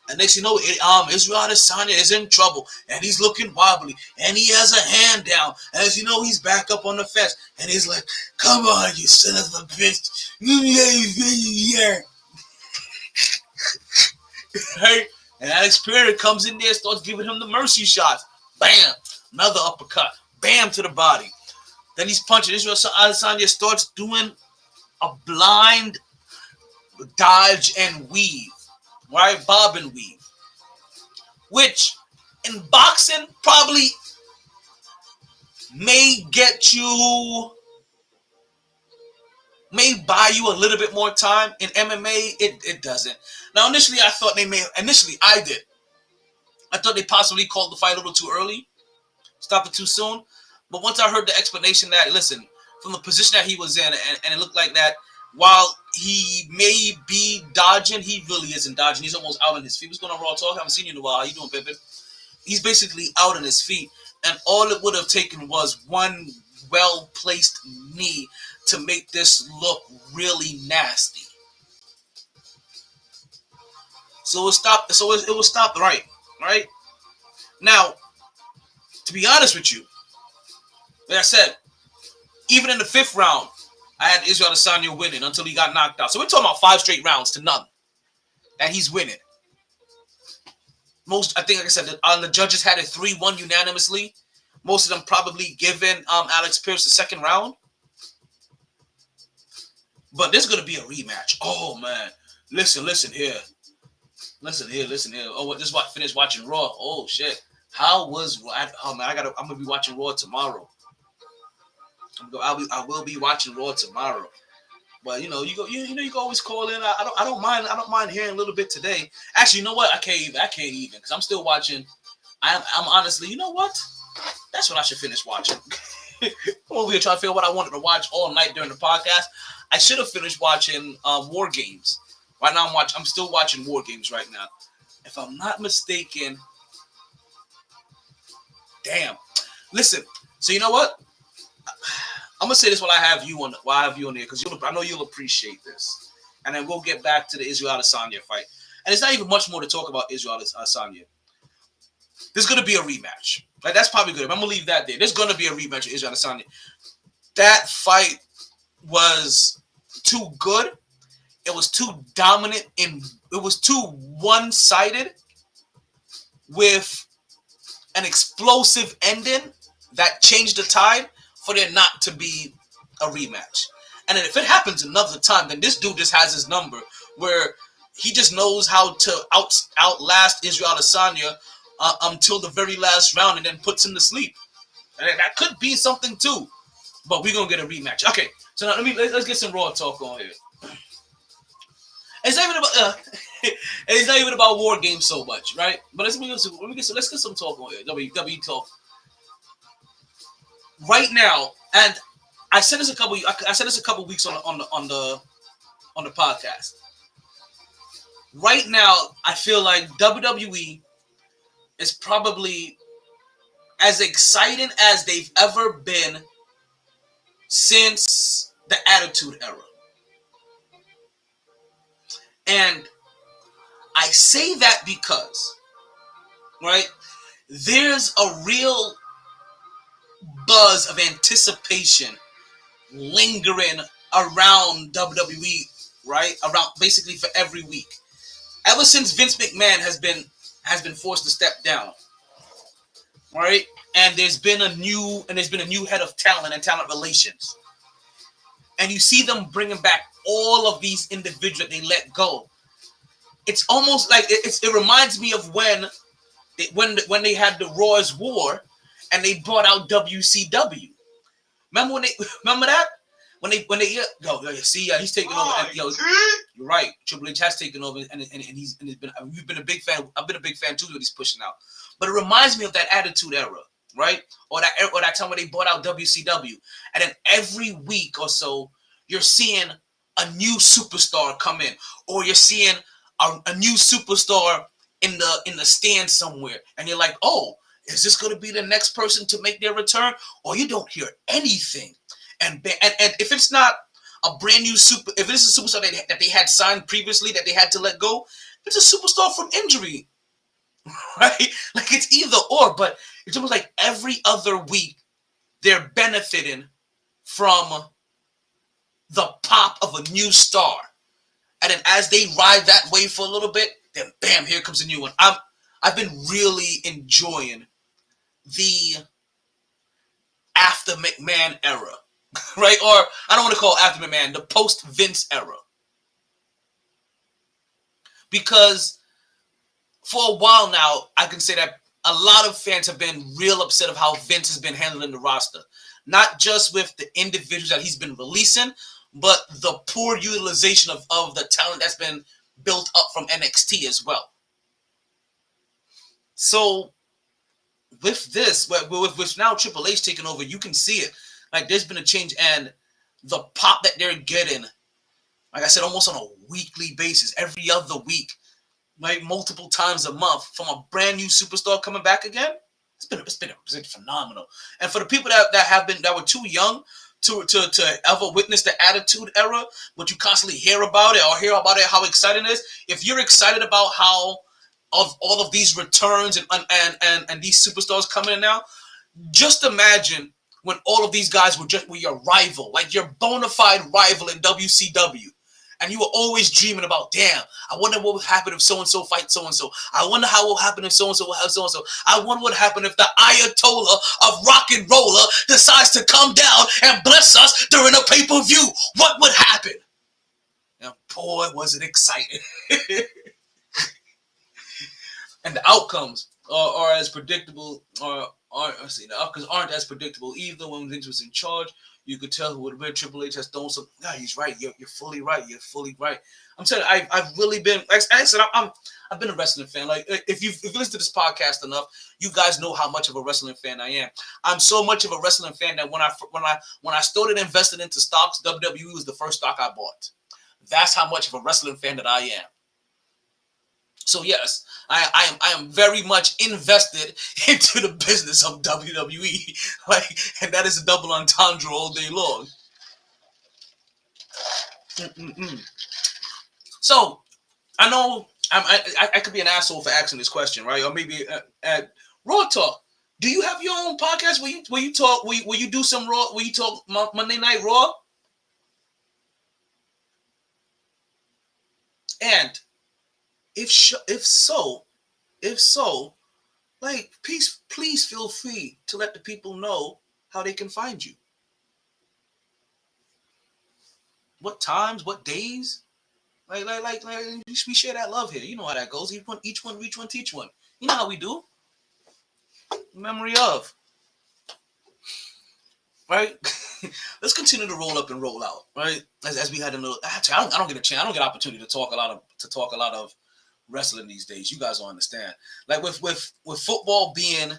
And next you know, Israel Adesanya is in trouble. And he's looking wobbly. And he has a hand down. As you know, he's back up on the fence. And he's like, come on, you son of a bitch. Yeah. Right? And Alex Pereira comes in there, starts giving him the mercy shots. Bam. Another uppercut. Bam to the body. Then he's punching. Israel Adesanya starts doing a blind dodge and weave. Right? Bob and weave. Which, in boxing, probably may buy you a little bit more time. In MMA, it doesn't. Now, initially, I thought I did. I thought they possibly called the fight a little too early. Stopped it too soon. But once I heard the explanation that, listen, from the position that he was in, and it looked like that, while he may be dodging, he really isn't dodging. He's almost out on his feet. What's going on, Raw Talk? I haven't seen you in a while. How you doing, Pippin? He's basically out on his feet. And all it would have taken was one well-placed knee to make this look really nasty. So it was stopped right? Now, to be honest with you, like I said, even in the fifth round, I had Israel Adesanya winning until he got knocked out. So we're talking about 5 straight rounds to none that he's winning. I think, like I said, the judges had it 3-1 unanimously. Most of them probably giving Alex Pereira the second round. But there's going to be a rematch. Oh, man. Listen here. Listen here. Oh, just finished watching Raw. Oh, shit. How was Raw? Oh, man, I'm going to be watching Raw tomorrow. I will be watching Raw tomorrow. But you can always call in. I don't mind hearing a little bit today. Actually, you know what? I can't even because I'm still watching. I'm honestly, you know what? That's what I should finish watching. I'm over here trying to figure out what I wanted to watch all night during the podcast. I should have finished watching War Games. Right now I'm still watching War Games right now. If I'm not mistaken. Damn. Listen. So you know what? I'm gonna say this while I have you on there because I know you'll appreciate this, and then we'll get back to the Israel Adesanya fight. And there's not even much more to talk about Israel Adesanya. There's gonna be a rematch. Like that's probably good. I'm gonna leave that there. There's gonna be a rematch with Israel Adesanya. That fight was too good. It was too dominant, and it was too one-sided with an explosive ending that changed the tide for there not to be a rematch. And then if it happens another time, then this dude just has his number where he just knows how to outlast Israel Adesanya until the very last round and then puts him to sleep. And that could be something too. But we're going to get a rematch. Okay, so now let's get some Raw talk on here. It's not even about War Games so much, right? But let's get some talk on here. WWE talk. Right now, and I said this a couple weeks on the podcast. Right now, I feel like WWE is probably as exciting as they've ever been since the Attitude Era. And I say that because, right, there's a real buzz of anticipation lingering around WWE, right? Around basically for every week. Ever since Vince McMahon has been forced to step down, right? And there's been a new head of talent and talent relations. And you see them bringing back all of these individuals that they let go. It's almost like it reminds me of when they had the Raw's War and they brought out WCW. Remember that? When they see he's taking over. And, you're right. Triple H has taken over, and we've been a big fan. I've been a big fan too that he's pushing out. But it reminds me of that Attitude Era, right? Or that time when they brought out WCW, and then every week or so you're seeing a new superstar come in, or you're seeing a new superstar in the stand somewhere, and you're like, oh, is this going to be the next person to make their return? Or you don't hear anything. And if it's not a brand new if it's a superstar that they had signed previously that they had to let go, it's a superstar from injury, right? Like it's either or, but it's almost like every other week they're benefiting from the pop of a new star. And then as they ride that wave for a little bit, then bam, here comes a new one. I've been really enjoying the after McMahon era, right? Or I don't want to call it after McMahon, the post Vince era. Because for a while now, I can say that a lot of fans have been real upset of how Vince has been handling the roster. Not just with the individuals that he's been releasing, but the poor utilization of the talent that's been built up from NXT as well. So with this, with now Triple H taking over, you can see it. Like there's been a change, and the pop that they're getting, like I said, almost on a weekly basis, every other week, like multiple times a month, from a brand new superstar coming back again. It's been phenomenal. And for the people that were too young to ever witness the Attitude Era, but you constantly hear about it, how exciting it is. If you're excited about how of all of these returns and these superstars coming in now, just imagine when all of these guys were your rival, like your bona fide rival in WCW. And you were always dreaming about, damn, I wonder what would happen if so-and-so fights so-and-so. I wonder how will happen if so-and-so will have so-and-so. I wonder what happened if the Ayatollah of rock and roller decides to come down and bless us during a pay-per-view. What would happen? And boy, was it exciting. And the outcomes are as predictable, the outcomes aren't as predictable either. When Vince was in charge, you could tell who would win. Triple H has thrown some. No, he's right. You're fully right. You're fully right. I'm telling you, I've really been. Like I said, I've been a wrestling fan. Like if you listen to this podcast enough, you guys know how much of a wrestling fan I am. I'm so much of a wrestling fan that when I started investing into stocks, WWE was the first stock I bought. That's how much of a wrestling fan that I am. So yes, I am very much invested into the business of WWE, and that is a double entendre all day long. So I know I could be an asshole for asking this question, right? Or maybe at Raw Talk, do you have your own podcast where you talk? Will you do some Raw? Will you talk Monday Night Raw? And if so, like, please feel free to let the people know how they can find you. What times, what days? Like we share that love here. You know how that goes. Each one, teach one. You know how we do. Memory of. Right? Let's continue to roll up and roll out. Right? As we had a little. I don't get a chance. I don't get an opportunity to talk a lot of wrestling these days. You guys don't understand. Like with football being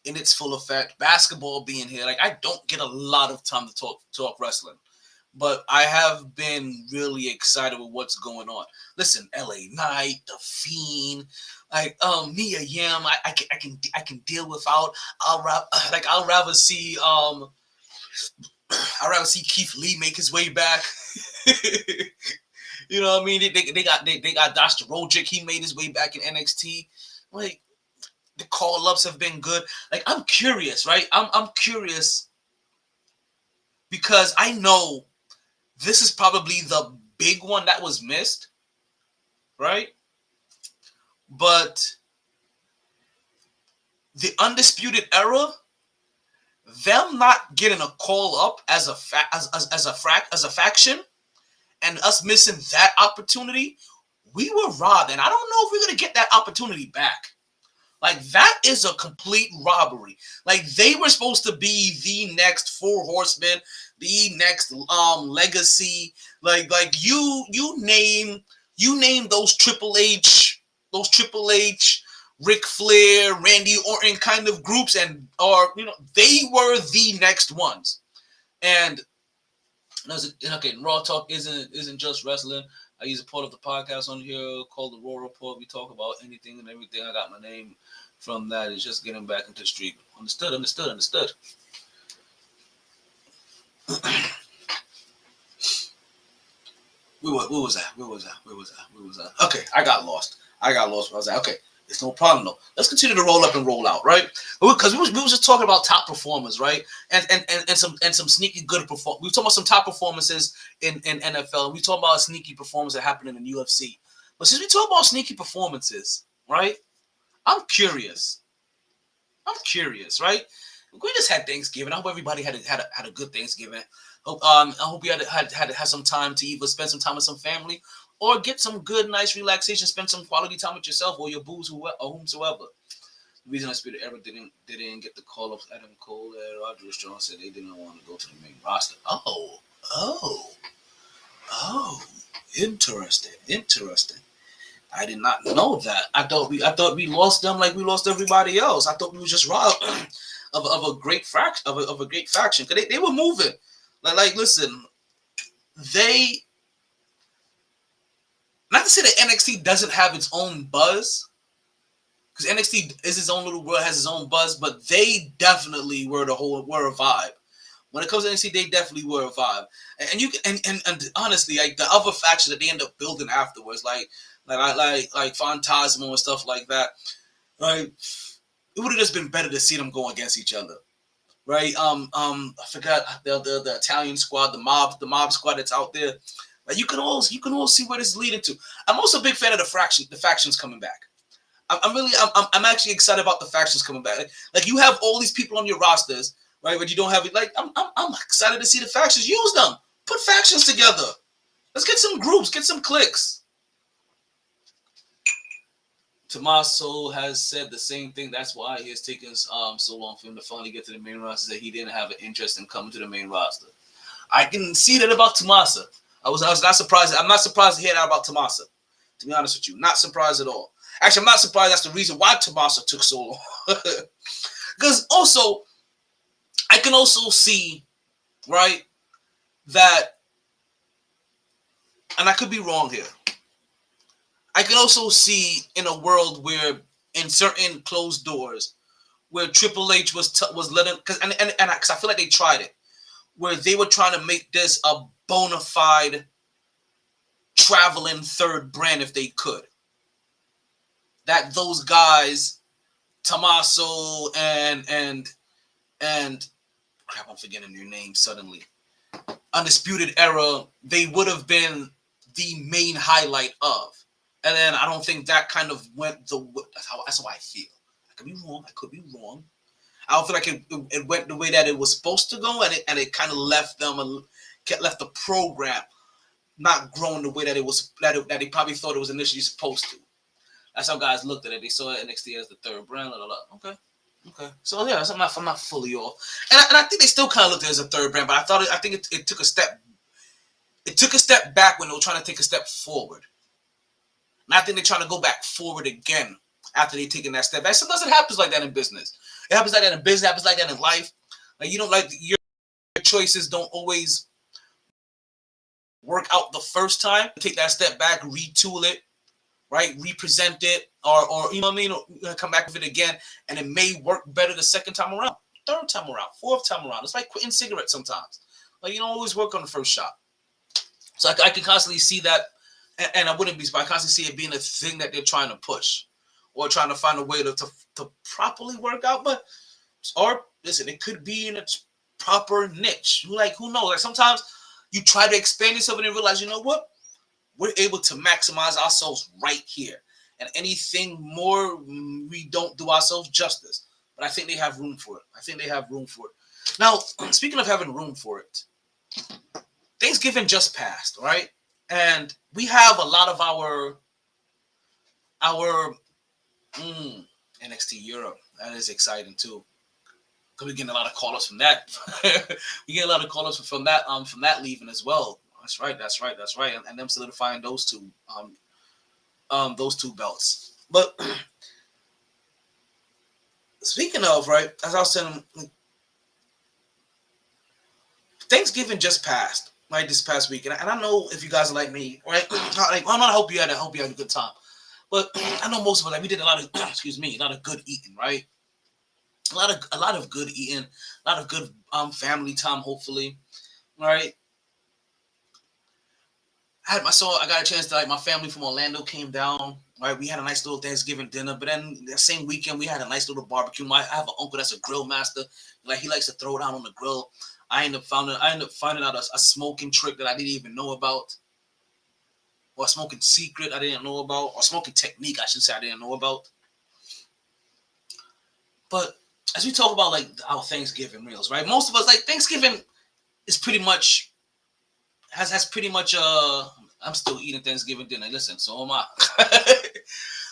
in its full effect. Basketball being here, like I don't get a lot of time to talk wrestling, but I have been really excited with what's going on. Listen, LA Knight, The Fiend, like Mia Yim, I can deal without. I'll rather see I'd rather see Keith Lee make his way back. You know what I mean? They got Dr. Roderick. He made his way back in NXT. Like the call ups have been good. Like I'm curious, right? I'm curious because I know this is probably the big one that was missed, right? But the Undisputed Era, them not getting a call up as a faction, and us missing that opportunity, we were robbed, and I don't know if we're gonna get that opportunity back. Like that is a complete robbery. Like they were supposed to be the next Four Horsemen, the next Legacy. Like you name those Triple H, Ric Flair, Randy Orton kind of groups, and they were the next ones. And okay, Raw Talk isn't just wrestling. I use a part of the podcast on here called the Raw Report. We talk about anything and everything. I got my name from that. It's just getting back into the street. Understood. Where was that? Okay, I got lost. I was like, okay, it's no problem though. Let's continue to roll up and roll out, right? Because we was just talking about top performers, right? And some sneaky good performance. We were talking about some top performances in NFL. We talked about a sneaky performance that happened in the UFC. But since we talk about sneaky performances, right? I'm curious, right? We just had Thanksgiving. I hope everybody had a good Thanksgiving. I hope you had some time to either spend some time with some family or get some good, nice relaxation, spend some quality time with yourself or your booze or whomsoever. The reason I Spirit ever didn't get the call of Adam Cole and Roger Strong said they didn't want to go to the main roster. Interesting. I did not know that. I thought we lost them like we lost everybody else. I thought we were just robbed of a great faction of a great faction because they were moving. Like listen, they. Not to say that NXT doesn't have its own buzz, because NXT is its own little world, has its own buzz, but they definitely were a vibe. When it comes to NXT, they definitely were a vibe. And honestly, like the other factions that they end up building afterwards, like Phantasmo and stuff like that, like it would have just been better to see them go against each other. Right? I forgot the Italian squad, the mob squad that's out there. Like you can all see where this is leading to. I'm also a big fan of the factions coming back. I'm actually excited about the factions coming back. Like you have all these people on your rosters, right? But you don't have it. Like I'm excited to see the factions. Use them. Put factions together. Let's get some groups. Get some cliques. Tommaso has said the same thing. That's why he has taken so long for him to finally get to the main roster. That he didn't have an interest in coming to the main roster. I can see that about Tommaso. I was not surprised. I'm not surprised to hear that about Tommaso. To be honest with you, not surprised at all. Actually, I'm not surprised. That's the reason why Tommaso took so long. Because also, I can also see, right, that, and I could be wrong here. I can also see in a world where, in certain closed doors, where Triple H was letting, because I feel like they tried it, where they were trying to make this a bona fide traveling third brand if they could. That those guys, Tommaso and crap, I'm forgetting their names suddenly. Undisputed Era, they would have been the main highlight of. And then I don't think that kind of went that's how I feel. I could be wrong. I don't feel like it went the way that it was supposed to go, and it kind of left the program not growing the way that it was that they probably thought it was initially supposed to. That's how guys looked at it. They saw NXT as the third brand. Okay. So yeah, I'm not fully off, and I think they still kind of looked at it as a third brand, but I think it took a step. It took a step back when they were trying to take a step forward. And I think they're trying to go back forward again after they've taken that step back. Sometimes it happens like that in business. It happens like that in business. It happens like that in life. Like you don't like your choices don't always work out the first time. Take that step back, retool it, right? Represent it, or you know what I mean? Come back with it again, and it may work better the second time around, third time around, fourth time around. It's like quitting cigarettes sometimes. Like you don't always work on the first shot. So I can constantly see that, and I wouldn't be, but I constantly see it being a thing that they're trying to push, or trying to find a way to properly work out. But or listen, it could be in its proper niche. Like who knows? Like sometimes you try to expand yourself and then realize, you know what? We're able to maximize ourselves right here. And anything more, we don't do ourselves justice. But I think they have room for it. I think they have room for it. Now, speaking of having room for it, Thanksgiving just passed, right? And we have a lot of our NXT Europe. That is exciting too. Because we're getting a lot of call-ups from that. We get a lot of call-ups from that leaving as well. That's right. And them solidifying those two belts. But speaking of, right, as I was saying, Thanksgiving just passed, right, this past week. And I know if you guys are like me, right, like, I hope you had a good time. But I know most of us, like, we did a lot of, a lot of good eating, right? A lot of good eating, a lot of good family time, hopefully, right? I got a chance to, like, my family from Orlando came down, right? We had a nice little Thanksgiving dinner, but then that same weekend we had a nice little barbecue. I have an uncle that's a grill master, like he likes to throw down on the grill. I ended up finding out a smoking trick that I didn't even know about, or a smoking secret I didn't know about, or smoking technique I should say I didn't know about. But as we talk about like our Thanksgiving meals, right? Most of us, like, Thanksgiving is pretty much has pretty much I'm still eating Thanksgiving dinner. Listen, so am I.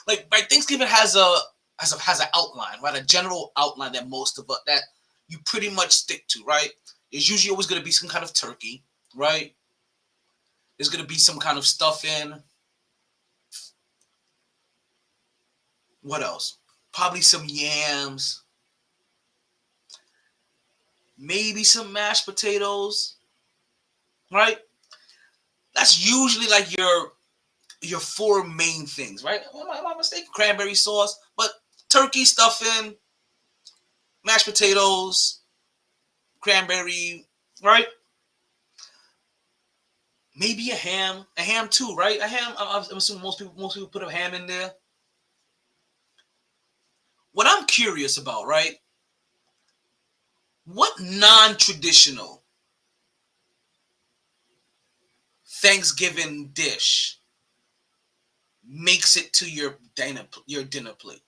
Like, right, Thanksgiving has an outline, right? A general outline that most of us that you pretty much stick to, right? There's usually always going to be some kind of turkey, right? There's going to be some kind of stuffing. What else? Probably some yams. Maybe some mashed potatoes, right? That's usually like your four main things, right? Am I mistaken? Cranberry sauce, but turkey stuffing, mashed potatoes, cranberry, right? Maybe a ham too, right? A ham. I'm assuming most people put a ham in there. What I'm curious about, right? What non-traditional Thanksgiving dish makes it to your dinner plate?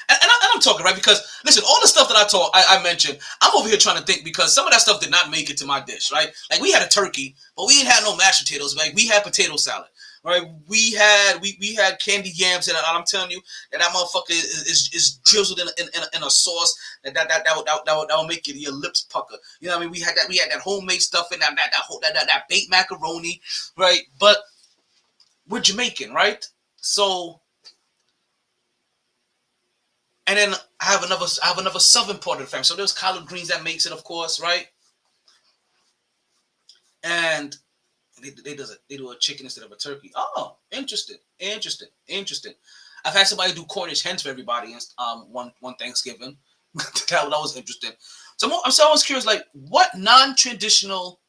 And I'm talking, right, because listen, all the stuff that I mentioned, I'm over here trying to think, because some of that stuff did not make it to my dish, right? Like, we had a turkey, but we didn't have no mashed potatoes. Like, we had potato salad, right? We had candy yams, and I'm telling you that motherfucker is drizzled in a sauce that will make your lips pucker. You know what I mean? We had that homemade stuff in that baked macaroni, right? But we're Jamaican, right? So. And then I have another southern part of the family. So there's collard greens that makes it, of course, right? And they do a chicken instead of a turkey. Oh, interesting. I've had somebody do Cornish hens for everybody one Thanksgiving. that was interesting. So I'm always curious, like, what non-traditional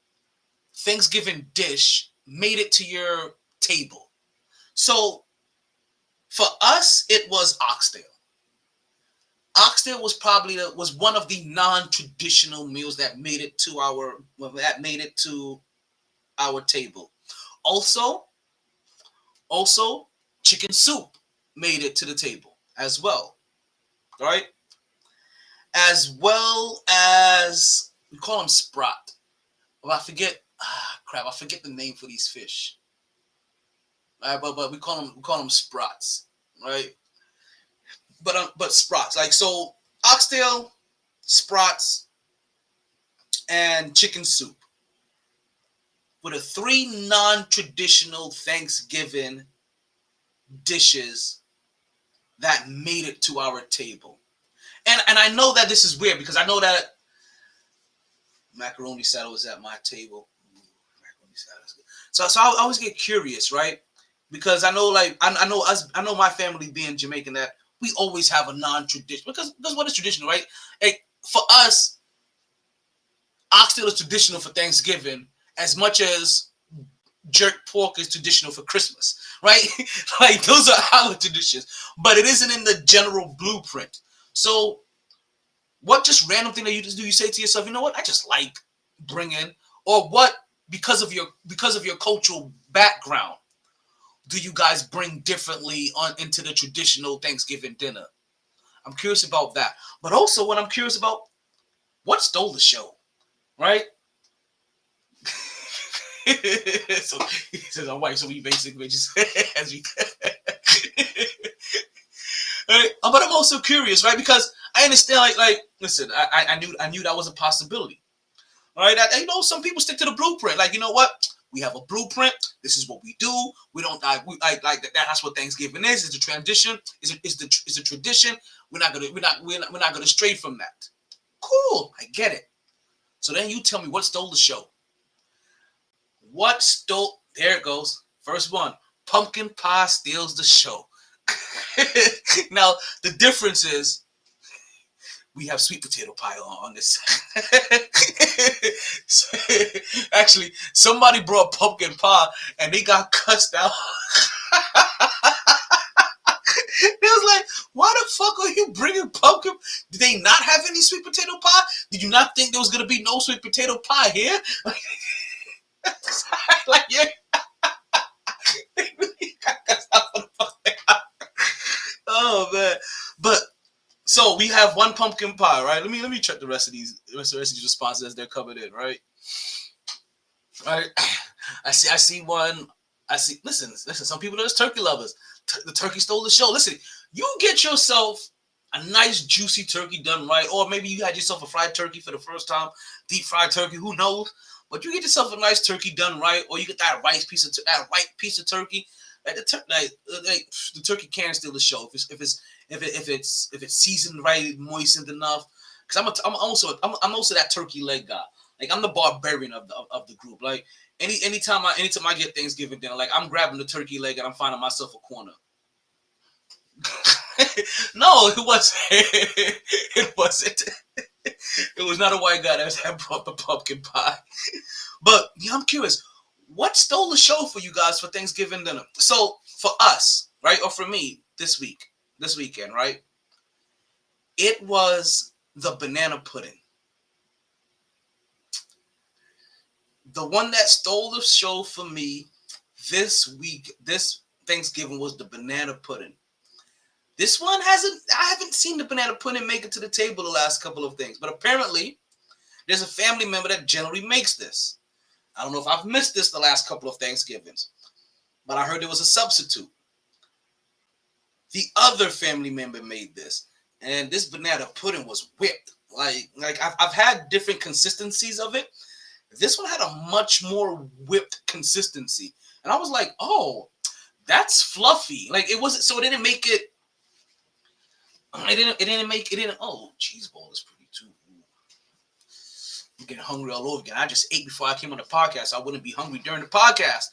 Thanksgiving dish made it to your table? So for us, it was oxtail. Oxtail was one of the non-traditional meals that made it to our table. Also, chicken soup made it to the table as well, right? As well as, we call them sprat. Well, I forget the name for these fish. Right, but we call them sprats, right? But sprats, like, so oxtail, sprats, and chicken soup were the three non-traditional Thanksgiving dishes that made it to our table. And I know that this is weird because I know that macaroni salad was at my table. Macaroni salad. So I always get curious, right? Because I know, like, I know us, I know my family being Jamaican, that we always have a non-tradition, because what is traditional, right? Like, for us, oxtail is traditional for Thanksgiving as much as jerk pork is traditional for Christmas, right? Like, those are our traditions, but it isn't in the general blueprint. So what just random thing that you just do, you say to yourself, you know what, I just like bringing, or what, because of your cultural background, do you guys bring differently on into the traditional Thanksgiving dinner? I'm curious about that. But also, what I'm curious about, what stole the show, right? So he says, "I'm white," so we basically just as we. Right? But I'm also curious, right? Because I understand, like, listen, I knew that was a possibility. All right, some people stick to the blueprint. Like, you know what? We have a blueprint. This is what we do. We don't like that. That's what Thanksgiving is. It's a tradition. Is a tradition. We're not gonna stray from that. Cool, I get it. So then you tell me what stole the show. What stole? There it goes. First one. Pumpkin pie steals the show. Now the difference is we have sweet potato pie on this. So, actually, somebody brought pumpkin pie and they got cussed out. They was like, "Why the fuck are you bringing pumpkin? Did they not have any sweet potato pie? Did you not think there was gonna be no sweet potato pie here?" Like, yeah. Oh man, but so we have one pumpkin pie, right? Let me check the rest of these responses as they're coming in, right? Right. I see one. I see. Listen. Some people are just turkey lovers. The turkey stole the show. Listen, you get yourself a nice juicy turkey done right, or maybe you had yourself a fried turkey for the first time, deep fried turkey. Who knows? But you get yourself a nice turkey done right, or you get that white piece of turkey. Like the turkey can steal the show if it's seasoned right, moistened enough. Because I'm also that turkey leg guy. Like, I'm the barbarian of the group. Like, anytime I get Thanksgiving dinner, like, I'm grabbing the turkey leg and I'm finding myself a corner. No, it wasn't. It wasn't. It was not a white guy that brought the pumpkin pie. But yeah, I'm curious, what stole the show for you guys for Thanksgiving dinner? So for us, right, or for me this weekend, right? It was the banana pudding. The one that stole the show for me this Thanksgiving was the banana pudding. This one I haven't seen the banana pudding make it to the table the last couple of things, but apparently there's a family member that generally makes this. I don't know if I've missed this the last couple of Thanksgivings, but I heard there was a substitute. The other family member made this, and this banana pudding was whipped. Like I've had different consistencies of it. This one had a much more whipped consistency, and I was like, "Oh, that's fluffy." Like, it wasn't, so it didn't make it. It didn't. Oh, cheese ball is pretty too. I'm getting hungry all over again. I just ate before I came on the podcast. So I wouldn't be hungry during the podcast.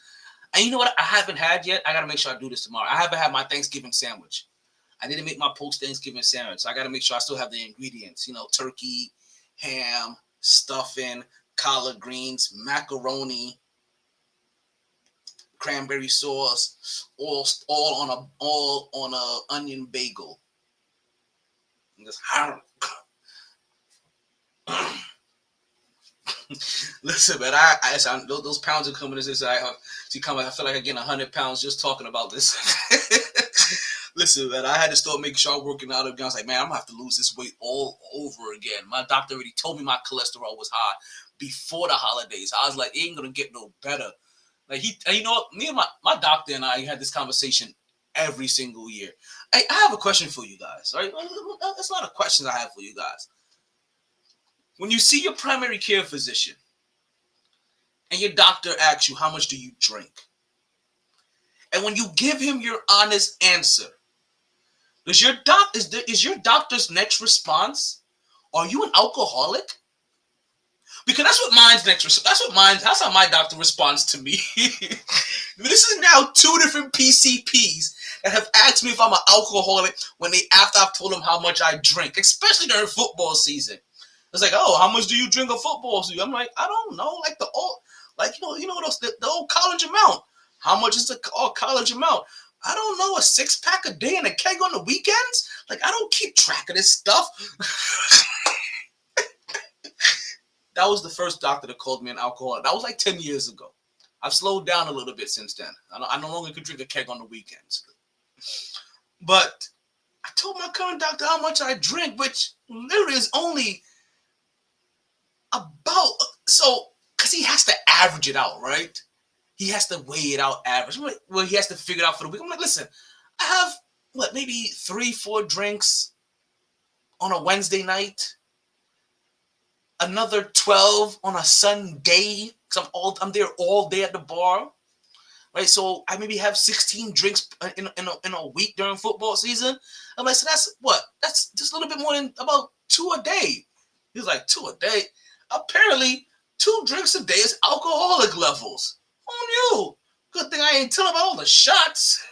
And you know what? I haven't had yet. I gotta make sure I do this tomorrow. I haven't had my Thanksgiving sandwich. I didn't make my post-Thanksgiving sandwich. So I gotta make sure I still have the ingredients. You know, turkey, ham, stuffing, collard greens, macaroni, cranberry sauce, all on a onion bagel. And just listen, man. I those pounds are coming. I feel like I gained 100 pounds just talking about this. Listen, man. I had to start making sure I'm working out again. I was like, man, I'm gonna have to lose this weight all over again. My doctor already told me my cholesterol was high before the holidays. I was like, it ain't gonna get no better. Like, you know what? Me and my doctor and I had this conversation every single year. I have a question for you guys. Right? There's a lot of questions I have for you guys. When you see your primary care physician and your doctor asks you, how much do you drink? And when you give him your honest answer, Is your doctor's next response, are you an alcoholic? Because that's how my doctor responds to me. This is now two different PCPs that have asked me if I'm an alcoholic after I've told them how much I drink, especially during football season. It's like, oh, how much do you drink a football season? I'm like, I don't know, like the old, like the old college amount. How much is the college amount? I don't know, a 6-pack a day and a keg on the weekends? Like, I don't keep track of this stuff. That was the first doctor that called me an alcoholic. That was like 10 years ago. I've slowed down a little bit since then. I no longer can drink a keg on the weekends. But I told my current doctor how much I drink, which literally is only about, because he has to average it out, right? He has to weigh it out average. Well, he has to figure it out for the week. I'm like, listen, I have, maybe 3-4 drinks on a Wednesday night. Another 12 on a Sunday, because I'm there all day at the bar, right? So I maybe have 16 drinks in a week during football season. I'm like, so that's just a little bit more than about 2 a day. He was like, 2 a day? Apparently, 2 drinks a day is alcoholic levels. Who knew? Good thing I ain't telling about all the shots.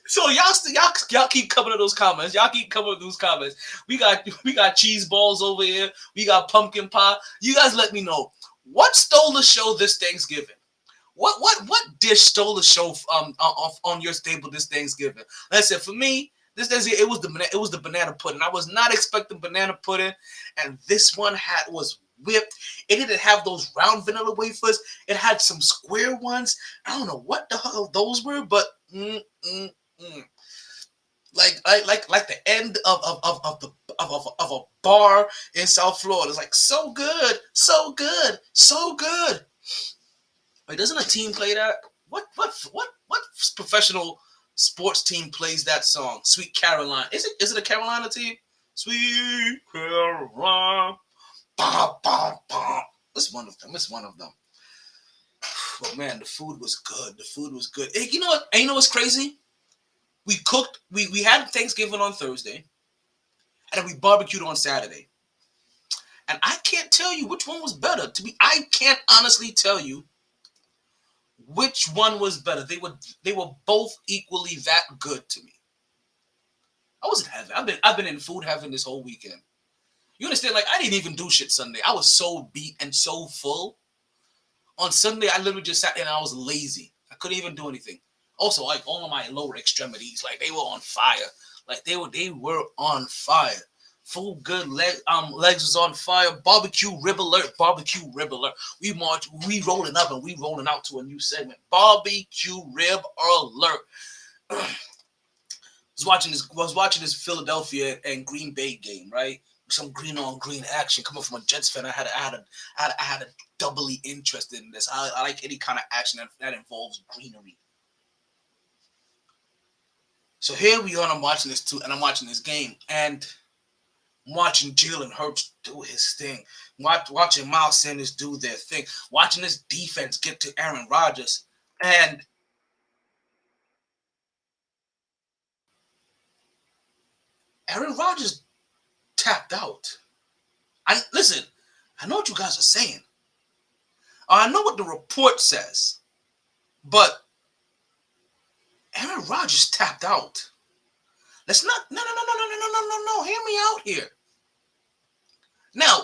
So y'all keep coming to those comments. Y'all keep coming to those comments. We got cheese balls over here. We got pumpkin pie. You guys let me know what stole the show this Thanksgiving. What dish stole the show on your table this Thanksgiving? Like I said, for me, this Thanksgiving it was the banana pudding. I was not expecting banana pudding, and this one was whipped. It didn't have those round vanilla wafers. It had some square ones. I don't know what the hell those were, but like the end of a bar in South Florida. It's like so good, so good, so good. Wait, doesn't a team play that? What professional sports team plays that song? Sweet Caroline. Is it a Carolina team? Sweet Caroline. Bah, bah, bah. It's one of them. But man, the food was good. Hey, you know what? And you know what's crazy? We cooked. We had Thanksgiving on Thursday, and then we barbecued on Saturday. And I can't tell you which one was better. I can't honestly tell you which one was better. They were both equally that good to me. I was in heaven. I've been in food heaven this whole weekend. You understand? Like, I didn't even do shit Sunday. I was so beat and so full. On Sunday, I literally just sat there and I was lazy. I couldn't even do anything. Also, like, all of my lower extremities, like, they were on fire. Like, they were on fire. Full good legs was on fire. Barbecue rib alert. We rolling up and we rolling out to a new segment. Barbecue rib alert. was watching this Philadelphia and Green Bay game, right? Some green on green action coming from a Jets fan. I had a doubly interested in this. I like any kind of action that involves greenery. So here we are. I'm watching this too, and I'm watching this game, and I'm watching Jalen Hurts do his thing. Watching Miles Sanders do their thing. Watching this defense get to Aaron Rodgers, and Aaron Rodgers tapped out. I know what you guys are saying. I know what the report says, but Aaron Rodgers tapped out. Let's not. No. Hear me out here. Now,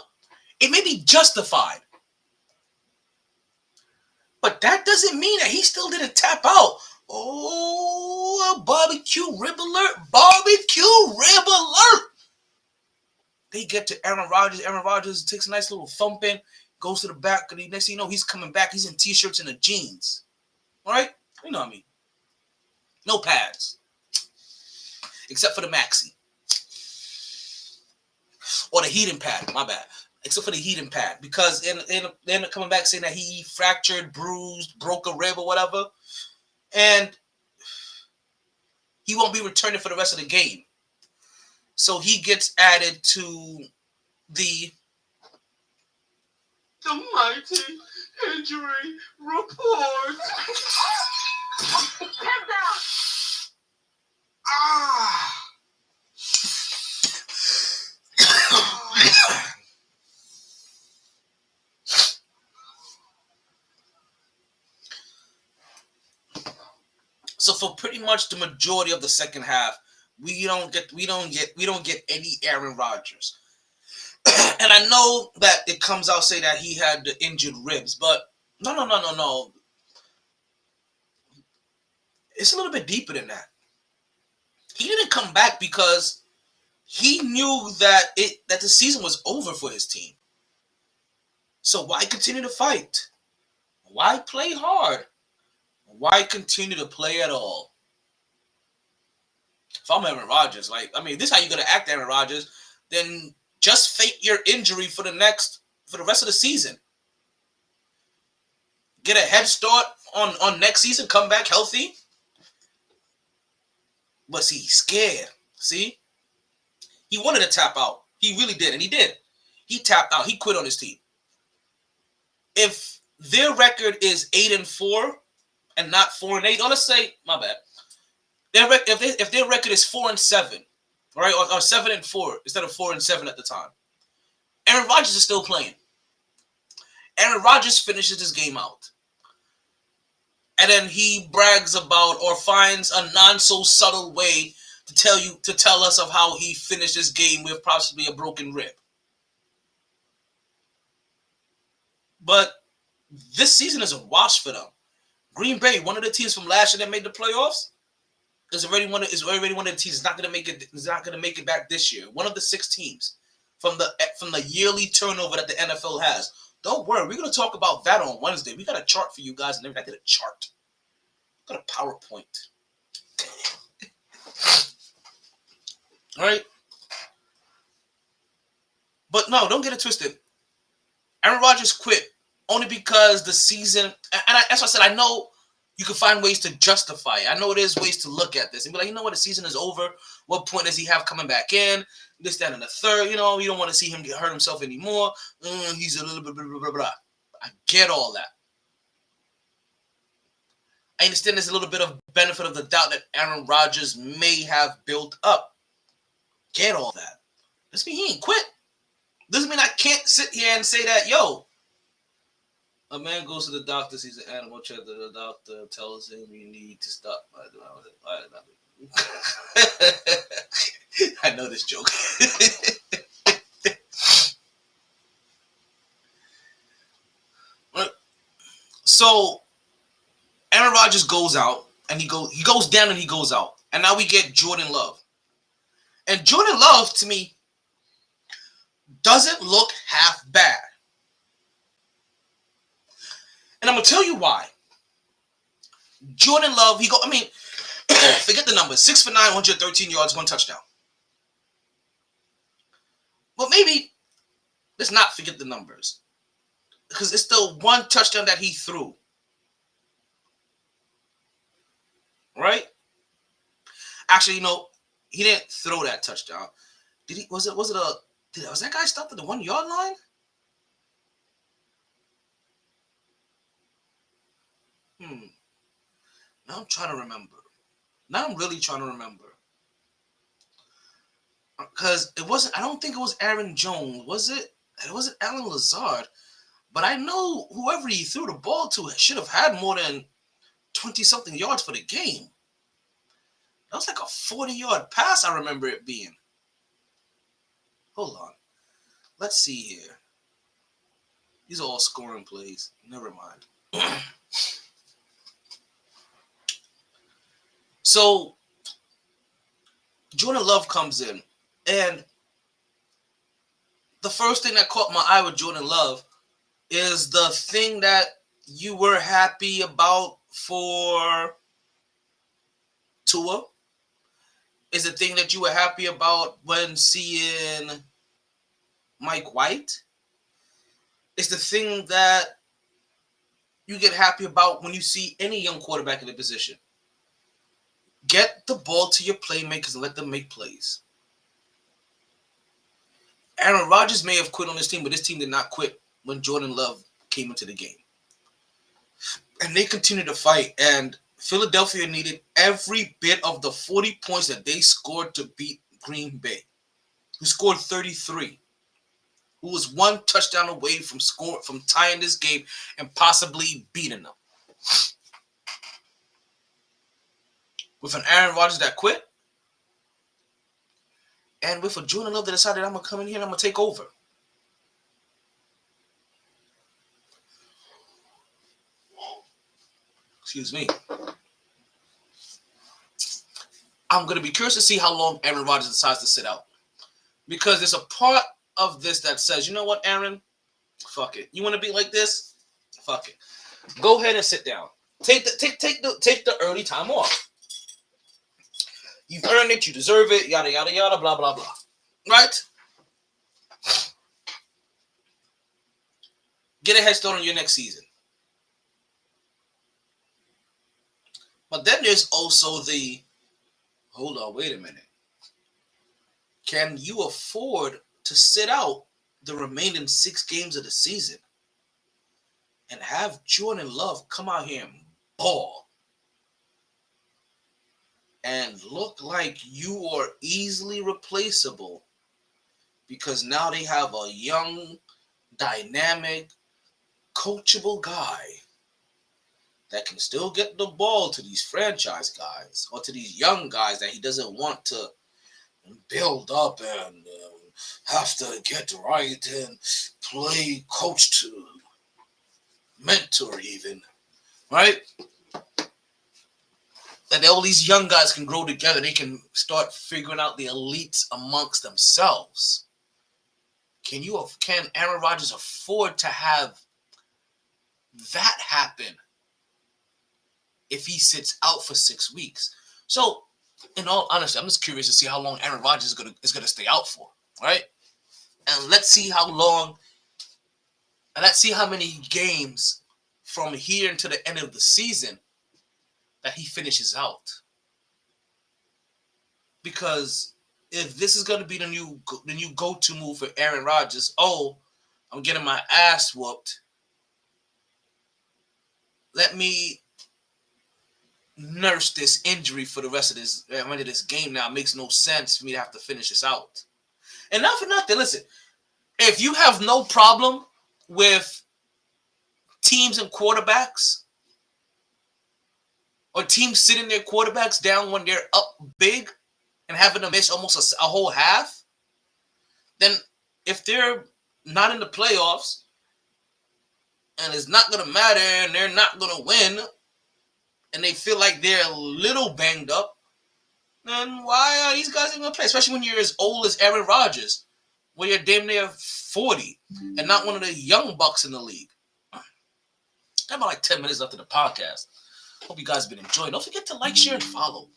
it may be justified, but that doesn't mean that he still didn't tap out. Oh, barbecue rib alert! Barbecue rib alert! They get to Aaron Rodgers. Aaron Rodgers takes a nice little thumping, goes to the back, and the next thing you know, he's coming back. He's in t-shirts and the jeans. All right? You know what I mean. No pads. Except for the maxi. Or the heating pad. My bad. Except for the heating pad. Because they're coming back saying that he fractured, bruised, broke a rib or whatever. And he won't be returning for the rest of the game. So he gets added to the MyT injury report. So for pretty much the majority of the second half, we don't get any Aaron Rodgers. And I know that it comes out say that he had the injured ribs, but no. It's a little bit deeper than that. He didn't come back because he knew that the season was over for his team. So why continue to fight? Why play hard? Why continue to play at all? If I'm Aaron Rodgers, this is how you're gonna act, Aaron Rodgers, then just fake your injury for the rest of the season. Get a head start on next season, come back healthy. But see, he's scared. See? He wanted to tap out. He really did, and he did. He tapped out. He quit on his team. If their record is 8-4 and not 4-8, or let's say, my bad. If their record is 4-7, right, or 7-4 instead of 4-7 at the time, Aaron Rodgers is still playing. Aaron Rodgers finishes this game out. And then he brags about or finds a non-so-subtle way to tell us of how he finished this game with possibly a broken rib. But this season is a wash for them. Green Bay, one of the teams from last year that made the playoffs, is already one of the teams that's not going to make it. Is not going to make it back this year. One of the 6 teams from the yearly turnover that the NFL has. Don't worry, we're going to talk about that on Wednesday. We got a chart for you guys, and I did a chart. Got a PowerPoint. All right. But no, don't get it twisted. Aaron Rodgers quit only because the season, and as I said, I know you can find ways to justify it. I know there's ways to look at this and be like, you know what, the season is over. What point does he have coming back in? This, that, and the third. You know, you don't want to see him hurt himself anymore. He's a little bit blah, blah, blah, blah. I get all that. I understand there's a little bit of benefit of the doubt that Aaron Rodgers may have built up. Get all that. Doesn't mean he ain't quit. Doesn't mean I can't sit here and say that, yo, a man goes to the doctor, sees an animal check, the doctor tells him you need to stop. I know this joke. So Aaron Rodgers goes out and he goes down and he goes out. And now we get Jordan Love. And Jordan Love, to me, doesn't look half bad. And I'm going to tell you why. Jordan Love, forget the numbers. 6 for 9, 113 yards, 1 touchdown. But maybe let's not forget the numbers. Because it's the 1 touchdown that he threw. Right? Actually, he didn't throw that touchdown. Did he? Was that guy stopped at the 1 yard line? Now I'm trying to remember. Now I'm really trying to remember. Because it wasn't, I don't think it was Aaron Jones, was it? It wasn't Alan Lazard. But I know whoever he threw the ball to should have had more than 20-something yards for the game. That was like a 40-yard pass, I remember it being. Hold on. Let's see here. These are all scoring plays. Never mind. So, Jordan Love comes in. And the first thing that caught my eye with Jordan Love is the thing that you were happy about for Tua. Is the thing that you were happy about when seeing Mike White. It's the thing that you get happy about when you see any young quarterback in the position. Get the ball to your playmakers and let them make plays. Aaron Rodgers may have quit on this team, but this team did not quit when Jordan Love came into the game. And they continue to fight. And Philadelphia needed every bit of the 40 points that they scored to beat Green Bay, who scored 33, who was one touchdown away from tying this game and possibly beating them. With an Aaron Rodgers that quit, and with a Jordan Love that decided I'm going to come in here and I'm going to take over. Excuse me. I'm going to be curious to see how long Aaron Rodgers decides to sit out. Because there's a part of this that says, you know what, Aaron? Fuck it. You want to be like this? Fuck it. Go ahead and sit down. Take the early time off. You've earned it. You deserve it. Yada, yada, yada, blah, blah, blah. Right? Get a head start on your next season. But then there's also the, hold on, wait a minute. Can you afford to sit out the remaining 6 games of the season and have Jordan Love come out here and ball and look like you are easily replaceable because now they have a young, dynamic, coachable guy that can still get the ball to these franchise guys or to these young guys that he doesn't want to build up and have to get right and play coach to mentor even, right? That all these young guys can grow together. They can start figuring out the elites amongst themselves. Can Aaron Rodgers afford to have that happen if he sits out for 6 weeks? So, in all honesty, I'm just curious to see how long Aaron Rodgers is gonna stay out for, right? And let's see how long, and let's see how many games from here until the end of the season that he finishes out. Because if this is gonna be the new go-to move for Aaron Rodgers, oh, I'm getting my ass whooped. Let me nurse this injury for the rest of this game now. It makes no sense for me to have to finish this out. And not for nothing, listen, if you have no problem with teams and quarterbacks or teams sitting their quarterbacks down when they're up big and having to miss almost a whole half, then if they're not in the playoffs and it's not going to matter and they're not going to win and they feel like they're a little banged up, then why are these guys even going to play? Especially when you're as old as Aaron Rodgers, when you're damn near 40 and not one of the young bucks in the league. I have about like 10 minutes left of the podcast. Hope you guys have been enjoying. Don't forget to like, share, and follow.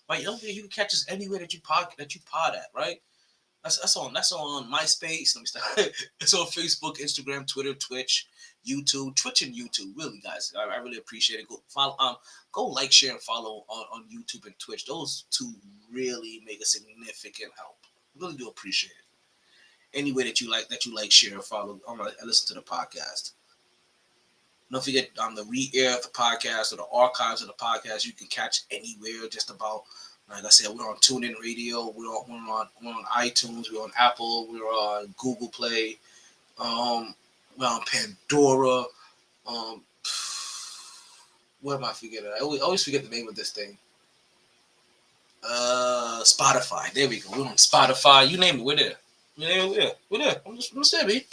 Right? Don't forget you can catch us anywhere that you pod at, right? That's on MySpace. Let me start. It's on Facebook, Instagram, Twitter, Twitch, YouTube, and YouTube. Really, guys, I really appreciate it. Go like, share, and follow on YouTube and Twitch. Those two really make a significant help. Really do appreciate it. Any way that you like, share, and follow, and listen to the podcast. Don't forget the re-air of the podcast or the archives of the podcast you can catch anywhere. Just about, like I said, we're on TuneIn Radio. We're on iTunes. We're on Apple. We're on Google Play. We're on Pandora. What am I forgetting? I always forget the name of this thing. Spotify. There we go. We're on Spotify. You name it. We're there. We're there. I'm just there, baby.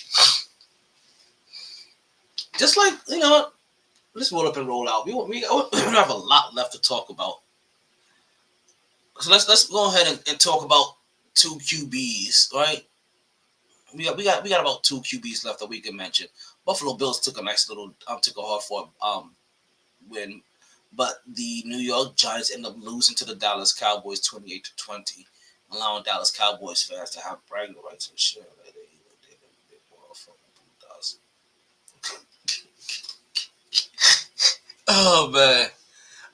Just like, let's roll up and roll out. We have a lot left to talk about. So let's go ahead and talk about 2 QBs, right? We got about 2 QBs left that we can mention. Buffalo Bills took a nice little took a hard-fought win, but the New York Giants ended up losing to the Dallas Cowboys 28-20, allowing Dallas Cowboys fans to have bragging rights and shit. Oh man.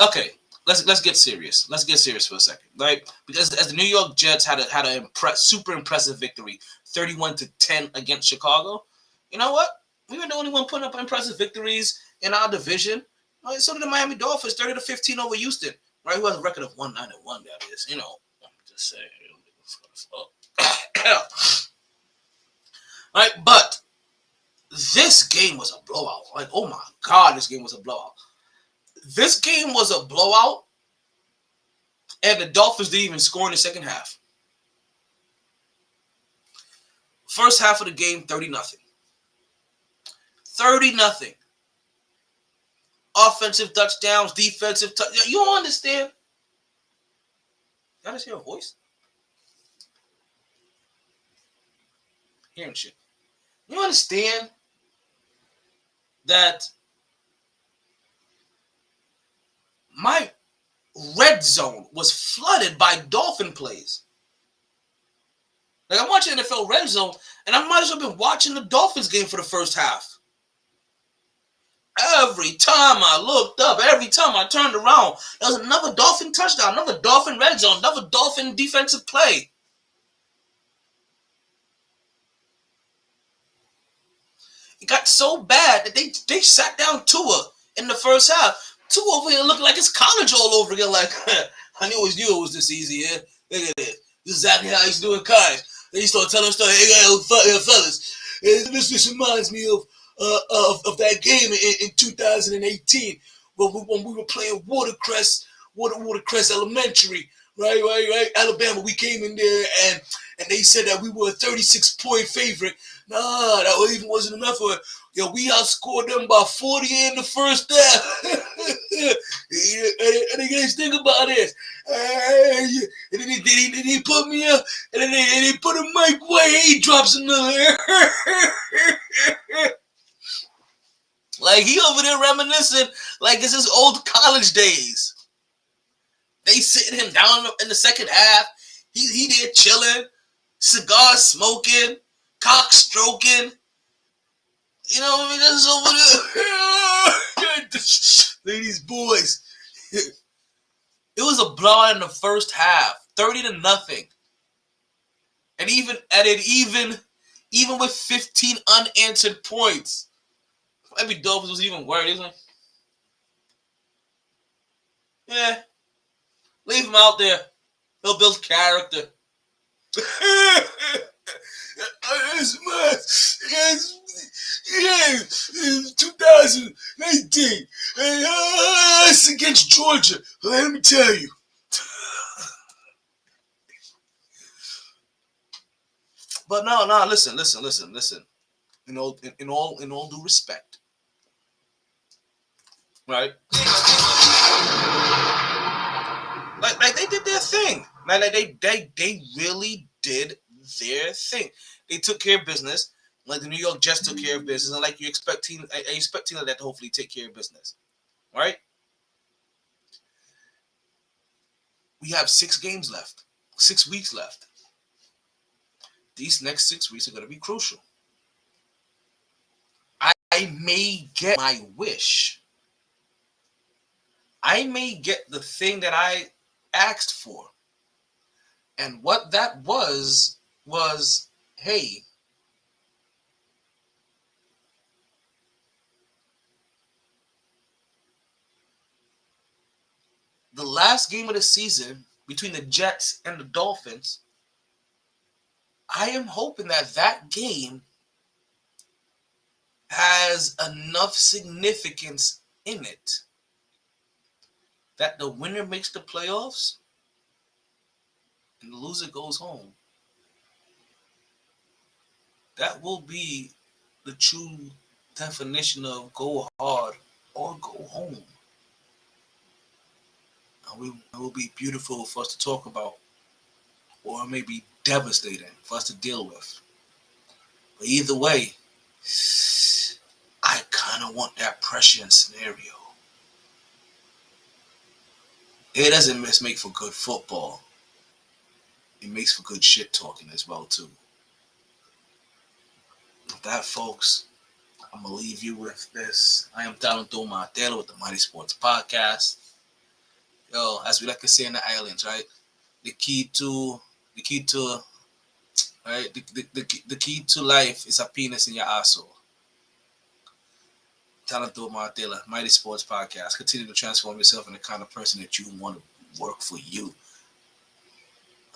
Okay, let's get serious. Let's get serious for a second, right? Because as the New York Jets had a super impressive victory, 31-10 against Chicago. You know what? We were the only one putting up impressive victories in our division. All right, so did the Miami Dolphins, 30-15 over Houston. Right, who has a record of 1-9-1. That is, I'm just saying. Right, but this game was a blowout. Like, oh my God, this game was a blowout. This game was a blowout, and the Dolphins didn't even score in the second half. First half of the game, 30-0. 30-0. Offensive touchdowns, defensive touchdowns. You don't understand? Y'all just hear a voice? Hearing shit. You understand that my red zone was flooded by Dolphin plays? Like, I'm watching NFL red zone, and I might as well have been watching the Dolphins game for the first half. Every time I looked up, every time I turned around, there was another Dolphin touchdown, another Dolphin red zone, another Dolphin defensive play. It got so bad that they sat down Tua in the first half. Tua over here looking like it's college all over again. Like, I always knew it was this easy. Yeah? Look at it. This is exactly how he's doing college. Then he started telling us, hey, fellas, this reminds me of that game in 2018 when we were playing Watercress Elementary, right? Alabama. We came in there and they said that we were a 36-point favorite. Nah, that even wasn't enough for it. Yo, we outscored them by 40 in the first half. And you guys think about this. And then he put me up, and then they put a Mike White. He drops another. Like, he over there reminiscing like it's his old college days. They sitting him down in the second half. He there chilling, cigar smoking, cock stroking. You know what I mean? That's over there. Ladies, boys. It was a blowout in the first half, 30-0. And even with 15 unanswered points, maybe Dolphins was even worried. He was like, yeah, leave him out there. He'll build character. It's 2019. It's against Georgia. Let me tell you. But no, listen. In all due respect, right? Like they did their thing. Like they really did their thing. They took care of business. Like the New York Jets took care of business, and like you expect teams like that to hopefully take care of business, right? We have 6 games left, 6 weeks left. These next 6 weeks are going to be crucial. I may get my wish. I may get the thing that I asked for. And what that was, hey, the last game of the season between the Jets and the Dolphins, I am hoping that game has enough significance in it that the winner makes the playoffs and the loser goes home. That will be the true definition of go hard or go home. And it will be beautiful for us to talk about, or it may be devastating for us to deal with. But either way, I kind of want that prescient scenario. It doesn't just make for good football. It makes for good shit talking as well, too. With that, folks, I'm going to leave you with this. I am Donald Martelo with the MyT Sports Podcast. Yo, as we like to say in the islands, right? The key to right? The key to life is a penis in your asshole. Talent through my dealer, MyT Sports Podcast. Continue to transform yourself into the kind of person that you want to work for you.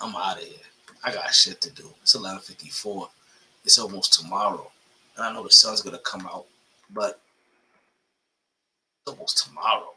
I'm out of here. I got shit to do. It's 11:54. It's almost tomorrow. And I know the sun's going to come out, but it's almost tomorrow.